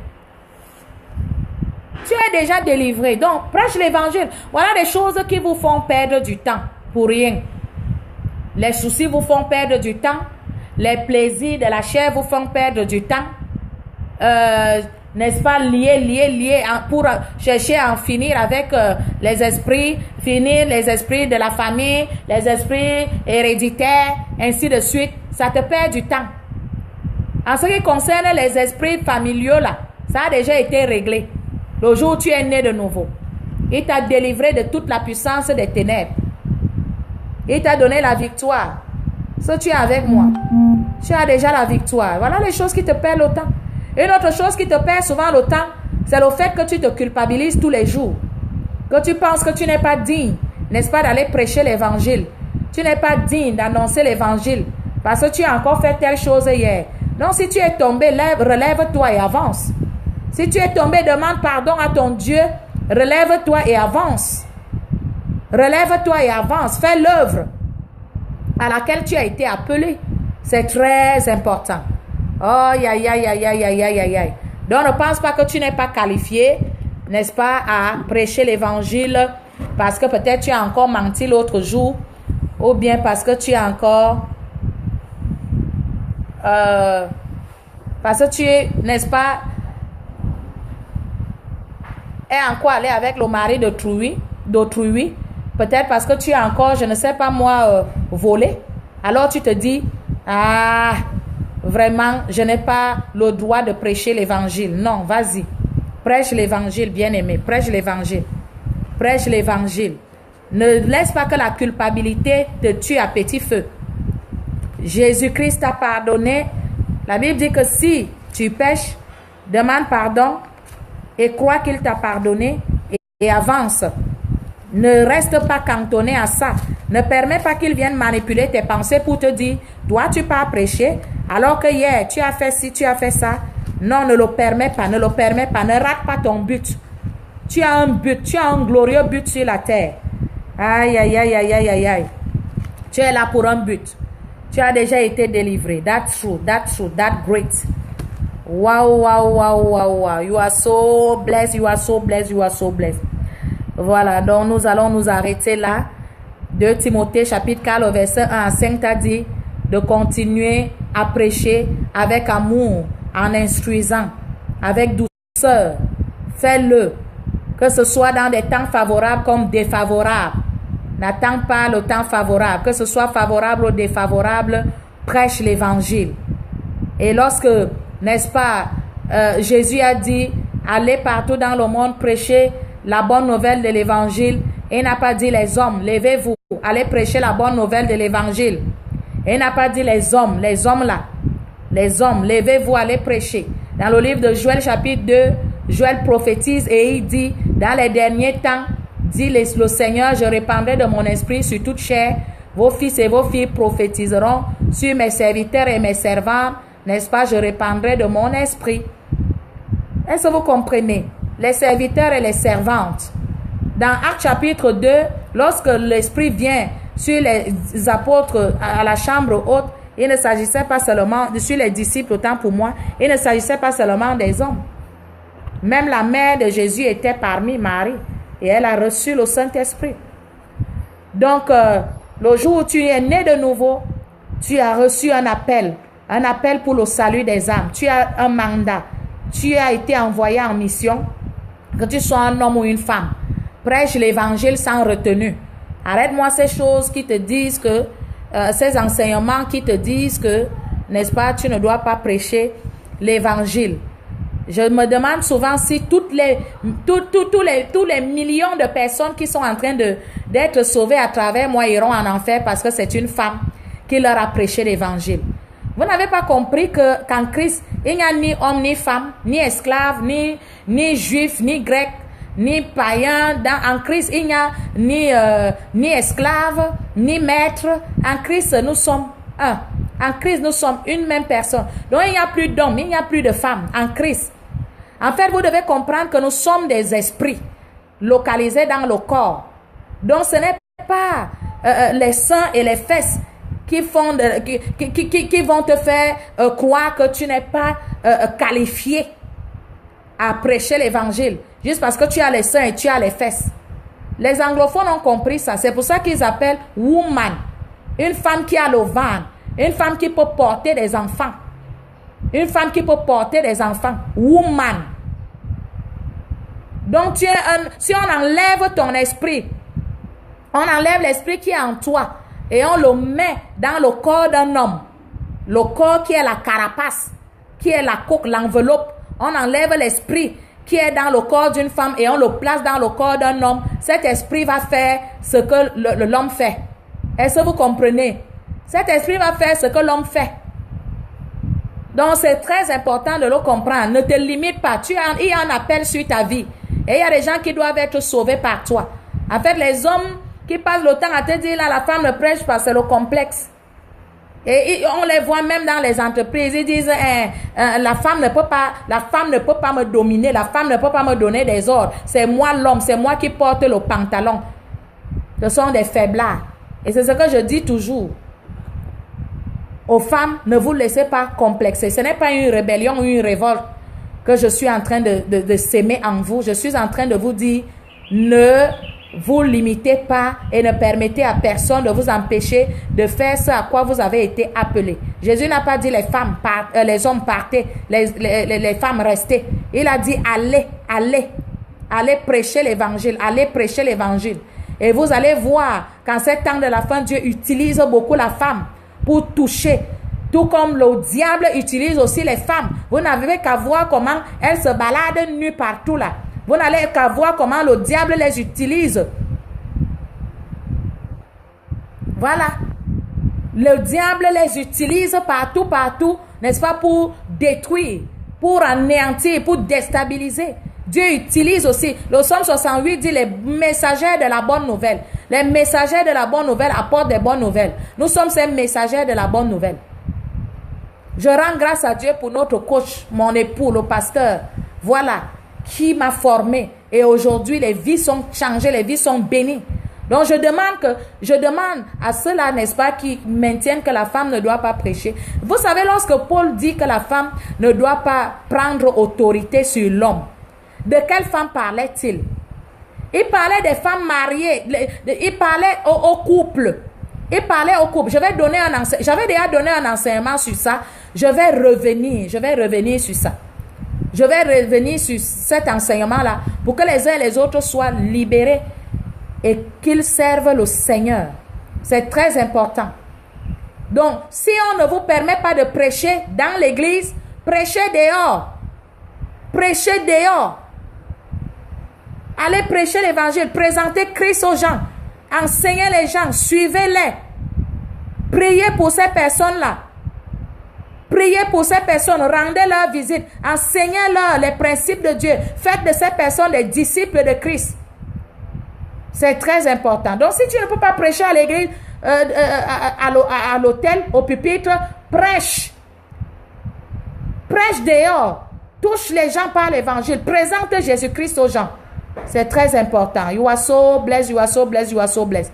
Tu es déjà délivré. Donc, prêche l'évangile. Voilà des choses qui vous font perdre du temps pour rien. Les soucis vous font perdre du temps. Les plaisirs de la chair vous font perdre du temps. N'est-ce pas, lié pour chercher à en finir avec les esprits, finir les esprits de la famille, les esprits héréditaires, ainsi de suite. Ça te perd du temps. En ce qui concerne les esprits familiaux, là, ça a déjà été réglé. Le jour où tu es né de nouveau, il t'a délivré de toute la puissance des ténèbres. Il t'a donné la victoire. Si tu es avec moi, tu as déjà la victoire. Voilà les choses qui te perdent le temps. Une autre chose qui te perd souvent le temps, c'est le fait que tu te culpabilises tous les jours. Que tu penses que tu n'es pas digne, n'est-ce pas, d'aller prêcher l'évangile. Tu n'es pas digne d'annoncer l'évangile parce que tu as encore fait telle chose hier. Donc si tu es tombé, relève-toi et avance. Si tu es tombé, demande pardon à ton Dieu. Relève-toi et avance. Relève-toi et avance. Fais l'œuvre à laquelle tu as été appelé. C'est très important. Oh, ya. Donc, ne pense pas que tu n'es pas qualifié, n'est-ce pas, à prêcher l'évangile parce que peut-être tu as encore menti l'autre jour ou bien parce que tu as encore... parce que tu es, n'est-ce pas, est encore allé avec le mari d'autrui, peut-être parce que tu as encore, je ne sais pas moi, volé. Alors tu te dis, ah, vraiment, je n'ai pas le droit de prêcher l'évangile. Non, vas-y. Prêche l'évangile, bien-aimé. Prêche l'évangile. Prêche l'évangile. Ne laisse pas que la culpabilité te tue à petit feu. Jésus-Christ t'a pardonné. La Bible dit que si tu pêches, demande pardon et crois qu'il t'a pardonné et avance. Ne reste pas cantonné à ça. Ne permets pas qu'il vienne manipuler tes pensées pour te dire, toi tu pars prêcher, alors que hier tu as fait ci, tu as fait ça. Non, ne le permets pas, ne le permets pas, ne rate pas ton but. Tu as un but, tu as un glorieux but sur la terre. Aïe, aïe, aïe, aïe, aïe, aïe, aïe. Tu es là pour un but. Tu as déjà été délivré. That's true, that's true, that's great. Wow, wow, wow, wow, wow. You are so blessed, you are so blessed, you are so blessed. Voilà, donc nous allons nous arrêter là. 2 Timothée chapitre 4, verset 1 à 5 t'a dit de continuer à prêcher avec amour, en instruisant, avec douceur. Fais-le, que ce soit dans des temps favorables comme défavorables. N'attends pas le temps favorable, que ce soit favorable ou défavorable, prêche l'évangile. Et lorsque, n'est-ce pas, Jésus a dit, allez partout dans le monde prêcher la bonne nouvelle de l'évangile. Il n'a pas dit les hommes, levez-vous, allez prêcher la bonne nouvelle de l'évangile. Il n'a pas dit les hommes là, les hommes, levez-vous, allez prêcher. Dans le livre de Joël chapitre 2, Joël prophétise et il dit, dans les derniers temps, dit le Seigneur, je répandrai de mon esprit sur toute chair, vos fils et vos filles prophétiseront, sur mes serviteurs et mes servantes, n'est-ce pas, je répandrai de mon esprit. Est-ce que vous comprenez? Les serviteurs et les servantes. Dans Actes chapitre 2, lorsque l'Esprit vient sur les apôtres à la chambre haute, il ne s'agissait pas seulement, sur les disciples, autant pour moi, il ne s'agissait pas seulement des hommes. Même la mère de Jésus était parmi Marie et elle a reçu le Saint-Esprit. Donc, le jour où tu es né de nouveau, tu as reçu un appel pour le salut des âmes. Tu as un mandat. Tu as été envoyé en mission. Que tu sois un homme ou une femme, prêche l'évangile sans retenue. Arrête-moi ces choses qui te disent que, ces enseignements qui te disent que, n'est-ce pas, tu ne dois pas prêcher l'évangile. Je me demande souvent si tous les millions de personnes qui sont en train d'être sauvées à travers moi iront en enfer parce que c'est une femme qui leur a prêché l'évangile. Vous n'avez pas compris qu'en Christ, il n'y a ni homme, ni femme, ni esclave, ni juif, ni grec, ni païen. En Christ, il n'y a ni esclave, ni maître. En Christ, nous sommes un. En Christ, nous sommes une même personne. Donc, il n'y a plus d'hommes, il n'y a plus de femmes en Christ. En fait, vous devez comprendre que nous sommes des esprits localisés dans le corps. Donc, ce n'est pas les seins et les fesses qui vont te faire croire que tu n'es pas qualifié à prêcher l'évangile juste parce que tu as les seins et tu as les fesses. Les anglophones ont compris ça. C'est pour ça qu'ils appellent woman, une femme qui a le ventre, une femme qui peut porter des enfants, une femme qui peut porter des enfants, woman. Donc si on enlève ton esprit, on enlève l'esprit qui est en toi et on le met dans le corps d'un homme. Le corps qui est la carapace, qui est la coque, l'enveloppe. On enlève l'esprit qui est dans le corps d'une femme et on le place dans le corps d'un homme. Cet esprit va faire ce que l'homme fait. Est-ce que vous comprenez? Cet esprit va faire ce que l'homme fait. Donc c'est très important de le comprendre. Ne te limite pas. Il y a un appel sur ta vie. Et il y a des gens qui doivent être sauvés par toi. En fait, les hommes qui passent le temps à te dire, là, la femme ne prêche pas, c'est le complexe. Et on les voit même dans les entreprises. Ils disent, la femme ne peut pas me dominer, la femme ne peut pas me donner des ordres. C'est moi l'homme, c'est moi qui porte le pantalon. Ce sont des faiblards. Et c'est ce que je dis toujours. Aux femmes, ne vous laissez pas complexer. Ce n'est pas une rébellion ou une révolte que je suis en train de s'aimer en vous. Je suis en train de vous dire, ne vous limitez pas et ne permettez à personne de vous empêcher de faire ce à quoi vous avez été appelés. Jésus n'a pas dit les hommes partez, les femmes restez. Il a dit allez prêcher l'évangile, allez prêcher l'évangile. Et vous allez voir qu'en ces temps de la fin, Dieu utilise beaucoup la femme pour toucher. Tout comme le diable utilise aussi les femmes. Vous n'avez qu'à voir comment elles se baladent nues partout là. Vous n'avez qu'à voir comment le diable les utilise. Voilà. Le diable les utilise partout, partout, n'est-ce pas, pour détruire, pour anéantir, pour déstabiliser. Dieu utilise aussi. Le Psaume 68 dit les messagers de la bonne nouvelle. Les messagers de la bonne nouvelle apportent des bonnes nouvelles. Nous sommes ces messagers de la bonne nouvelle. Je rends grâce à Dieu pour notre coach, mon époux, le pasteur. Voilà, qui m'a formé. Et aujourd'hui, les vies sont changées, les vies sont bénies. Donc, je demande à ceux-là, n'est-ce pas, qui maintiennent que la femme ne doit pas prêcher. Vous savez, lorsque Paul dit que la femme ne doit pas prendre autorité sur l'homme, de quelle femme parlait-il? Il parlait des femmes mariées, il parlait au couple. Il parlait au couple. J'avais déjà donné un enseignement sur ça. Je vais revenir sur ça. Je vais revenir sur cet enseignement-là pour que les uns et les autres soient libérés et qu'ils servent le Seigneur. C'est très important. Donc, si on ne vous permet pas de prêcher dans l'église, prêchez dehors. Prêchez dehors. Allez prêcher l'évangile, présentez Christ aux gens, enseignez les gens, suivez-les. Priez pour ces personnes-là. Priez pour ces personnes, rendez leur visite, enseignez-leur les principes de Dieu. Faites de ces personnes des disciples de Christ. C'est très important. Donc, si tu ne peux pas prêcher à l'église, à l'hôtel, au pupitre, prêche. Prêche dehors. Touche les gens par l'évangile. Présente Jésus-Christ aux gens. C'est très important. You are so blessed, you are so blessed, you are so blessed.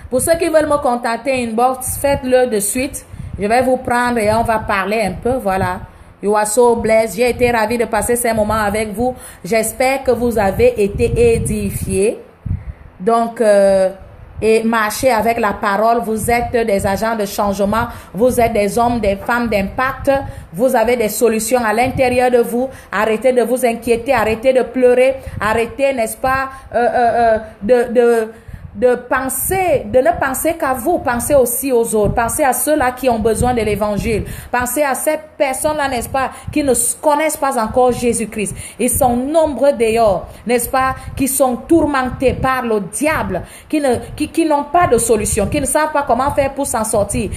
Pour ceux qui veulent me contacter inbox, faites-le de suite. Je vais vous prendre et on va parler un peu. Voilà. You are so blessed. J'ai été ravi de passer ces moments avec vous. J'espère que vous avez été édifiés. Donc, et marcher avec la parole. Vous êtes des agents de changement. Vous êtes des hommes, des femmes d'impact. Vous avez des solutions à l'intérieur de vous. Arrêtez de vous inquiéter. Arrêtez de pleurer. Arrêtez, n'est-ce pas, de penser, de ne penser qu'à vous. Pensez aussi aux autres. Pensez à ceux-là qui ont besoin de l'évangile. Pensez à ces personnes-là, n'est-ce pas, qui ne connaissent pas encore Jésus-Christ. Ils sont nombreux dehors, n'est-ce pas, qui sont tourmentés par le diable, qui n'ont pas de solution, qui ne savent pas comment faire pour s'en sortir,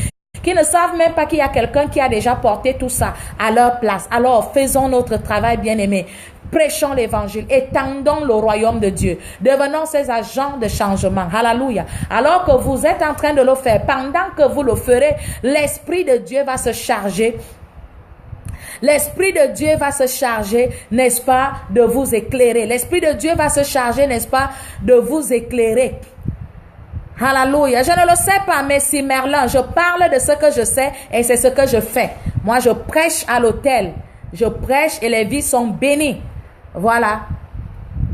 qui ne savent même pas qu'il y a quelqu'un qui a déjà porté tout ça à leur place. Alors, faisons notre travail, bien-aimés. Prêchons l'évangile, étendons le royaume de Dieu. Devenons ces agents de changement. Alléluia. Alors que vous êtes en train de le faire, pendant que vous le ferez, l'Esprit de Dieu va se charger. L'Esprit de Dieu va se charger, n'est-ce pas, de vous éclairer. L'Esprit de Dieu va se charger, n'est-ce pas, de vous éclairer. Alléluia. Je ne le sais pas, mais si Merlin, je parle de ce que je sais et c'est ce que je fais. Moi, je prêche à l'autel. Je prêche et les vies sont bénies. Voilà.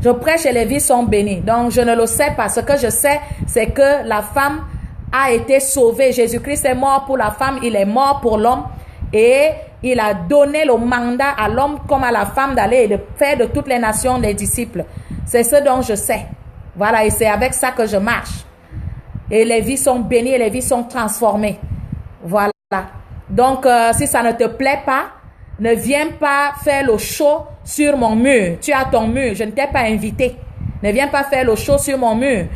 Je prêche et les vies sont bénies. Donc, je ne le sais pas. Ce que je sais, c'est que la femme a été sauvée. Jésus-Christ est mort pour la femme. Il est mort pour l'homme. Et il a donné le mandat à l'homme comme à la femme d'aller et de faire de toutes les nations des disciples. C'est ce dont je sais. Voilà. Et c'est avec ça que je marche. Et les vies sont bénies et les vies sont transformées. Voilà. Donc, si ça ne te plaît pas, ne viens pas faire le show sur mon mur. Tu as ton mur. Je ne t'ai pas invité. Ne viens pas faire le show sur mon mur.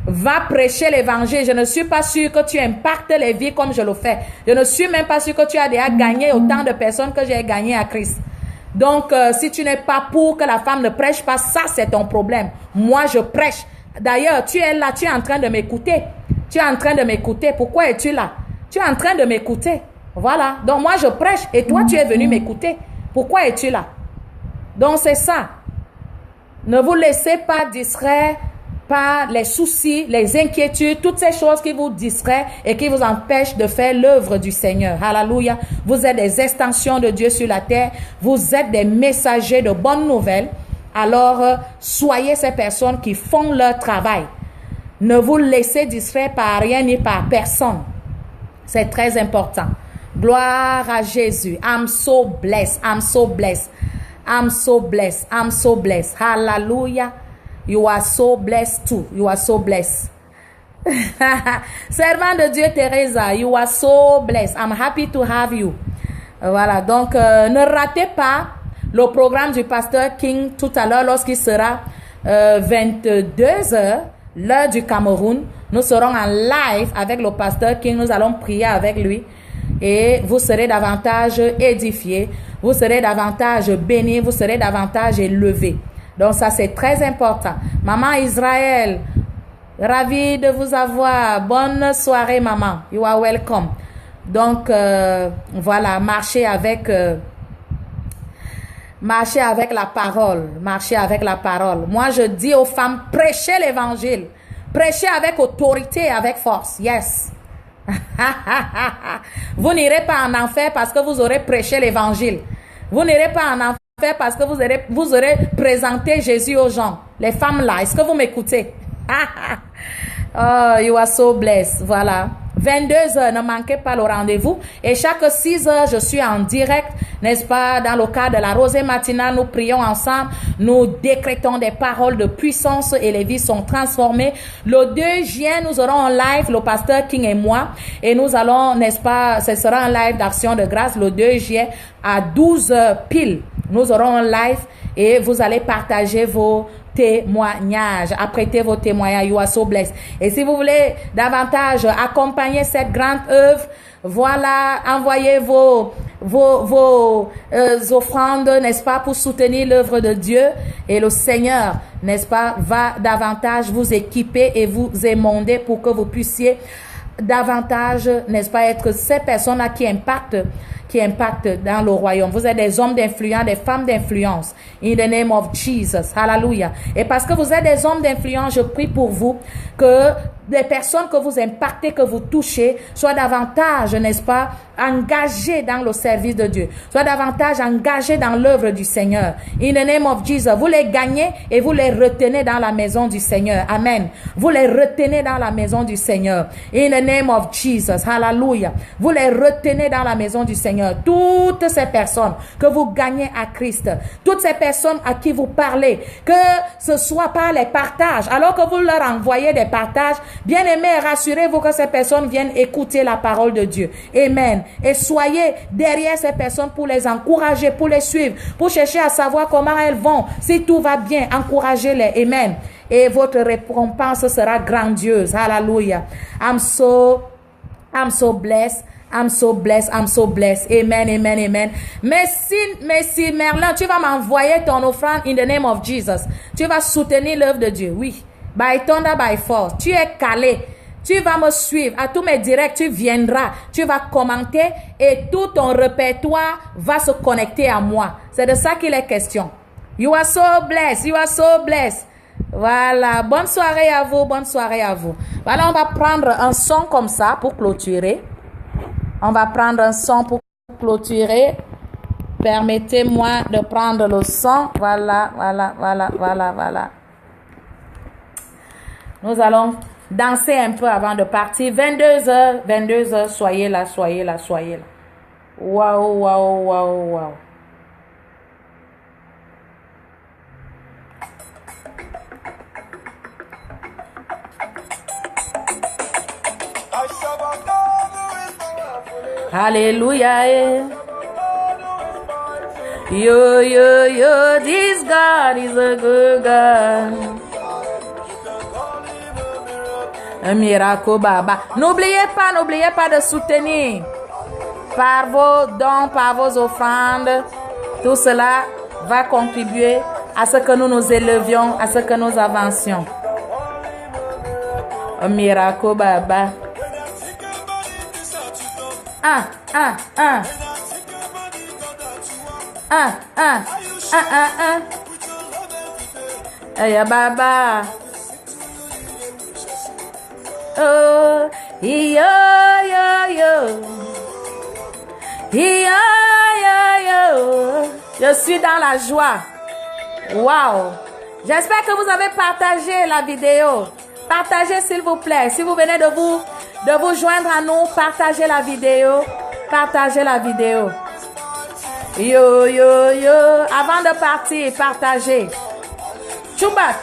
Va prêcher l'évangile. Je ne suis pas sûre que tu impactes les vies comme je le fais. Je ne suis même pas sûre que tu as déjà gagné autant de personnes que j'ai gagné à Christ. Donc, si tu n'es pas pour que la femme ne prêche pas, ça c'est ton problème. Moi, je prêche. D'ailleurs, tu es là, tu es en train de m'écouter. Tu es en train de m'écouter. Pourquoi es-tu là? Tu es en train de m'écouter. Voilà. Donc, moi, je prêche et toi, tu es venu m'écouter. Pourquoi es-tu là? Donc, c'est ça. Ne vous laissez pas distraire par les soucis, les inquiétudes, toutes ces choses qui vous distraient et qui vous empêchent de faire l'œuvre du Seigneur. Alléluia. Vous êtes des extensions de Dieu sur la terre. Vous êtes des messagers de bonnes nouvelles. Alors, soyez ces personnes qui font leur travail. Ne vous laissez distraire par rien ni par personne. C'est très important. Gloire à Jésus. I'm so blessed. I'm so blessed. I'm so blessed. I'm so blessed. Hallelujah. You are so blessed too. You are so blessed. Servant de Dieu Teresa, you are so blessed. I'm happy to have you. Voilà, donc ne ratez pas le programme du pasteur King tout à l'heure lorsqu'il sera 22h, l'heure du Cameroun. Nous serons en live avec le pasteur King. Nous allons prier avec lui et vous serez davantage édifiés, vous serez davantage bénis, vous serez davantage élevés. Donc ça c'est très important. Maman Israël, ravi de vous avoir. Bonne soirée maman. You are welcome. Donc voilà, marchez avec la parole. Marchez avec la parole. Moi je dis aux femmes, prêchez l'évangile. Prêchez avec autorité et avec force. Yes. Vous n'irez pas en enfer parce que vous aurez prêché l'évangile. Vous n'irez pas en enfer parce que vous aurez présenté Jésus aux gens. Les femmes là, est-ce que vous m'écoutez? Oh, you are so blessed. Voilà. 22h, ne manquez pas le rendez-vous. Et chaque 6h, je suis en direct, n'est-ce pas, dans le cadre de la rosée matinale. Nous prions ensemble, nous décrétons des paroles de puissance et les vies sont transformées. Le 2 juin, nous aurons un live, le pasteur King et moi, et nous allons, n'est-ce pas, ce sera un live d'action de grâce le 2 juin à 12h pile. Nous aurons un live et vous allez partager vos témoignages, apprêtez vos témoignages. You are so blessed. Et si vous voulez davantage accompagner cette grande œuvre, voilà, envoyez vos offrandes, n'est-ce pas, pour soutenir l'œuvre de Dieu. Et le Seigneur, n'est-ce pas, va davantage vous équiper et vous émonder pour que vous puissiez davantage, n'est-ce pas, être ces personnes-là qui impactent dans le royaume. Vous êtes des hommes d'influence, des femmes d'influence. In the name of Jesus. Hallelujah. Et parce que vous êtes des hommes d'influence, je prie pour vous que des personnes que vous impactez, que vous touchez, soient davantage, n'est-ce pas, engagées dans le service de Dieu. Soient davantage engagées dans l'œuvre du Seigneur. In the name of Jesus. Vous les gagnez et vous les retenez dans la maison du Seigneur. Amen. Vous les retenez dans la maison du Seigneur. In the name of Jesus. Hallelujah. Vous les retenez dans la maison du Seigneur. Toutes ces personnes que vous gagnez à Christ, toutes ces personnes à qui vous parlez, que ce soit par les partages, alors que vous leur envoyez des partages, bien-aimés, rassurez-vous que ces personnes viennent écouter la parole de Dieu. Amen. Et soyez derrière ces personnes pour les encourager, pour les suivre, pour chercher à savoir comment elles vont. Si tout va bien, encouragez-les. Amen. Et votre récompense sera grandiose. Hallelujah. I'm so blessed. I'm so blessed. I'm so blessed. Amen, amen, amen. Merci, Merlin. Tu vas m'envoyer ton offrande in the name of Jesus. Tu vas soutenir l'œuvre de Dieu. Oui. By thunder, by force. Tu es calé. Tu vas me suivre. À tous mes directs, tu viendras. Tu vas commenter et tout ton répertoire va se connecter à moi. C'est de ça qu'il est question. You are so blessed. You are so blessed. Voilà. Bonne soirée à vous. Bonne soirée à vous. Voilà, on va prendre un son comme ça pour clôturer. On va prendre un son pour clôturer. Permettez-moi de prendre le son. Voilà. Nous allons danser un peu avant de partir. 22h, soyez là. Waouh. Hallelujah. Yo, this God is a good God. Un miracle, Baba. N'oubliez pas de soutenir par vos dons, par vos offrandes. Tout cela va contribuer à ce que nous nous élevions, à ce que nous avancions. Un miracle, Baba. Aya Baba. Oh, yo. Je suis dans la joie. Wow. J'espère que vous avez partagé la vidéo. Partagez s'il vous plaît. Si vous venez de vous joindre à nous, partagez la vidéo. Yo. Avant de partir, partagez. Chuba,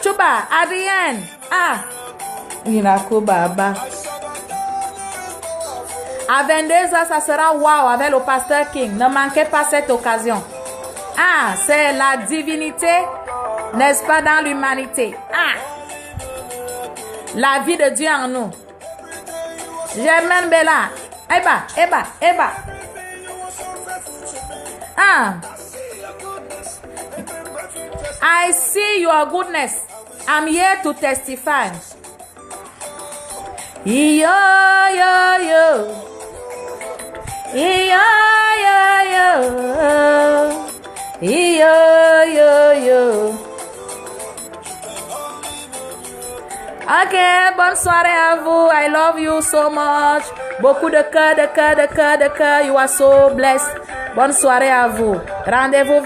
Adrienne. Ah, Inako Baba. À 22h, ça sera wow avec le pasteur King. Ne manquez pas cette occasion. Ah, c'est la divinité, n'est-ce pas, dans l'humanité. Ah, la vie de Dieu en nous. Germaine Bella. Eba. Ah, I see your goodness. I'm here to testify. Yo. Ok, bonne soirée à vous. I love you so much. Beaucoup de cœur. You are so blessed. Bonne soirée à vous. Rendez-vous.